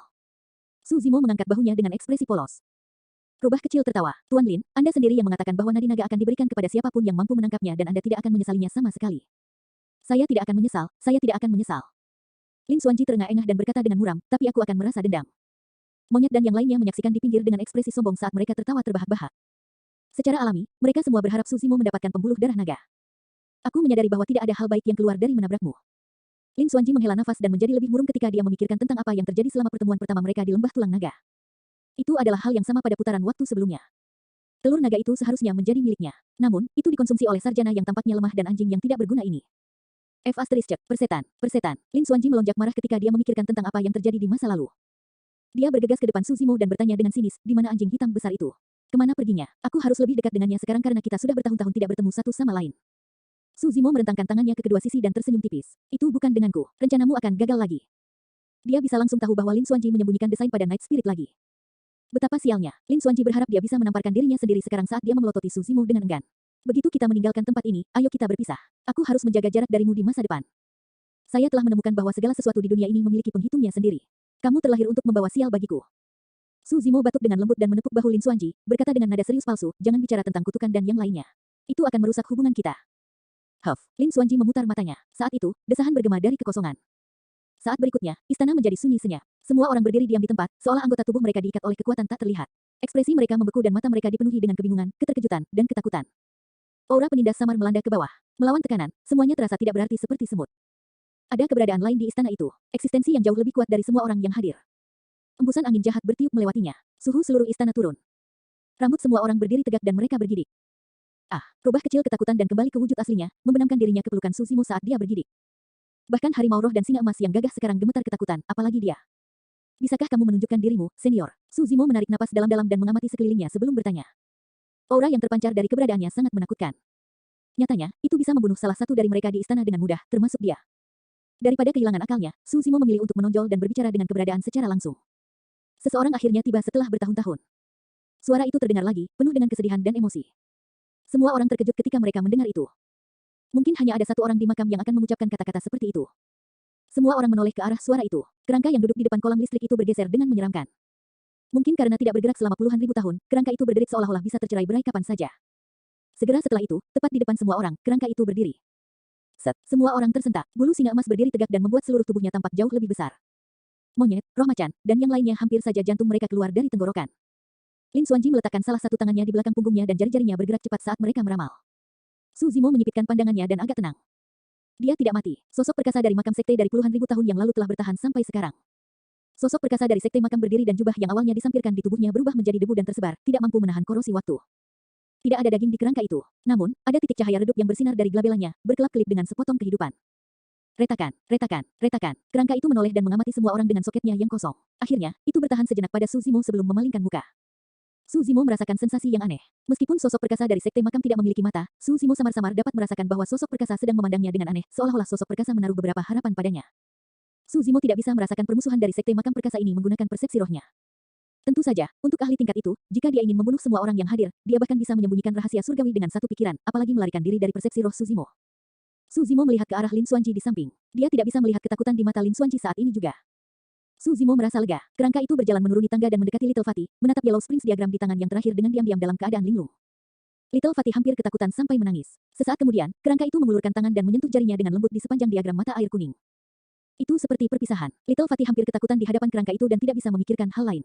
[SPEAKER 1] Su Zimo mengangkat bahunya dengan ekspresi polos. Rubah kecil tertawa. "Tuan Lin, Anda sendiri yang mengatakan bahwa nadi naga akan diberikan kepada siapapun yang mampu menangkapnya dan Anda tidak akan menyesalinya sama sekali." "Saya tidak akan menyesal, saya tidak akan menyesal." Lin Xuanji terengah-engah dan berkata dengan muram, "Tapi aku akan merasa dendam." Monyet dan yang lainnya menyaksikan di pinggir dengan ekspresi sombong saat mereka tertawa terbahak-bahak. Secara alami, mereka semua berharap Su Zimo mendapatkan pembuluh darah naga. "Aku menyadari bahwa tidak ada hal baik yang keluar dari menabrakmu." Lin Xuanji menghela nafas dan menjadi lebih murung ketika dia memikirkan tentang apa yang terjadi selama pertemuan pertama mereka di lembah tulang naga. Itu adalah hal yang sama pada putaran waktu sebelumnya. Telur naga itu seharusnya menjadi miliknya. Namun, itu dikonsumsi oleh sarjana yang tampaknya lemah dan anjing yang tidak berguna ini. Persetan, persetan. Lin Xuanji melonjak marah ketika dia memikirkan tentang apa yang terjadi di masa lalu. Dia bergegas ke depan Su Zimo dan bertanya dengan sinis, di mana anjing hitam besar itu? Kemana perginya? Aku harus lebih dekat dengannya sekarang karena kita sudah bertahun-tahun tidak bertemu satu sama lain. Su Zimo merentangkan tangannya ke kedua sisi dan tersenyum tipis. Itu bukan denganku. Rencanamu akan gagal lagi. Dia bisa langsung tahu bahwa Lin Xuanji menyembunyikan desain pada Night Spirit lagi. Betapa sialnya, Lin Xuanji berharap dia bisa menamparkan dirinya sendiri sekarang saat dia memelototi Su Zimo dengan enggan. Begitu kita meninggalkan tempat ini, ayo kita berpisah. Aku harus menjaga jarak darimu di masa depan. Saya telah menemukan bahwa segala sesuatu di dunia ini memiliki penghitungnya sendiri. Kamu terlahir untuk membawa sial bagiku. Su Zimo batuk dengan lembut dan menepuk bahu Lin Xuanji, berkata dengan nada serius palsu, jangan bicara tentang kutukan dan yang lainnya. Itu akan merusak hubungan kita. Huff, Lin Xuanji memutar matanya. Saat itu, desahan bergema dari kekosongan. Saat berikutnya, istana menjadi sunyi senyap. Semua orang berdiri diam di tempat, seolah anggota tubuh mereka diikat oleh kekuatan tak terlihat. Ekspresi mereka membeku dan mata mereka dipenuhi dengan kebingungan, keterkejutan, dan ketakutan. Aura penindas samar melanda ke bawah. Melawan tekanan, semuanya terasa tidak berarti seperti semut. Ada keberadaan lain di istana itu, eksistensi yang jauh lebih kuat dari semua orang yang hadir. Embusan angin jahat bertiup melewatinya. Suhu seluruh istana turun. Rambut semua orang berdiri tegak dan mereka bergidik. Rubah kecil ketakutan dan kembali ke wujud aslinya, membenamkan dirinya ke pelukan Su Zimo saat dia bergidik. Bahkan harimau roh dan singa emas yang gagah sekarang gemetar ketakutan, apalagi dia. Bisakah kamu menunjukkan dirimu, senior? Su Zimo menarik napas dalam-dalam dan mengamati sekelilingnya sebelum bertanya. Aura yang terpancar dari keberadaannya sangat menakutkan. Nyatanya, itu bisa membunuh salah satu dari mereka di istana dengan mudah, termasuk dia. Daripada kehilangan akalnya, Su Zimo memilih untuk menonjol dan berbicara dengan keberadaan secara langsung. Seseorang akhirnya tiba setelah bertahun-tahun. Suara itu terdengar lagi, penuh dengan kesedihan dan emosi. Semua orang terkejut ketika mereka mendengar itu. Mungkin hanya ada satu orang di makam yang akan mengucapkan kata-kata seperti itu. Semua orang menoleh ke arah suara itu. Kerangka yang duduk di depan kolam listrik itu bergeser dengan menyeramkan. Mungkin karena tidak bergerak selama puluhan ribu tahun, kerangka itu berderit seolah-olah bisa tercerai berai kapan saja. Segera setelah itu, tepat di depan semua orang, kerangka itu berdiri. Semua orang tersentak. Bulu singa emas berdiri tegak dan membuat seluruh tubuhnya tampak jauh lebih besar. Monyet, roh macan, dan yang lainnya hampir saja jantung mereka keluar dari tenggorokan. Lin Xuanji meletakkan salah satu tangannya di belakang punggungnya dan jari-jarinya bergerak cepat saat mereka meramal. Su Zimo menyipitkan pandangannya dan agak tenang. Dia tidak mati. Sosok perkasa dari makam sekte dari puluhan ribu tahun yang lalu telah bertahan sampai sekarang. Sosok perkasa dari sekte makam berdiri dan jubah yang awalnya disampirkan di tubuhnya berubah menjadi debu dan tersebar, tidak mampu menahan korosi waktu. Tidak ada daging di kerangka itu. Namun, ada titik cahaya redup yang bersinar dari gelabelanya, berkelap-kelip dengan sepotong kehidupan. Retakan, retakan, retakan. Kerangka itu menoleh dan mengamati semua orang dengan soketnya yang kosong. Akhirnya, itu bertahan sejenak pada Su Zimo sebelum memalingkan muka. Su Zimo merasakan sensasi yang aneh. Meskipun sosok perkasa dari sekte makam tidak memiliki mata, Su Zimo samar-samar dapat merasakan bahwa sosok perkasa sedang memandangnya dengan aneh, seolah-olah sosok perkasa menaruh beberapa harapan padanya. Su Zimo tidak bisa merasakan permusuhan dari sekte makam perkasa ini menggunakan persepsi rohnya. Tentu saja, untuk ahli tingkat itu, jika dia ingin membunuh semua orang yang hadir, dia bahkan bisa menyembunyikan rahasia surgawi dengan satu pikiran, apalagi melarikan diri dari persepsi roh Su Zimo. Su Zimo melihat ke arah Lin Xuanji di samping. Dia tidak bisa melihat ketakutan di mata Lin Xuanji saat ini juga. Su Zimo merasa lega. Kerangka itu berjalan menuruni tangga dan mendekati Little Fatty, menatap Yellow Springs diagram di tangan yang terakhir dengan diam-diam dalam keadaan linglung. Little Fatty hampir ketakutan sampai menangis. Sesaat kemudian, kerangka itu mengulurkan tangan dan menyentuh jarinya dengan lembut di sepanjang diagram mata air kuning. Itu seperti perpisahan. Little Fatty hampir ketakutan di hadapan kerangka itu dan tidak bisa memikirkan hal lain.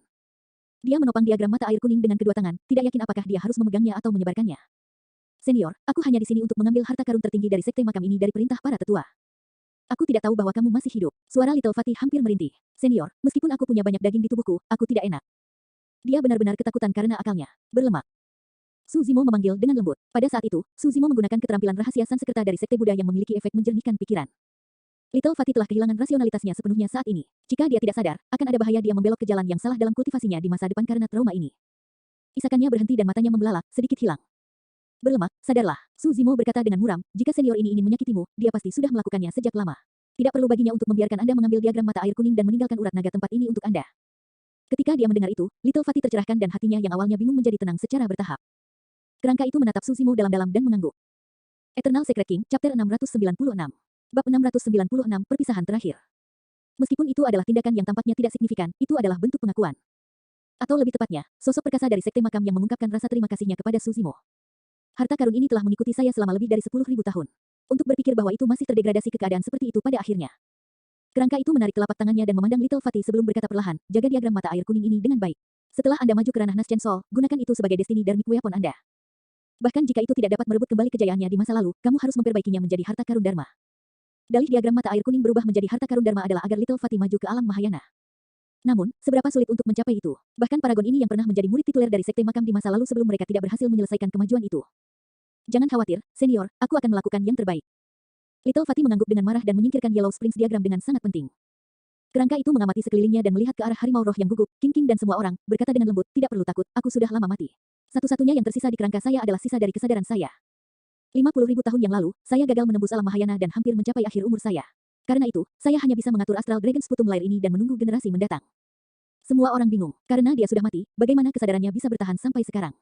[SPEAKER 1] Dia menopang diagram mata air kuning dengan kedua tangan, tidak yakin apakah dia harus memegangnya atau menyebarkannya. Senior, aku hanya di sini untuk mengambil harta karun tertinggi dari sekte makam ini dari perintah para tetua. Aku tidak tahu bahwa kamu masih hidup. Suara Little Fatty hampir merintih. Senior, meskipun aku punya banyak daging di tubuhku, aku tidak enak. Dia benar-benar ketakutan karena akalnya berlemak. Su Zimo memanggil dengan lembut. Pada saat itu, Su Zimo menggunakan keterampilan rahasia Sansekerta dari sekte Buddha yang memiliki efek menjernihkan pikiran. Little Fatty telah kehilangan rasionalitasnya sepenuhnya saat ini. Jika dia tidak sadar, akan ada bahaya dia membelok ke jalan yang salah dalam kultivasinya di masa depan karena trauma ini. Isakannya berhenti dan matanya membelalak, sedikit hilang. Berlemak, sadarlah. Su Zimo berkata dengan muram, jika senior ini ingin menyakitimu, dia pasti sudah melakukannya sejak lama. Tidak perlu baginya untuk membiarkan Anda mengambil diagram mata air kuning dan meninggalkan urat naga tempat ini untuk Anda. Ketika dia mendengar itu, Little Fatty tercerahkan dan hatinya yang awalnya bingung menjadi tenang secara bertahap. Kerangka itu menatap Su Zimo dalam-dalam dan mengangguk. Eternal Secret King, Chapter 696. Bab 696, Perpisahan Terakhir. Meskipun itu adalah tindakan yang tampaknya tidak signifikan, itu adalah bentuk pengakuan. Atau lebih tepatnya, sosok perkasa dari sekte makam yang mengungkapkan rasa terima kasihnya kepada Su Zimo. Harta karun ini telah mengikuti saya selama lebih dari 10.000 tahun. Untuk berpikir bahwa itu masih terdegradasi ke keadaan seperti itu pada akhirnya. Kerangka itu menarik telapak tangannya dan memandang Little Fatty sebelum berkata perlahan, jaga diagram mata air kuning ini dengan baik. Setelah Anda maju ke ranah Naschen Sol, gunakan itu sebagai destiny Dharmic Weapon Anda. Bahkan jika itu tidak dapat merebut kembali kejayaannya di masa lalu, kamu harus memperbaikinya menjadi harta karun Dharma. Dalih diagram mata air kuning berubah menjadi harta karun Dharma adalah agar Little Fatty maju ke alam Mahayana. Namun, seberapa sulit untuk mencapai itu? Bahkan paragon ini yang pernah menjadi murid tituler dari Sekte Makam di masa lalu sebelum mereka tidak berhasil menyelesaikan kemajuan itu. Jangan khawatir, senior, aku akan melakukan yang terbaik. Little Fatty mengangguk dengan marah dan menyingkirkan Yellow Springs diagram dengan sangat penting. Kerangka itu mengamati sekelilingnya dan melihat ke arah harimau roh yang gugup, King dan semua orang, berkata dengan lembut, tidak perlu takut, aku sudah lama mati. Satu-satunya yang tersisa di kerangka saya adalah sisa dari kesadaran saya. 50.000 tahun yang lalu, saya gagal menembus alam Mahayana dan hampir mencapai akhir umur saya. Karena itu, saya hanya bisa mengatur Astral Dragon Sputum Lair ini dan menunggu generasi mendatang. Semua orang bingung, karena dia sudah mati, bagaimana kesadarannya bisa bertahan sampai sekarang.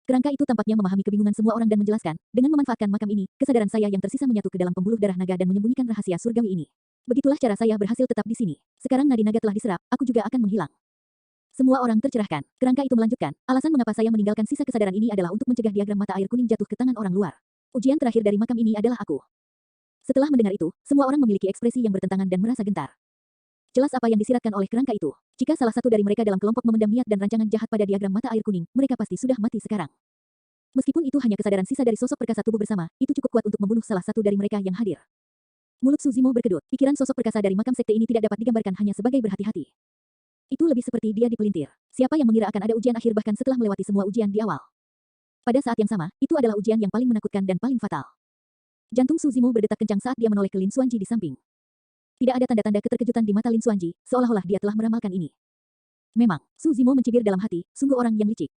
[SPEAKER 1] Kerangka itu tampaknya memahami kebingungan semua orang dan menjelaskan, dengan memanfaatkan makam ini, kesadaran saya yang tersisa menyatu ke dalam pembuluh darah naga dan menyembunyikan rahasia surgawi ini. Begitulah cara saya berhasil tetap di sini. Sekarang nadi naga telah diserap, aku juga akan menghilang. Semua orang tercerahkan. Kerangka itu melanjutkan, alasan mengapa saya meninggalkan sisa kesadaran ini adalah untuk mencegah diagram mata air kuning jatuh ke tangan orang luar. Ujian terakhir dari makam ini adalah aku. Setelah mendengar itu, semua orang memiliki ekspresi yang bertentangan dan merasa gentar. Jelas apa yang disiratkan oleh kerangka itu. Jika salah satu dari mereka dalam kelompok memendam niat dan rancangan jahat pada diagram mata air kuning, mereka pasti sudah mati sekarang. Meskipun itu hanya kesadaran sisa dari sosok perkasa tubuh bersama, itu cukup kuat untuk membunuh salah satu dari mereka yang hadir. Mulut Suzimo berkedut. Pikiran sosok perkasa dari makam sekte ini tidak dapat digambarkan hanya sebagai berhati-hati. Itu lebih seperti dia dipelintir. Siapa yang mengira akan ada ujian akhir bahkan setelah melewati semua ujian di awal. Pada saat yang sama, itu adalah ujian yang paling menakutkan dan paling fatal. Jantung Suzimo berdetak kencang saat dia menoleh ke Lin Xuanji di samping. Tidak ada tanda-tanda keterkejutan di mata Lin Xuanji, seolah-olah dia telah meramalkan ini. Memang, Suzimo mencibir dalam hati, sungguh orang yang licik.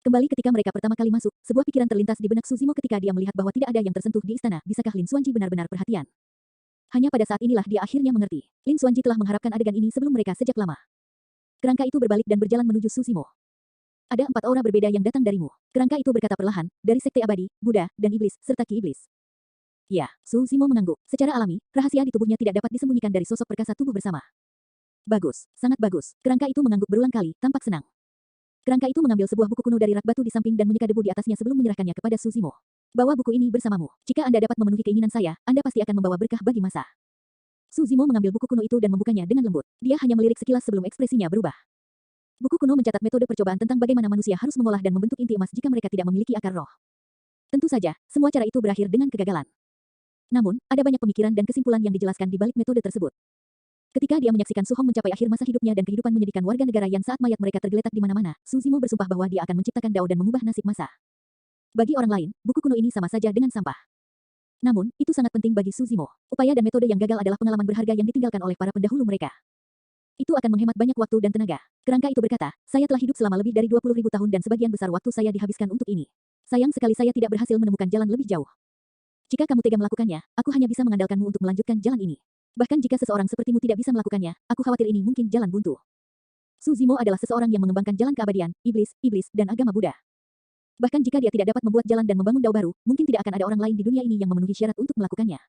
[SPEAKER 1] Kembali ketika mereka pertama kali masuk, sebuah pikiran terlintas di benak Suzimo ketika dia melihat bahwa tidak ada yang tersentuh di istana, bisakah Lin Xuanji benar-benar perhatian? Hanya pada saat inilah dia akhirnya mengerti. Lin Xuanji telah mengharapkan adegan ini sebelum mereka sejak lama. Kerangka itu berbalik dan berjalan menuju Suzimo. Ada 4 aura berbeda yang datang darimu. Kerangka itu berkata perlahan, dari Sekte Abadi, Buddha, dan Iblis, serta Ki Iblis. Ya, Suzimo mengangguk. Secara alami, rahasia di tubuhnya tidak dapat disembunyikan dari sosok perkasa tubuh bersama. Bagus, sangat bagus. Kerangka itu mengangguk berulang kali, tampak senang. Kerangka itu mengambil sebuah buku kuno dari rak batu di samping dan menyeka debu di atasnya sebelum menyerahkannya kepada Suzimo. Bawa buku ini bersamamu. Jika Anda dapat memenuhi keinginan saya, Anda pasti akan membawa berkah bagi masa. Suzimo mengambil buku kuno itu dan membukanya dengan lembut. Dia hanya melirik sekilas sebelum ekspresinya berubah. Buku kuno mencatat metode percobaan tentang bagaimana manusia harus mengolah dan membentuk inti emas jika mereka tidak memiliki akar roh. Tentu saja, semua cara itu berakhir dengan kegagalan. Namun, ada banyak pemikiran dan kesimpulan yang dijelaskan di balik metode tersebut. Ketika dia menyaksikan Su Hong mencapai akhir masa hidupnya dan kehidupan menyedihkan warga negara yang saat mayat mereka tergeletak di mana-mana, Suzimo bersumpah bahwa dia akan menciptakan Dao dan mengubah nasib masa. Bagi orang lain, buku kuno ini sama saja dengan sampah. Namun, itu sangat penting bagi Suzimo. Upaya dan metode yang gagal adalah pengalaman berharga yang ditinggalkan oleh para pendahulu mereka. Itu akan menghemat banyak waktu dan tenaga. Kerangka itu berkata, saya telah hidup selama lebih dari 20.000 tahun dan sebagian besar waktu saya dihabiskan untuk ini. Sayang sekali saya tidak berhasil menemukan jalan lebih jauh. Jika kamu tega melakukannya, aku hanya bisa mengandalkanmu untuk melanjutkan jalan ini. Bahkan jika seseorang sepertimu tidak bisa melakukannya, aku khawatir ini mungkin jalan buntu. Suzimo adalah seseorang yang mengembangkan jalan keabadian, iblis, dan agama Buddha. Bahkan jika dia tidak dapat membuat jalan dan membangun Dao baru, mungkin tidak akan ada orang lain di dunia ini yang memenuhi syarat untuk melakukannya.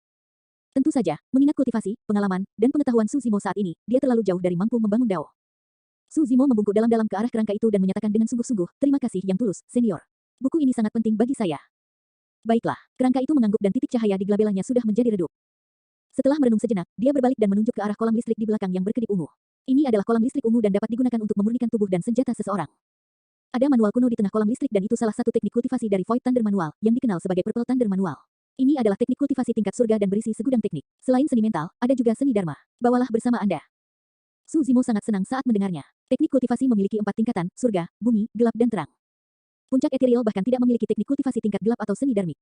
[SPEAKER 1] Tentu saja, mengingat kultivasi, pengalaman, dan pengetahuan Suzimo saat ini, dia terlalu jauh dari mampu membangun Dao. Suzimo membungkuk dalam-dalam ke arah kerangka itu dan menyatakan dengan sungguh-sungguh, terima kasih yang tulus, senior. Buku ini sangat penting bagi saya. Baiklah, kerangka itu mengangguk dan titik cahaya di gelabelanya sudah menjadi redup. Setelah merenung sejenak, dia berbalik dan menunjuk ke arah kolam listrik di belakang yang berkedip ungu. Ini adalah kolam listrik ungu dan dapat digunakan untuk memurnikan tubuh dan senjata seseorang. Ada manual kuno di tengah kolam listrik dan itu salah satu teknik kultivasi dari Void Thunder Manual, yang dikenal sebagai Purple Thunder Manual. Ini adalah teknik kultivasi tingkat surga dan berisi segudang teknik. Selain seni mental, ada juga seni dharma. Bawalah bersama Anda. Suzimo sangat senang saat mendengarnya. Teknik kultivasi memiliki 4 tingkatan, surga, bumi, gelap, dan terang. Puncak ethereal bahkan tidak memiliki teknik kultivasi tingkat gelap atau seni dharmik.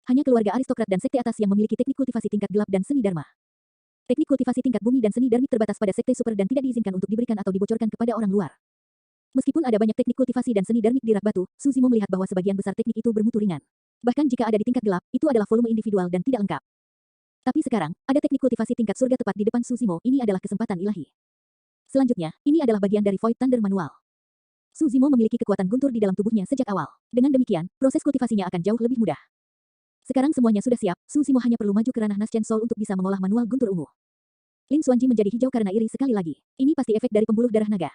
[SPEAKER 1] Hanya keluarga aristokrat dan sekte atas yang memiliki teknik kultivasi tingkat gelap dan seni dharma. Teknik kultivasi tingkat bumi dan seni dharmik terbatas pada sekte super dan tidak diizinkan untuk diberikan atau dibocorkan kepada orang luar. Meskipun ada banyak teknik kultivasi dan seni dharmik di rak batu, Suzimo melihat bahwa sebagian besar teknik itu bermutu ringan. Bahkan jika ada di tingkat gelap, itu adalah volume individual dan tidak lengkap. Tapi sekarang, ada teknik kultivasi tingkat surga tepat di depan Suzimo, ini adalah kesempatan ilahi. Selanjutnya, ini adalah bagian dari Void Thunder Manual. Suzimo memiliki kekuatan guntur di dalam tubuhnya sejak awal. Dengan demikian, proses kultivasinya akan jauh lebih mudah. Sekarang semuanya sudah siap, Suzimo hanya perlu maju ke ranah Naschen Soul untuk bisa mengolah manual guntur ungu. Lin Xuanji menjadi hijau karena iri sekali lagi. Ini pasti efek dari pembuluh darah naga.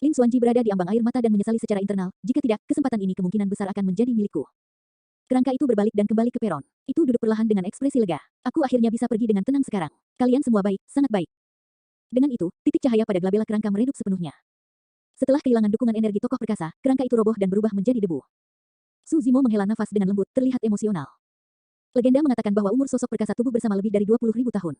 [SPEAKER 1] Lin Xuanji berada di ambang air mata dan menyesali secara internal, jika tidak, kesempatan ini kemungkinan besar akan menjadi milikku. Kerangka itu berbalik dan kembali ke peron. Itu duduk perlahan dengan ekspresi lega. Aku akhirnya bisa pergi dengan tenang sekarang. Kalian semua baik, sangat baik. Dengan itu, titik cahaya pada glabela kerangka meredup sepenuhnya. Setelah kehilangan dukungan energi tokoh perkasa, kerangka itu roboh dan berubah menjadi debu. Suzimo menghela nafas dengan lembut, terlihat emosional. Legenda mengatakan bahwa umur sosok perkasa tubuh bersama lebih dari 20.000 tahun.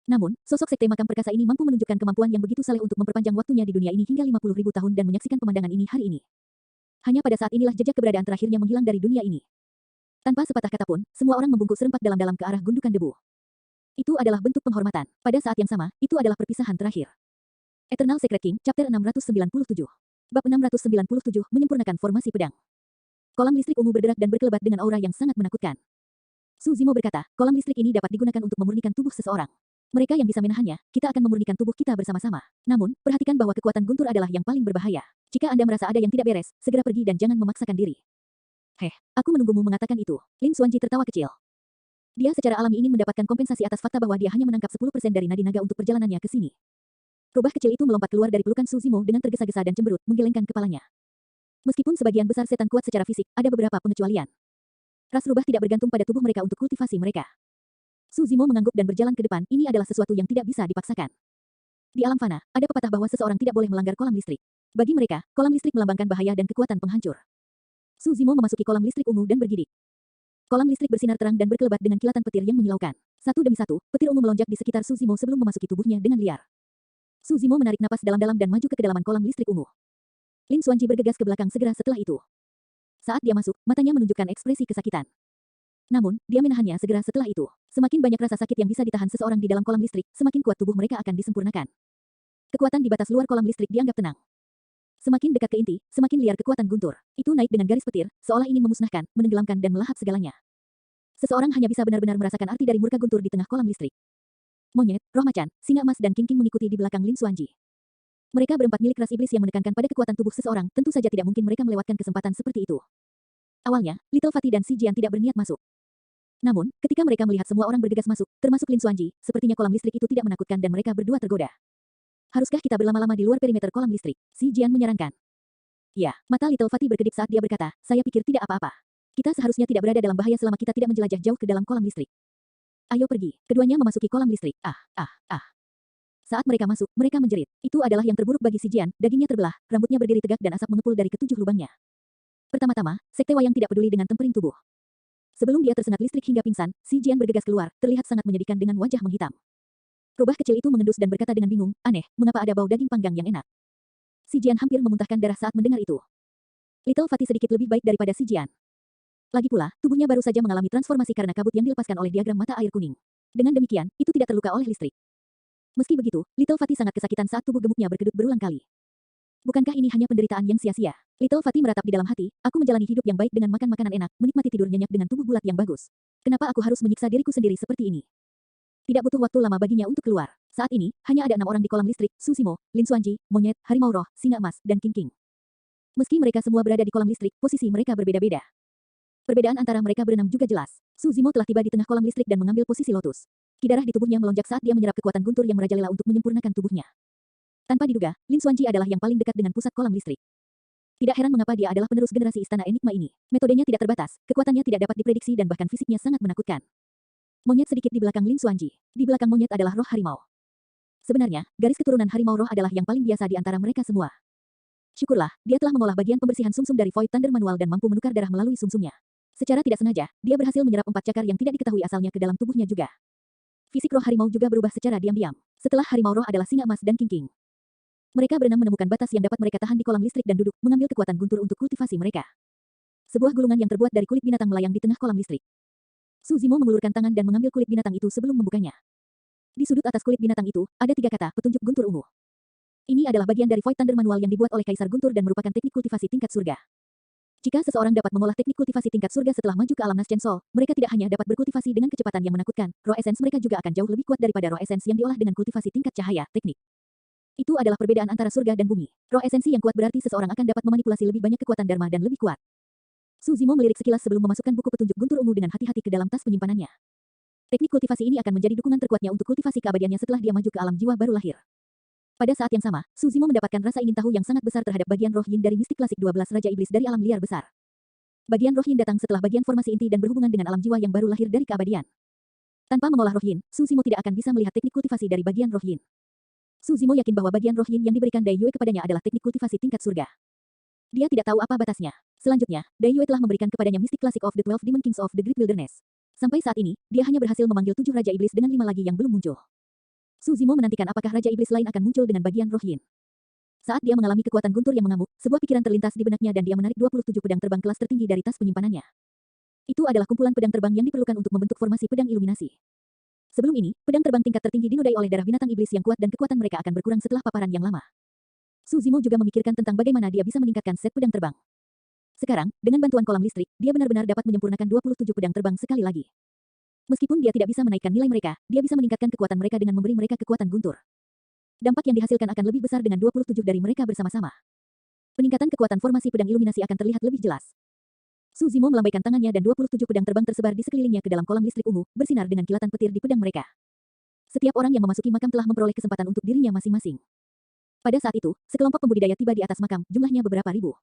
[SPEAKER 1] Namun, sosok sekte makam perkasa ini mampu menunjukkan kemampuan yang begitu saleh untuk memperpanjang waktunya di dunia ini hingga 50.000 tahun dan menyaksikan pemandangan ini hari ini. Hanya pada saat inilah jejak keberadaan terakhirnya menghilang dari dunia ini. Tanpa sepatah kata pun, semua orang membungkuk serempak dalam-dalam ke arah gundukan debu. Itu adalah bentuk penghormatan. Pada saat yang sama, itu adalah perpisahan terakhir. Eternal Secret King, Chapter 697. Bab 697, menyempurnakan formasi pedang. Kolam listrik ungu berderak dan berkelebat dengan aura yang sangat menakutkan. Su Zimo berkata, kolam listrik ini dapat digunakan untuk memurnikan tubuh seseorang. Mereka yang bisa menahannya, kita akan memurnikan tubuh kita bersama-sama. Namun, perhatikan bahwa kekuatan guntur adalah yang paling berbahaya. Jika Anda merasa ada yang tidak beres, segera pergi dan jangan memaksakan diri. Aku menunggumu mengatakan itu. Lin Xuanji tertawa kecil. Dia secara alami ingin mendapatkan kompensasi atas fakta bahwa dia hanya menangkap 10% dari nadi naga untuk perjalanannya ke sini. Rubah kecil itu melompat keluar dari pelukan Su Zimo dengan tergesa-gesa dan cemberut, menggelengkan kepalanya. Meskipun sebagian besar setan kuat secara fisik, ada beberapa pengecualian. Ras rubah tidak bergantung pada tubuh mereka untuk kultivasi mereka. Su Zimo mengangguk dan berjalan ke depan, ini adalah sesuatu yang tidak bisa dipaksakan. Di alam fana, ada pepatah bahwa seseorang tidak boleh melanggar kolam listrik. Bagi mereka, kolam listrik melambangkan bahaya dan kekuatan penghancur. Su Zimo memasuki kolam listrik ungu dan bergidik. Kolam listrik bersinar terang dan berkelebat dengan kilatan petir yang menyilaukan. Satu demi satu, petir ungu melonjak di sekitar Su Zimo sebelum memasuki tubuhnya dengan liar. Su Zimo menarik napas dalam-dalam dan maju ke kedalaman kolam listrik ungu. Lin Xuanji bergegas ke belakang segera setelah itu. Saat dia masuk, matanya menunjukkan ekspresi kesakitan. Namun, dia menahannya segera setelah itu. Semakin banyak rasa sakit yang bisa ditahan seseorang di dalam kolam listrik, semakin kuat tubuh mereka akan disempurnakan. Kekuatan di batas luar kolam listrik dianggap tenang. Semakin dekat ke inti, semakin liar kekuatan guntur. Itu naik dengan garis petir, seolah ingin memusnahkan, menenggelamkan dan melahap segalanya. Seseorang hanya bisa benar-benar merasakan arti dari murka guntur di tengah kolam listrik. Monyet, roh macan, singa emas dan King mengikuti di belakang Lin Xuanji. Mereka berempat milik ras iblis yang menekankan pada kekuatan tubuh seseorang, tentu saja tidak mungkin mereka melewatkan kesempatan seperti itu. Awalnya, Little Fatty dan Si Jian tidak berniat masuk. Namun, ketika mereka melihat semua orang bergegas masuk, termasuk Lin Xuanji, sepertinya kolam listrik itu tidak menakutkan dan mereka berdua tergoda. Haruskah kita berlama-lama di luar perimeter kolam listrik? Si Jian menyarankan. Ya, mata Little Fatty berkedip saat dia berkata, saya pikir tidak apa-apa. Kita seharusnya tidak berada dalam bahaya selama kita tidak menjelajah jauh ke dalam kolam listrik. Ayo pergi. Keduanya memasuki kolam listrik. Saat mereka masuk, mereka menjerit. Itu adalah yang terburuk bagi Si Jian, dagingnya terbelah, rambutnya berdiri tegak dan asap mengepul dari ketujuh lubangnya. Pertama-tama, Sekte Wayang tidak peduli dengan tempering tubuh. Sebelum dia tersengat listrik hingga pingsan, Si Jian bergegas keluar, terlihat sangat menyedihkan dengan wajah menghitam. Rubah kecil itu mengendus dan berkata dengan bingung, aneh, mengapa ada bau daging panggang yang enak? Si Jian hampir memuntahkan darah saat mendengar itu. Little Fatty sedikit lebih baik daripada Si Jian. Lagi pula, tubuhnya baru saja mengalami transformasi karena kabut yang dilepaskan oleh diagram mata air kuning. Dengan demikian, itu tidak terluka oleh listrik. Meski begitu, Little Fatty sangat kesakitan saat tubuh gemuknya berkedut berulang kali. Bukankah ini hanya penderitaan yang sia-sia? Little Fatty meratap di dalam hati, aku menjalani hidup yang baik dengan makan makanan enak, menikmati tidur nyenyak dengan tubuh bulat yang bagus. Kenapa aku harus menyiksa diriku sendiri seperti ini? Tidak butuh waktu lama baginya untuk keluar. Saat ini, hanya ada 6 orang di kolam listrik, Su Zimo, Lin Xuanji, Monyet, Harimau Roh, Singa Emas, dan King. Meski mereka semua berada di kolam listrik, posisi mereka berbeda-beda. Perbedaan antara mereka berenam juga jelas. Su Zimo telah tiba di tengah kolam listrik dan mengambil posisi lotus. Darah di tubuhnya melonjak saat dia menyerap kekuatan guntur yang merajalela untuk menyempurnakan tubuhnya. Tanpa diduga, Lin Xuanji adalah yang paling dekat dengan pusat kolam listrik. Tidak heran mengapa dia adalah penerus generasi Istana Enigma ini. Metodenya tidak terbatas, kekuatannya tidak dapat diprediksi dan bahkan fisiknya sangat menakutkan. Monyet sedikit di belakang Lin Xuanji. Di belakang monyet adalah roh harimau. Sebenarnya, garis keturunan harimau roh adalah yang paling biasa di antara mereka semua. Syukurlah, dia telah mengolah bagian pembersihan sumsum dari Void Thunder manual dan mampu menukar darah melalui sumsumnya. Secara tidak sengaja, dia berhasil menyerap 4 cakar yang tidak diketahui asalnya ke dalam tubuhnya juga. Fisik roh harimau juga berubah secara diam-diam. Setelah harimau roh adalah singa emas dan King. Mereka berenam menemukan batas yang dapat mereka tahan di kolam listrik dan duduk, mengambil kekuatan guntur untuk kultivasi mereka. Sebuah gulungan yang terbuat dari kulit binatang melayang di tengah kolam listrik. Su Zimo mengulurkan tangan dan mengambil kulit binatang itu sebelum membukanya. Di sudut atas kulit binatang itu, ada 3 kata, petunjuk guntur ungu. Ini adalah bagian dari Void Thunder manual yang dibuat oleh Kaisar Guntur dan merupakan teknik kultivasi tingkat surga. Jika seseorang dapat mengolah teknik kultivasi tingkat surga setelah maju ke alam Naschen Sol, mereka tidak hanya dapat berkultivasi dengan kecepatan yang menakutkan, roh essence mereka juga akan jauh lebih kuat daripada roh essence yang diolah dengan kultivasi tingkat cahaya, teknik. Itu adalah perbedaan antara surga dan bumi. Roh esensi yang kuat berarti seseorang akan dapat memanipulasi lebih banyak kekuatan dharma dan lebih kuat. Su Zimo melirik sekilas sebelum memasukkan buku petunjuk guntur ungu dengan hati-hati ke dalam tas penyimpanannya. Teknik kultivasi ini akan menjadi dukungan terkuatnya untuk kultivasi keabadiannya setelah dia maju ke alam jiwa baru lahir. Pada saat yang sama, Su Zimo mendapatkan rasa ingin tahu yang sangat besar terhadap bagian roh yin dari mistik klasik 12 Raja Iblis dari alam liar besar. Bagian roh yin datang setelah bagian formasi inti dan berhubungan dengan alam jiwa yang baru lahir dari keabadian. Tanpa mengolah roh yin, Su Zimo tidak akan bisa melihat teknik kultivasi dari bagian roh yin. Su Zimo yakin bahwa bagian roh yin yang diberikan Dai Yue kepadanya adalah teknik kultivasi tingkat surga. Dia tidak tahu apa batasnya. Selanjutnya, Dai Yue telah memberikan kepadanya mistik klasik of the 12 Demon Kings of the Great Wilderness. Sampai saat ini, dia hanya berhasil memanggil 7 Raja Iblis dengan 5 lagi yang belum muncul. Su Zimo menantikan apakah Raja Iblis lain akan muncul dengan bagian roh yin. Saat dia mengalami kekuatan guntur yang mengamuk, sebuah pikiran terlintas di benaknya dan dia menarik 27 pedang terbang kelas tertinggi dari tas penyimpanannya. Itu adalah kumpulan pedang terbang yang diperlukan untuk membentuk formasi pedang iluminasi. Sebelum ini, pedang terbang tingkat tertinggi dinodai oleh darah binatang iblis yang kuat dan kekuatan mereka akan berkurang setelah paparan yang lama. Su Zimo juga memikirkan tentang bagaimana dia bisa meningkatkan set pedang terbang. Sekarang, dengan bantuan kolam listrik, dia benar-benar dapat menyempurnakan 27 pedang terbang sekali lagi. Meskipun dia tidak bisa menaikkan nilai mereka, dia bisa meningkatkan kekuatan mereka dengan memberi mereka kekuatan guntur. Dampak yang dihasilkan akan lebih besar dengan 27 dari mereka bersama-sama. Peningkatan kekuatan formasi pedang iluminasi akan terlihat lebih jelas. Su Zimo melambaikan tangannya dan 27 pedang terbang tersebar di sekelilingnya ke dalam kolam listrik ungu, bersinar dengan kilatan petir di pedang mereka. Setiap orang yang memasuki makam telah memperoleh kesempatan untuk dirinya masing-masing. Pada saat itu, sekelompok pembudidaya tiba di atas makam, jumlahnya beberapa ribu.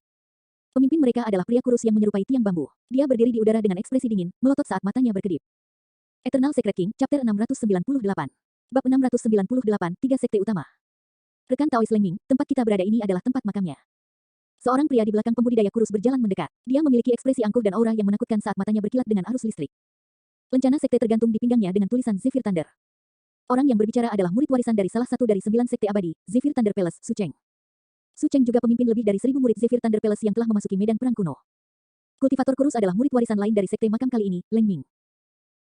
[SPEAKER 1] Pemimpin mereka adalah pria kurus yang menyerupai tiang bambu. Dia berdiri di udara dengan ekspresi dingin, melotot saat matanya berkedip. Eternal Secret King, Chapter 698. Bab 698, 3 Sekte Utama. Rekan Taois Leng Ming, tempat kita berada ini adalah tempat makamnya. Seorang pria di belakang pembudidaya kurus berjalan mendekat. Dia memiliki ekspresi angkuh dan aura yang menakutkan saat matanya berkilat dengan arus listrik. Lencana sekte tergantung di pinggangnya dengan tulisan Zephyr Thunder. Orang yang berbicara adalah murid warisan dari salah satu dari 9 sekte abadi, Zephyr Thunder Palace, Su Cheng. Su Cheng juga pemimpin lebih dari 1000 murid Zephyr Thunder Palace yang telah memasuki medan perang kuno. Kultivator kurus adalah murid warisan lain dari sekte makam kali ini, Leng Ming.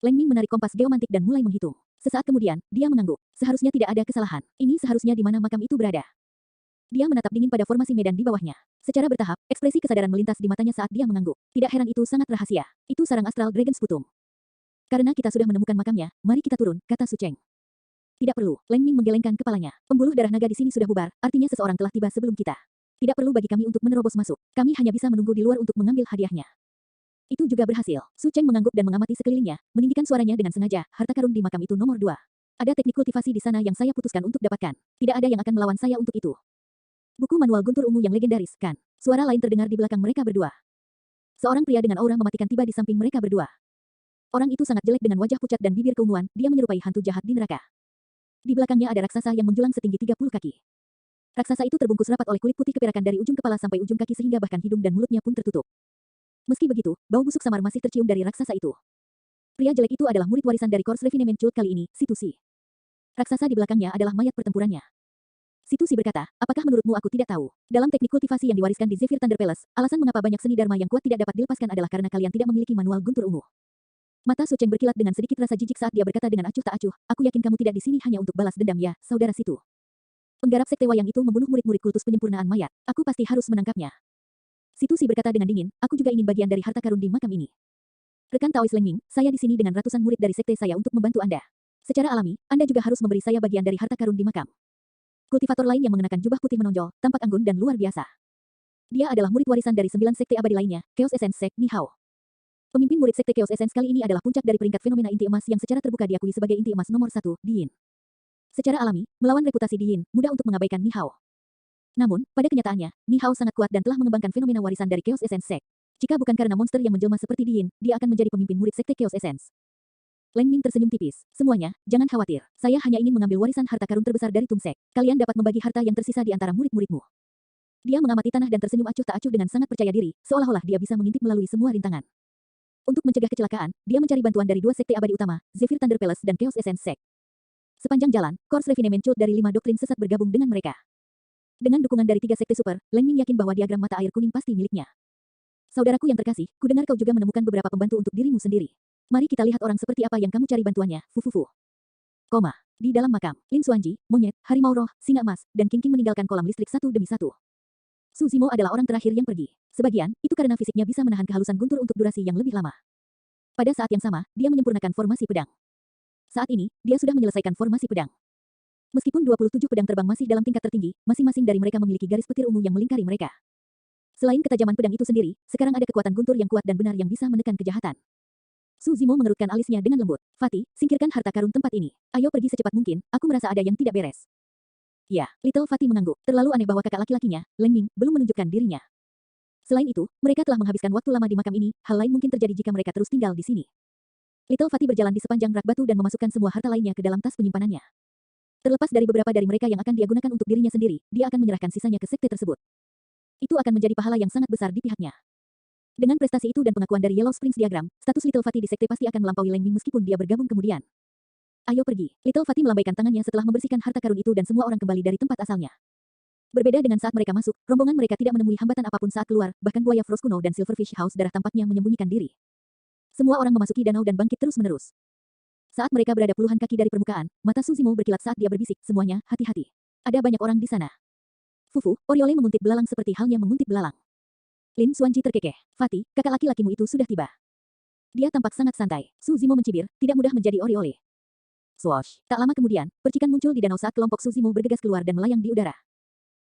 [SPEAKER 1] Leng Ming menarik kompas geomantik dan mulai menghitung. Sesaat kemudian, dia mengangguk. Seharusnya tidak ada kesalahan. Ini seharusnya di mana makam itu berada. Dia menatap dingin pada formasi medan di bawahnya. Secara bertahap, ekspresi kesadaran melintas di matanya saat dia mengangguk. Tidak heran itu sangat rahasia. Itu sarang astral Dragon Sputum. Karena kita sudah menemukan makamnya, mari kita turun, kata Su Cheng. Tidak perlu, Leng Ming menggelengkan kepalanya. Pembuluh darah naga di sini sudah bubar, artinya seseorang telah tiba sebelum kita. Tidak perlu bagi kami untuk menerobos masuk. Kami hanya bisa menunggu di luar untuk mengambil hadiahnya. Itu juga berhasil. Su Cheng mengangguk dan mengamati sekelilingnya, meninggikan suaranya dengan sengaja. Harta karun di makam itu nomor 2. Ada teknik kultivasi di sana yang saya putuskan untuk dapatkan. Tidak ada yang akan melawan saya untuk itu. Buku manual guntur ungu yang legendaris, kan? Suara lain terdengar di belakang mereka berdua. Seorang pria dengan aura mematikan tiba di samping mereka berdua. Orang itu sangat jelek dengan wajah pucat dan bibir keunguan, dia menyerupai hantu jahat di neraka. Di belakangnya ada raksasa yang menjulang setinggi 30 kaki. Raksasa itu terbungkus rapat oleh kulit putih keperakan dari ujung kepala sampai ujung kaki sehingga bahkan hidung dan mulutnya pun tertutup. Meski begitu, bau busuk samar masih tercium dari raksasa itu. Pria jelek itu adalah murid warisan dari Corps Refinement Cult kali ini, Situsi. Raksasa di belakangnya adalah mayat pertempurannya. Situsi berkata, apakah menurutmu aku tidak tahu? Dalam teknik kultivasi yang diwariskan di Zephyr Thunder Palace, alasan mengapa banyak seni dharma yang kuat tidak dapat dilepaskan adalah karena kalian tidak memiliki manual guntur ungu. Mata Su Cheng berkilat dengan sedikit rasa jijik saat dia berkata dengan acuh tak acuh, aku yakin kamu tidak di sini hanya untuk balas dendam ya, saudara Situ. Penggarap sekte wayang itu membunuh murid-murid kultus penyempurnaan mayat. Aku pasti harus menangkapnya. Situsi berkata dengan dingin, aku juga ingin bagian dari harta karun di makam ini. Rekan Taois Leng Ming, saya di sini dengan ratusan murid dari sekte saya untuk membantu Anda. Secara alami, Anda juga harus memberi saya bagian dari harta karun di makam. Kultivator lain yang mengenakan jubah putih menonjol, tampak anggun dan luar biasa. Dia adalah murid warisan dari 9 sekte abadi lainnya, Chaos Essence Sect Ni Hao. Pemimpin murid sekte Chaos Essence kali ini adalah puncak dari peringkat fenomena inti emas yang secara terbuka diakui sebagai inti emas nomor 1, Di Yin. Secara alami, melawan reputasi Di Yin, mudah untuk mengabaikan Ni Hao. Namun, pada kenyataannya, Ni Hao sangat kuat dan telah mengembangkan fenomena warisan dari Chaos Essence Sect. Jika bukan karena monster yang menjelma seperti Di Yin, dia akan menjadi pemimpin murid sekte Chaos Essence. Leng Ming tersenyum tipis. Semuanya, jangan khawatir. Saya hanya ingin mengambil warisan harta karun terbesar dari Tung Sek. Kalian dapat membagi harta yang tersisa di antara murid-muridmu. Dia mengamati tanah dan tersenyum acuh tak acuh dengan sangat percaya diri, seolah-olah dia bisa mengintip melalui semua rintangan. Untuk mencegah kecelakaan, dia mencari bantuan dari 2 sekte abadi utama, Zephyr Thunder Palace dan Chaos Essence Sect. Sepanjang jalan, Corps Refinement Cult dari 5 doktrin sesat bergabung dengan mereka. Dengan dukungan dari 3 sekte super, Leng Ming yakin bahwa diagram mata air kuning pasti miliknya. Saudaraku yang terkasih, kudengar kau juga menemukan beberapa pembantu untuk dirimu sendiri. Mari kita lihat orang seperti apa yang kamu cari bantuannya, Fufufu. Koma. Di dalam makam, Lin Xuanji, monyet, harimau roh, singa emas, dan King King meninggalkan kolam listrik satu demi satu. Su Zimo adalah orang terakhir yang pergi. Sebagian, itu karena fisiknya bisa menahan kehalusan guntur untuk durasi yang lebih lama. Pada saat yang sama, dia menyempurnakan formasi pedang. Saat ini, dia sudah menyelesaikan formasi pedang. Meskipun 27 pedang terbang masih dalam tingkat tertinggi, masing-masing dari mereka memiliki garis petir ungu yang melingkari mereka. Selain ketajaman pedang itu sendiri, sekarang ada kekuatan guntur yang kuat dan benar yang bisa menekan kejahatan. Su Zimo mengerutkan alisnya dengan lembut. Fatih, singkirkan harta karun tempat ini. Ayo pergi secepat mungkin, aku merasa ada yang tidak beres. Ya, Little Fatih mengangguk. Terlalu aneh bahwa kakak laki-lakinya, Leng Ming, belum menunjukkan dirinya. Selain itu, mereka telah menghabiskan waktu lama di makam ini, hal lain mungkin terjadi jika mereka terus tinggal di sini. Little Fatih berjalan di sepanjang rak batu dan memasukkan semua harta lainnya ke dalam tas penyimpanannya. Terlepas dari beberapa dari mereka yang akan dia gunakan untuk dirinya sendiri, dia akan menyerahkan sisanya ke sekte tersebut. Itu akan menjadi pahala yang sangat besar di pihaknya. Dengan prestasi itu dan pengakuan dari Yellow Springs Diagram, status Little Fatih di sekte pasti akan melampaui Leng Ming meskipun dia bergabung kemudian. Ayo pergi. Little Fatih melambaikan tangannya setelah membersihkan harta karun itu dan semua orang kembali dari tempat asalnya. Berbeda dengan saat mereka masuk, rombongan mereka tidak menemui hambatan apapun saat keluar, bahkan buaya Frost kuno dan Silverfish House darah tampaknya menyembunyikan diri. Semua orang memasuki danau dan bangkit terus-menerus. Saat mereka berada puluhan kaki dari permukaan, mata Suzimo berkilat saat dia berbisik, semuanya, hati-hati. Ada banyak orang di sana. Fufu, Oriole menguntit belalang seperti halnya menguntit belalang. Lin Xuanji terkekeh. Fatih, kakak laki-lakimu itu sudah tiba. Dia tampak sangat santai. Suzimo mencibir, tidak mudah menjadi Oriole. Swoosh. Tak lama kemudian, percikan muncul di danau saat kelompok Suzimo bergegas keluar dan melayang di udara.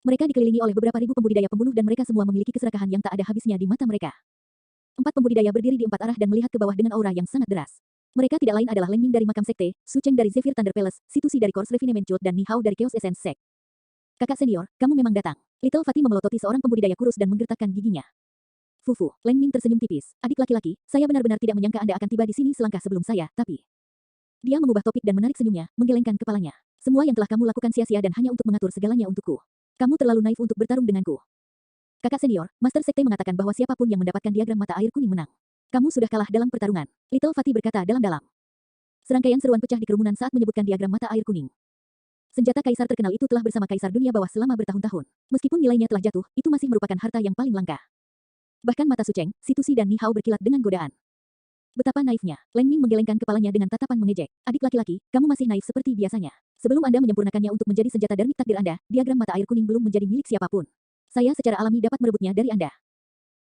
[SPEAKER 1] Mereka dikelilingi oleh beberapa ribu pembudidaya pembunuh dan mereka semua memiliki keserakahan yang tak ada habisnya di mata mereka. 4 pembudidaya berdiri di 4 arah dan melihat ke bawah dengan aura yang sangat deras. Mereka tidak lain adalah Leng Ming dari Makam Sekte, Su Cheng dari Zephyr Thunder Palace, Situsi dari Course Refinement Cult dan Ni Hao dari Chaos Essence Sect. Kakak senior, kamu memang datang. Little Fatih memelototi seorang pembudidaya kurus dan menggertakkan giginya. Fufu, Leng Ming tersenyum tipis. Adik laki-laki, saya benar-benar tidak menyangka Anda akan tiba di sini selangkah sebelum saya, tapi... Dia mengubah topik dan menarik senyumnya, menggelengkan kepalanya. Semua yang telah kamu lakukan sia-sia dan hanya untuk mengatur segalanya untukku. Kamu terlalu naif untuk bertarung denganku. Kakak senior, Master Sekte mengatakan bahwa siapapun yang mendapatkan diagram mata air kuning menang. Kamu sudah kalah dalam pertarungan. Little Fatih berkata dalam-dalam. Serangkaian seruan pecah di kerumunan saat menyebutkan diagram mata air kuning. Senjata kaisar terkenal itu telah bersama kaisar dunia bawah selama bertahun-tahun. Meskipun nilainya telah jatuh, itu masih merupakan harta yang paling langka. Bahkan mata Su Cheng, Situsi dan Ni Hao berkilat dengan godaan. Betapa naifnya, Leng Ming menggelengkan kepalanya dengan tatapan mengejek. Adik laki-laki, kamu masih naif seperti biasanya. Sebelum Anda menyempurnakannya untuk menjadi senjata darmik takdir Anda, diagram mata air kuning belum menjadi milik siapapun. Saya secara alami dapat merebutnya dari Anda.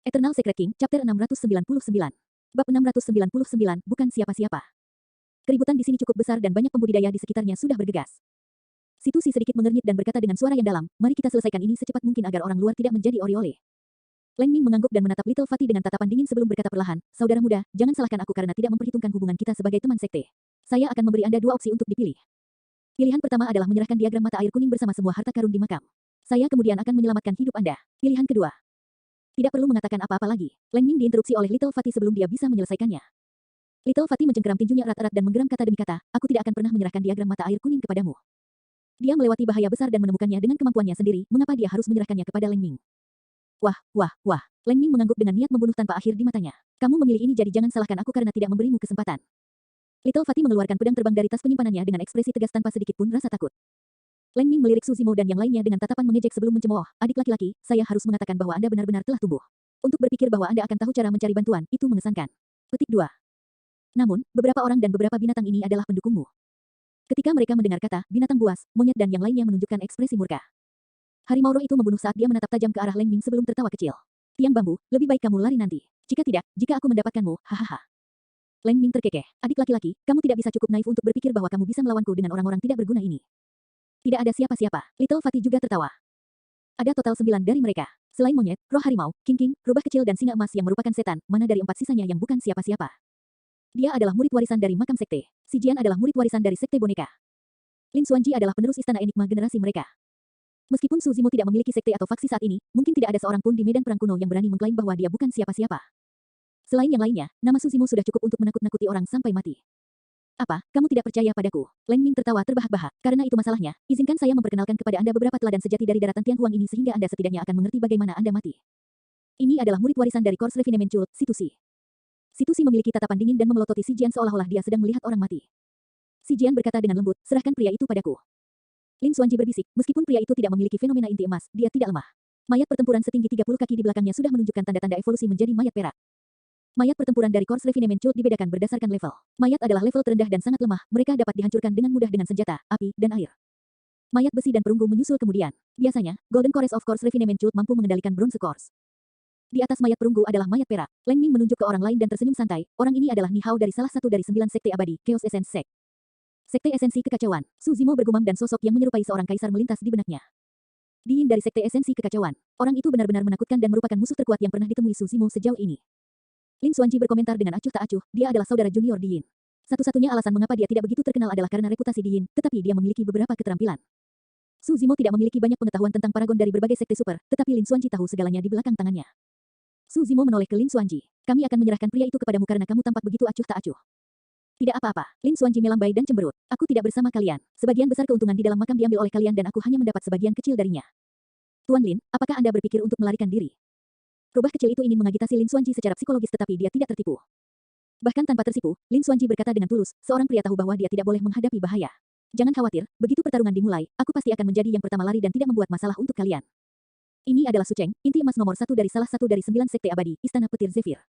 [SPEAKER 1] Eternal Secret King, Chapter 699. Bab 699, bukan siapa-siapa. Keributan di sini cukup besar dan banyak pembudidaya di sekitarnya sudah bergegas. Situsi sedikit mengernyit dan berkata dengan suara yang dalam, mari kita selesaikan ini secepat mungkin agar orang luar tidak menjadi Oriole. Leng Ming mengangguk dan menatap Little Fatih dengan tatapan dingin sebelum berkata perlahan, saudara muda, jangan salahkan aku karena tidak memperhitungkan hubungan kita sebagai teman sekte. Saya akan memberi Anda 2 opsi untuk dipilih. Pilihan pertama adalah menyerahkan diagram mata air kuning bersama semua harta karun di makam. Saya kemudian akan menyelamatkan hidup Anda. Pilihan kedua. Tidak perlu mengatakan apa-apa lagi. Leng Ming diinterupsi oleh Little Fatih sebelum dia bisa menyelesaikannya. Little Fatih mencengkeram tinjunya erat-erat dan menggeram kata demi kata, aku tidak akan pernah menyerahkan diagram mata air kuning kepadamu. Dia melewati bahaya besar dan menemukannya dengan kemampuannya sendiri, mengapa dia harus menyerahkannya kepada Leng Ming? Wah, wah, wah. Leng Ming mengangguk dengan niat membunuh tanpa akhir di matanya. Kamu memilih ini jadi jangan salahkan aku karena tidak memberimu kesempatan. Little Fatih mengeluarkan pedang terbang dari tas penyimpanannya dengan ekspresi tegas tanpa sedikit pun rasa takut. Leng Ming melirik Suzimo dan yang lainnya dengan tatapan mengejek sebelum mencemooh. Adik laki-laki, saya harus mengatakan bahwa Anda benar-benar telah tumbuh. Untuk berpikir bahwa Anda akan tahu cara mencari bantuan, itu mengesankan. Petik 2. Namun, beberapa orang dan beberapa binatang ini adalah pendukungmu. Ketika mereka mendengar kata, binatang buas, monyet dan yang lainnya menunjukkan ekspresi murka. Harimau roh itu membunuh saat dia menatap tajam ke arah Leng Ming sebelum tertawa kecil. Tiang bambu, lebih baik kamu lari nanti. Jika tidak, jika aku mendapatkanmu, hahaha. Leng Ming terkekeh. Adik laki-laki, kamu tidak bisa cukup naif untuk berpikir bahwa kamu bisa melawanku dengan orang-orang tidak berguna ini. Tidak ada siapa-siapa. Little Fatih juga tertawa. Ada total 9 dari mereka. Selain monyet, roh harimau, king-king, rubah kecil dan singa emas yang merupakan setan, mana dari 4 sisanya yang bukan siapa-siapa. Dia adalah murid warisan dari makam sekte. Si Jian adalah murid warisan dari sekte boneka. Lin Xuanji adalah penerus istana enigma generasi mereka. Meskipun Suzimo tidak memiliki sekte atau faksi saat ini, mungkin tidak ada seorang pun di medan perang kuno yang berani mengklaim bahwa dia bukan siapa-siapa. Selain yang lainnya, nama Suzimo sudah cukup untuk menakut-nakuti orang sampai mati. Apa, kamu tidak percaya padaku? Leng Ming tertawa terbahak-bahak. Karena itu masalahnya, izinkan saya memperkenalkan kepada Anda beberapa teladan sejati dari daratan Tianhuang ini sehingga Anda setidaknya akan mengerti bagaimana Anda mati. Ini adalah murid warisan dari Course Refinement Cult, Situsi. Situsi memiliki tatapan dingin dan memelototi si Jian seolah-olah dia sedang melihat orang mati. Si Jian berkata dengan lembut, serahkan pria itu padaku. Lin Xuanji berbisik, meskipun pria itu tidak memiliki fenomena inti emas, dia tidak lemah. Mayat pertempuran setinggi 30 kaki di belakangnya sudah menunjukkan tanda-tanda evolusi menjadi mayat perak. Mayat pertempuran dari Course Refinement Cult dibedakan berdasarkan level. Mayat adalah level terendah dan sangat lemah, mereka dapat dihancurkan dengan mudah dengan senjata, api, dan air. Mayat besi dan perunggu menyusul kemudian. Biasanya, Golden Cores of Course Refinement Cult mampu mengendalikan Bronze Cores. Di atas mayat perunggu adalah mayat perak. Leng Ming menunjuk ke orang lain dan tersenyum santai, orang ini adalah Ni Hao dari salah satu dari 9 sekte abadi, Chaos Essence Sect. Sekte Esensi Kekacauan. Suzimo bergumam dan sosok yang menyerupai seorang kaisar melintas di benaknya. Diin dari Sekte Esensi Kekacauan. Orang itu benar-benar menakutkan dan merupakan musuh terkuat yang pernah ditemui Suzimo sejauh ini. Lin Xuanji berkomentar dengan acuh tak acuh, dia adalah saudara junior Diin. Satu-satunya alasan mengapa dia tidak begitu terkenal adalah karena reputasi Diin, tetapi dia memiliki beberapa keterampilan. Suzimo tidak memiliki banyak pengetahuan tentang paragon dari berbagai sekte super, tetapi Lin Xuanji tahu segalanya di belakang tangannya. Suzimo menoleh ke Lin Xuanji. Kami akan menyerahkan pria itu kepadamu karena kamu tampak begitu acuh tak acuh. Tidak apa-apa, Lin Xuanji melambai dan cemberut. Aku tidak bersama kalian. Sebagian besar keuntungan di dalam makam diambil oleh kalian dan aku hanya mendapat sebagian kecil darinya. Tuan Lin, apakah Anda berpikir untuk melarikan diri? Rubah kecil itu ingin mengagitasi Lin Xuanji secara psikologis tetapi dia tidak tertipu. Bahkan tanpa tersipu, Lin Xuanji berkata dengan tulus, seorang pria tahu bahwa dia tidak boleh menghadapi bahaya. Jangan khawatir, begitu pertarungan dimulai, aku pasti akan menjadi yang pertama lari dan tidak membuat masalah untuk kalian. Ini adalah Su Cheng, inti emas nomor 1 dari salah satu dari 9 sekte abadi, Istana Petir Zephyr.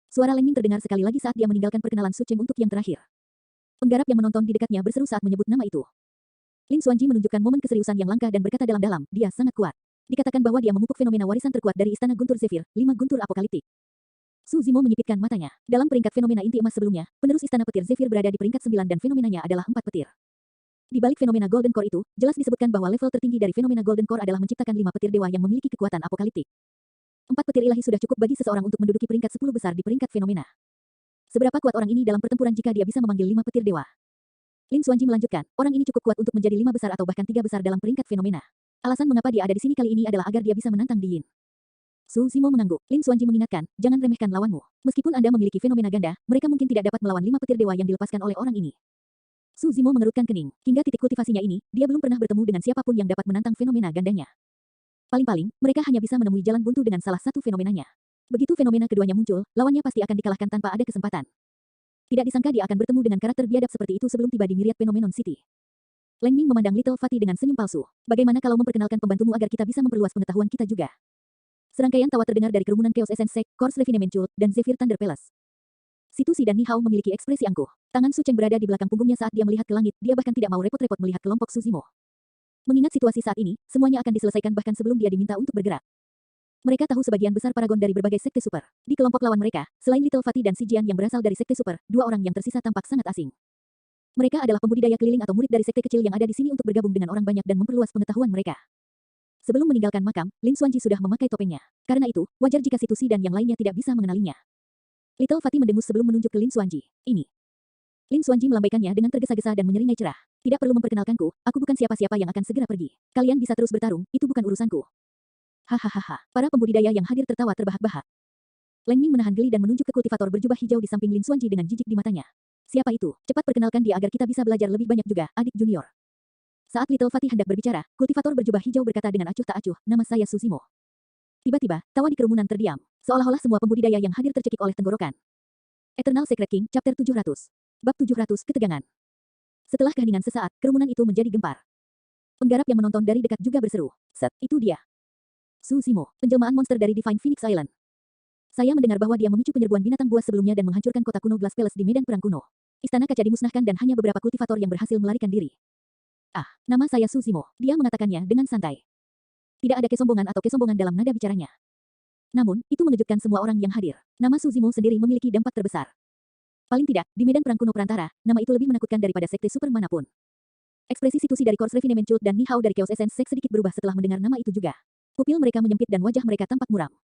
[SPEAKER 1] Suara Leng Ming terdengar sekali lagi saat dia meninggalkan perkenalan Su Cheng untuk yang terakhir. Penggarap yang menonton di dekatnya berseru saat menyebut nama itu. Lin Xuanji menunjukkan momen keseriusan yang langka dan berkata dalam-dalam, dia sangat kuat. Dikatakan bahwa dia memupuk fenomena warisan terkuat dari Istana Guntur Zephyr, 5 guntur apokaliptik. Su Zimo menyipitkan matanya. Dalam peringkat fenomena inti emas sebelumnya, penerus Istana Petir Zephyr berada di peringkat 9 dan fenomenanya adalah 4 petir. Di balik fenomena Golden Core itu, jelas disebutkan bahwa level tertinggi dari fenomena Golden Core adalah menciptakan 5 petir dewa yang memiliki kekuatan apokaliptik. 4 petir ilahi sudah cukup bagi seseorang untuk menduduki peringkat 10 besar di peringkat fenomena. Seberapa kuat orang ini dalam pertempuran jika dia bisa memanggil 5 petir dewa? Lin Xuanji melanjutkan, orang ini cukup kuat untuk menjadi 5 besar atau bahkan 3 besar dalam peringkat fenomena. Alasan mengapa dia ada di sini kali ini adalah agar dia bisa menantang Di Yin. Su Zimo mengangguk. Lin Xuanji mengingatkan, jangan remehkan lawanmu. Meskipun Anda memiliki fenomena ganda, mereka mungkin tidak dapat melawan 5 petir dewa yang dilepaskan oleh orang ini. Su Zimo mengerutkan kening. Hingga titik kultivasinya ini, dia belum pernah bertemu dengan siapapun yang dapat menantang fenomena gandanya. Paling-paling, mereka hanya bisa menemui jalan buntu dengan salah satu fenomenanya. Begitu fenomena keduanya muncul, lawannya pasti akan dikalahkan tanpa ada kesempatan. Tidak disangka dia akan bertemu dengan karakter biadab seperti itu sebelum tiba di Myriad Phenomenon City. Leng Ming memandang Little Fatty dengan senyum palsu. Bagaimana kalau memperkenalkan pembantumu agar kita bisa memperluas pengetahuan kita juga? Serangkaian tawa terdengar dari kerumunan Chaos Essence Sect, Corps Refinement Cult, dan Zephyr Thunder Palace. Situ Si dan Ni Hao memiliki ekspresi angkuh. Tangan Su Cheng berada di belakang punggungnya saat dia melihat ke langit, dia bahkan tidak mau repot-repot melihat kelompok Su Zimo. Mengingat situasi saat ini, semuanya akan diselesaikan bahkan sebelum dia diminta untuk bergerak. Mereka tahu sebagian besar paragon dari berbagai sekte super. Di kelompok lawan mereka, selain Little Fatty dan Si Jian yang berasal dari sekte super, 2 orang yang tersisa tampak sangat asing. Mereka adalah pembudidaya keliling atau murid dari sekte kecil yang ada di sini untuk bergabung dengan orang banyak dan memperluas pengetahuan mereka. Sebelum meninggalkan makam, Lin Xuanji sudah memakai topengnya. Karena itu, wajar jika Situ Si dan yang lainnya tidak bisa mengenalinya. Little Fatty mendengus sebelum menunjuk ke Lin Xuanji. Ini. Lin Xuanji melambaikannya dengan tergesa-gesa dan menyeringai cerah. Tidak perlu memperkenalkanku, aku bukan siapa-siapa yang akan segera pergi. Kalian bisa terus bertarung, itu bukan urusanku. Hahaha. Para pembudidaya yang hadir tertawa terbahak-bahak. Leng Ming menahan geli dan menunjuk ke kultivator berjubah hijau di samping Lin Xuanji dengan jijik di matanya. Siapa itu? Cepat perkenalkan dia agar kita bisa belajar lebih banyak juga, adik junior. Saat Little Fatty hendak berbicara, kultivator berjubah hijau berkata dengan acuh tak acuh, nama saya Su Zimo. Tiba-tiba, tawa di kerumunan terdiam. Seolah-olah semua pembudidaya yang hadir tercekik oleh tenggorokan. Eternal Secret King, Chapter 700. Bab 700, Ketegangan. Setelah keheningan sesaat, kerumunan itu menjadi gempar. Penggarap yang menonton dari dekat juga berseru. Set, itu dia. Su Zimo, penjelmaan monster dari Divine Phoenix Island. Saya mendengar bahwa dia memicu penyerbuan binatang buas sebelumnya dan menghancurkan kota kuno Glass Palace di medan perang kuno. Istana kaca dimusnahkan dan hanya beberapa kultivator yang berhasil melarikan diri. Ah, nama saya Su Zimo, dia mengatakannya dengan santai. Tidak ada kesombongan atau kesombongan dalam nada bicaranya. Namun, itu mengejutkan semua orang yang hadir. Nama Su Zimo sendiri memiliki dampak terbesar. Paling tidak, di medan perang kuno perantara, nama itu lebih menakutkan daripada sekte super manapun. Ekspresi Situ Si dari Corps Refinement Cult dan Ni Hao dari Chaos Essence Sect sedikit berubah setelah mendengar nama itu juga. Pupil mereka menyempit dan wajah mereka tampak muram.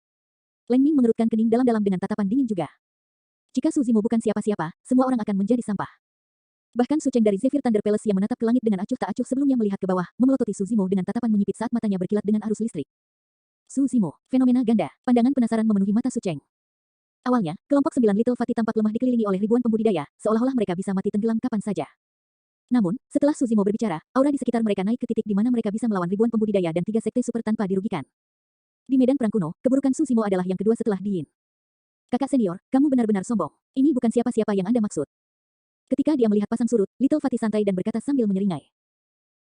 [SPEAKER 1] Leng Ming mengerutkan kening dalam-dalam dengan tatapan dingin juga. Jika Su Zimo bukan siapa-siapa, semua orang akan menjadi sampah. Bahkan Su Cheng dari Zephyr Thunder Palace yang menatap ke langit dengan acuh tak acuh sebelumnya melihat ke bawah, memelototi Su Zimo dengan tatapan menyipit saat matanya berkilat dengan arus listrik. Su Zimo, fenomena ganda, pandangan penasaran memenuhi mata Su Cheng. Awalnya, kelompok 9 Little Fatty tampak lemah dikelilingi oleh ribuan pembudidaya, seolah-olah mereka bisa mati tenggelam kapan saja. Namun, setelah Su Zimo berbicara, aura di sekitar mereka naik ke titik di mana mereka bisa melawan ribuan pembudidaya dan 3 sekte super tanpa dirugikan. Di medan perang kuno, keburukan Su Zimo adalah yang kedua setelah Di Yin. Kakak senior, kamu benar-benar sombong. Ini bukan siapa-siapa yang Anda maksud. Ketika dia melihat pasang surut, Little Fatty santai dan berkata sambil menyeringai.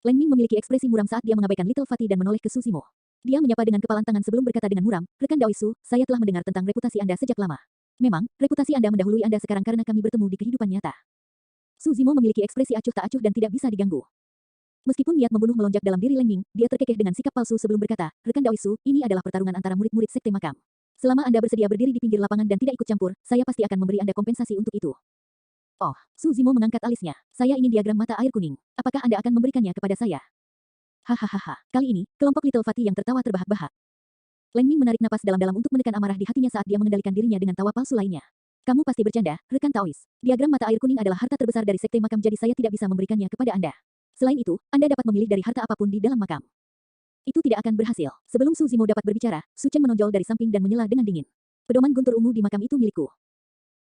[SPEAKER 1] Leng Ming memiliki ekspresi muram saat dia mengabaikan Little Fatty dan menoleh ke Su Zimo. Dia menyapa dengan kepalan tangan sebelum berkata dengan muram, rekan Dao Su, saya telah mendengar tentang reputasi Anda sejak lama. Memang, reputasi Anda mendahului Anda sekarang karena kami bertemu di kehidupan nyata. Su Zimo memiliki ekspresi acuh tak acuh dan tidak bisa diganggu. Meskipun niat membunuh melonjak dalam diri Leng Ming, dia terkekeh dengan sikap palsu sebelum berkata, rekan Dao Su, ini adalah pertarungan antara murid-murid sekte makam. Selama Anda bersedia berdiri di pinggir lapangan dan tidak ikut campur, saya pasti akan memberi Anda kompensasi untuk itu. Oh, Su Zimo mengangkat alisnya. Saya ingin diagram mata air kuning. Apakah Anda akan memberikannya kepada saya? Hahaha. Kali ini, kelompok Little Fatty yang tertawa terbahak-bahak. Leng Ming menarik napas dalam-dalam untuk menekan amarah di hatinya saat dia mengendalikan dirinya dengan tawa palsu lainnya. Kamu pasti bercanda, rekan Taois. Diagram mata air kuning adalah harta terbesar dari sekte makam jadi saya tidak bisa memberikannya kepada Anda. Selain itu, Anda dapat memilih dari harta apapun di dalam makam. Itu tidak akan berhasil. Sebelum Su Zimo dapat berbicara, Su Cheng menonjol dari samping dan menyela dengan dingin. Pedoman guntur ungu di makam itu milikku.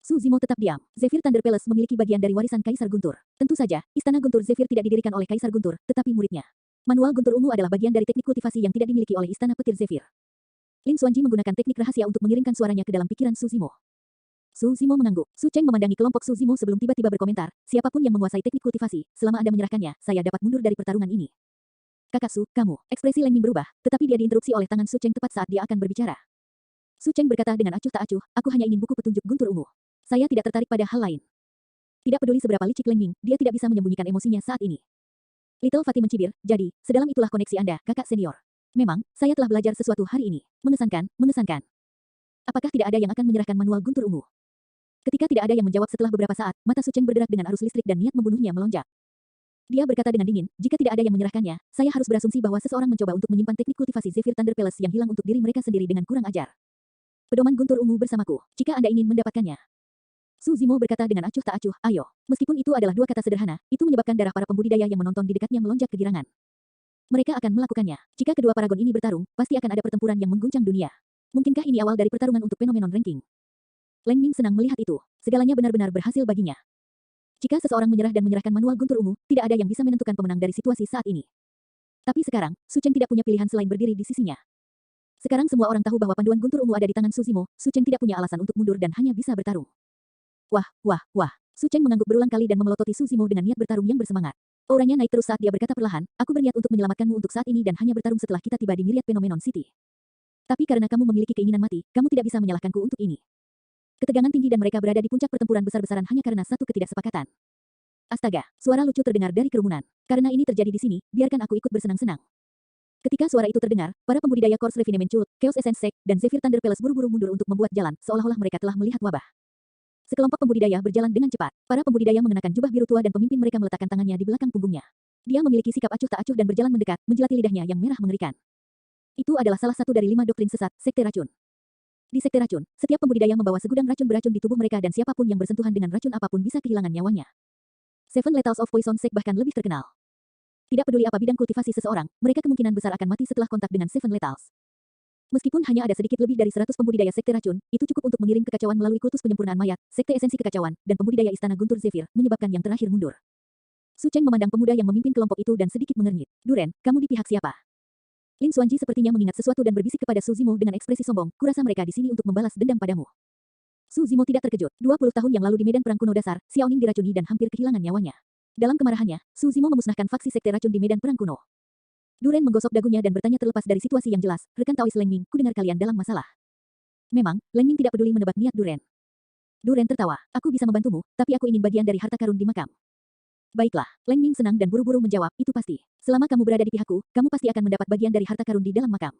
[SPEAKER 1] Su Zimo tetap diam. Zephyr Thunder Palace memiliki bagian dari warisan Kaisar Guntur. Tentu saja, Istana Guntur Zephyr tidak didirikan oleh Kaisar Guntur, tetapi muridnya. Manual guntur ungu adalah bagian dari teknik kultivasi yang tidak dimiliki oleh Istana Petir Zephyr. Lin Xuanji menggunakan teknik rahasia untuk mengirimkan suaranya ke dalam pikiran Su Zimo. Su Zimo mengangguk. Su Cheng memandangi kelompok Su Zimo sebelum tiba-tiba berkomentar, siapapun yang menguasai teknik kultivasi, selama Anda menyerahkannya, saya dapat mundur dari pertarungan ini. Kakak Su, kamu. Ekspresi Leng Ming berubah, tetapi dia diinterupsi oleh tangan Su Cheng tepat saat dia akan berbicara. Su Cheng berkata dengan acuh tak acuh, aku hanya ingin buku petunjuk guntur ungu. Saya tidak tertarik pada hal lain. Tidak peduli seberapa licik Leng Ming, dia tidak bisa menyembunyikan emosinya saat ini. Little Fatih mencibir, jadi, sedalam itulah koneksi Anda, kakak senior. Memang, saya telah belajar sesuatu hari ini. Mengesankan, mengesankan. Apakah tidak ada yang akan menyerahkan manual guntur ungu? Ketika tidak ada yang menjawab setelah beberapa saat, mata Su Cheng berderak dengan arus listrik dan niat membunuhnya melonjak. Dia berkata dengan dingin, jika tidak ada yang menyerahkannya, saya harus berasumsi bahwa seseorang mencoba untuk menyimpan teknik kultivasi Zephyr Thunder Palace yang hilang untuk diri mereka sendiri dengan kurang ajar. Pedoman guntur ungu bersamaku, jika Anda ingin mendapatkannya. Su Zimo berkata dengan acuh tak acuh, ayo. Meskipun itu adalah dua kata sederhana, itu menyebabkan darah para pembudidaya yang menonton di dekatnya melonjak kegirangan. Mereka akan melakukannya. Jika kedua paragon ini bertarung, pasti akan ada pertempuran yang mengguncang dunia. Mungkinkah ini awal dari pertarungan untuk fenomenon ranking? Leng Ming senang melihat itu. Segalanya benar-benar berhasil baginya. Jika seseorang menyerah dan menyerahkan manual guntur ungu, tidak ada yang bisa menentukan pemenang dari situasi saat ini. Tapi sekarang, Su Cheng tidak punya pilihan selain berdiri di sisinya. Sekarang semua orang tahu bahwa panduan guntur ungu ada di tangan Su Zimo, Su Cheng tidak punya alasan untuk mundur dan hanya bisa bertarung. Wah, wah, wah. Su Cheng mengangguk berulang kali dan memelototi Su Zimo dengan niat bertarung yang bersemangat. Auranya naik terus saat dia berkata perlahan, aku berniat untuk menyelamatkanmu untuk saat ini dan hanya bertarung setelah kita tiba di Myriad Phenomenon City. Tapi karena kamu memiliki keinginan mati, kamu tidak bisa menyalahkanku untuk ini. Ketegangan tinggi dan mereka berada di puncak pertempuran besar-besaran hanya karena satu ketidaksepakatan. Astaga, suara lucu terdengar dari kerumunan. Karena ini terjadi di sini, biarkan aku ikut bersenang-senang. Ketika suara itu terdengar, para pembudidaya Course Refinement Cult, Chaos Essence Sect, dan Zephyr Thunder Palace buru-buru mundur untuk membuat jalan, seolah-olah mereka telah melihat wabah. Sekelompok pembudidaya berjalan dengan cepat. Para pembudidaya mengenakan jubah biru tua dan pemimpin mereka meletakkan tangannya di belakang punggungnya. Dia memiliki sikap acuh tak acuh dan berjalan mendekat, menjilati lidahnya yang merah mengerikan. Itu adalah salah satu dari 5 doktrin sesat, Sekte Racun. Di Sekte Racun, setiap pembudidaya membawa segudang racun beracun di tubuh mereka dan siapapun yang bersentuhan dengan racun apapun bisa kehilangan nyawanya. Seven Letals of Poison Sect bahkan lebih terkenal. Tidak peduli apa bidang kultivasi seseorang, mereka kemungkinan besar akan mati setelah kontak dengan Seven Letals. Meskipun hanya ada sedikit lebih dari 100 pembudidaya Sekte Racun, itu cukup untuk mengirim kekacauan melalui kultus penyempurnaan mayat, Sekte Esensi Kekacauan, dan pembudidaya Istana Guntur Zephyr, menyebabkan yang terakhir mundur. Su Cheng memandang pemuda yang memimpin kelompok itu dan sedikit mengernyit. Duren, kamu di pihak siapa? Lin Xuanji sepertinya mengingat sesuatu dan berbisik kepada Su Zimo dengan ekspresi sombong, kurasa mereka di sini untuk membalas dendam padamu. Su Zimo tidak terkejut. 20 tahun yang lalu di medan perang kuno dasar, Xiao Ning diracuni dan hampir kehilangan nyawanya. Dalam kemarahannya, Su Zimo memusnahkan faksi Sekte Racun di medan perang kuno. Duren menggosok dagunya dan bertanya terlepas dari situasi yang jelas, rekan Taois Leng Ming, kudengar kalian dalam masalah. Memang, Leng Ming tidak peduli menebak niat Duren. Duren tertawa, aku bisa membantumu, tapi aku ingin bagian dari harta karun di makam. Baiklah, Leng Ming senang dan buru-buru menjawab, itu pasti. Selama kamu berada di pihakku, kamu pasti akan mendapat bagian dari harta karun di dalam makam.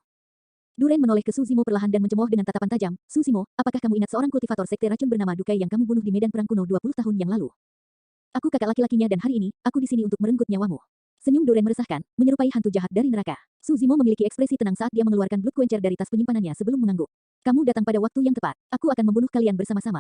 [SPEAKER 1] Duren menoleh ke Su Zimo perlahan dan mencemooh dengan tatapan tajam. Su Zimo, apakah kamu ingat seorang kultivator Sekte Racun bernama Dukai yang kamu bunuh di medan perang kuno 20 tahun yang lalu? Aku kakak laki-lakinya dan hari ini, aku di sini untuk merenggut nyawamu. Senyum Duren meresahkan, menyerupai hantu jahat dari neraka. Su Zimo memiliki ekspresi tenang saat dia mengeluarkan blood quencher dari tas penyimpanannya sebelum mengangguk. Kamu datang pada waktu yang tepat. Aku akan membunuh kalian bersama-sama.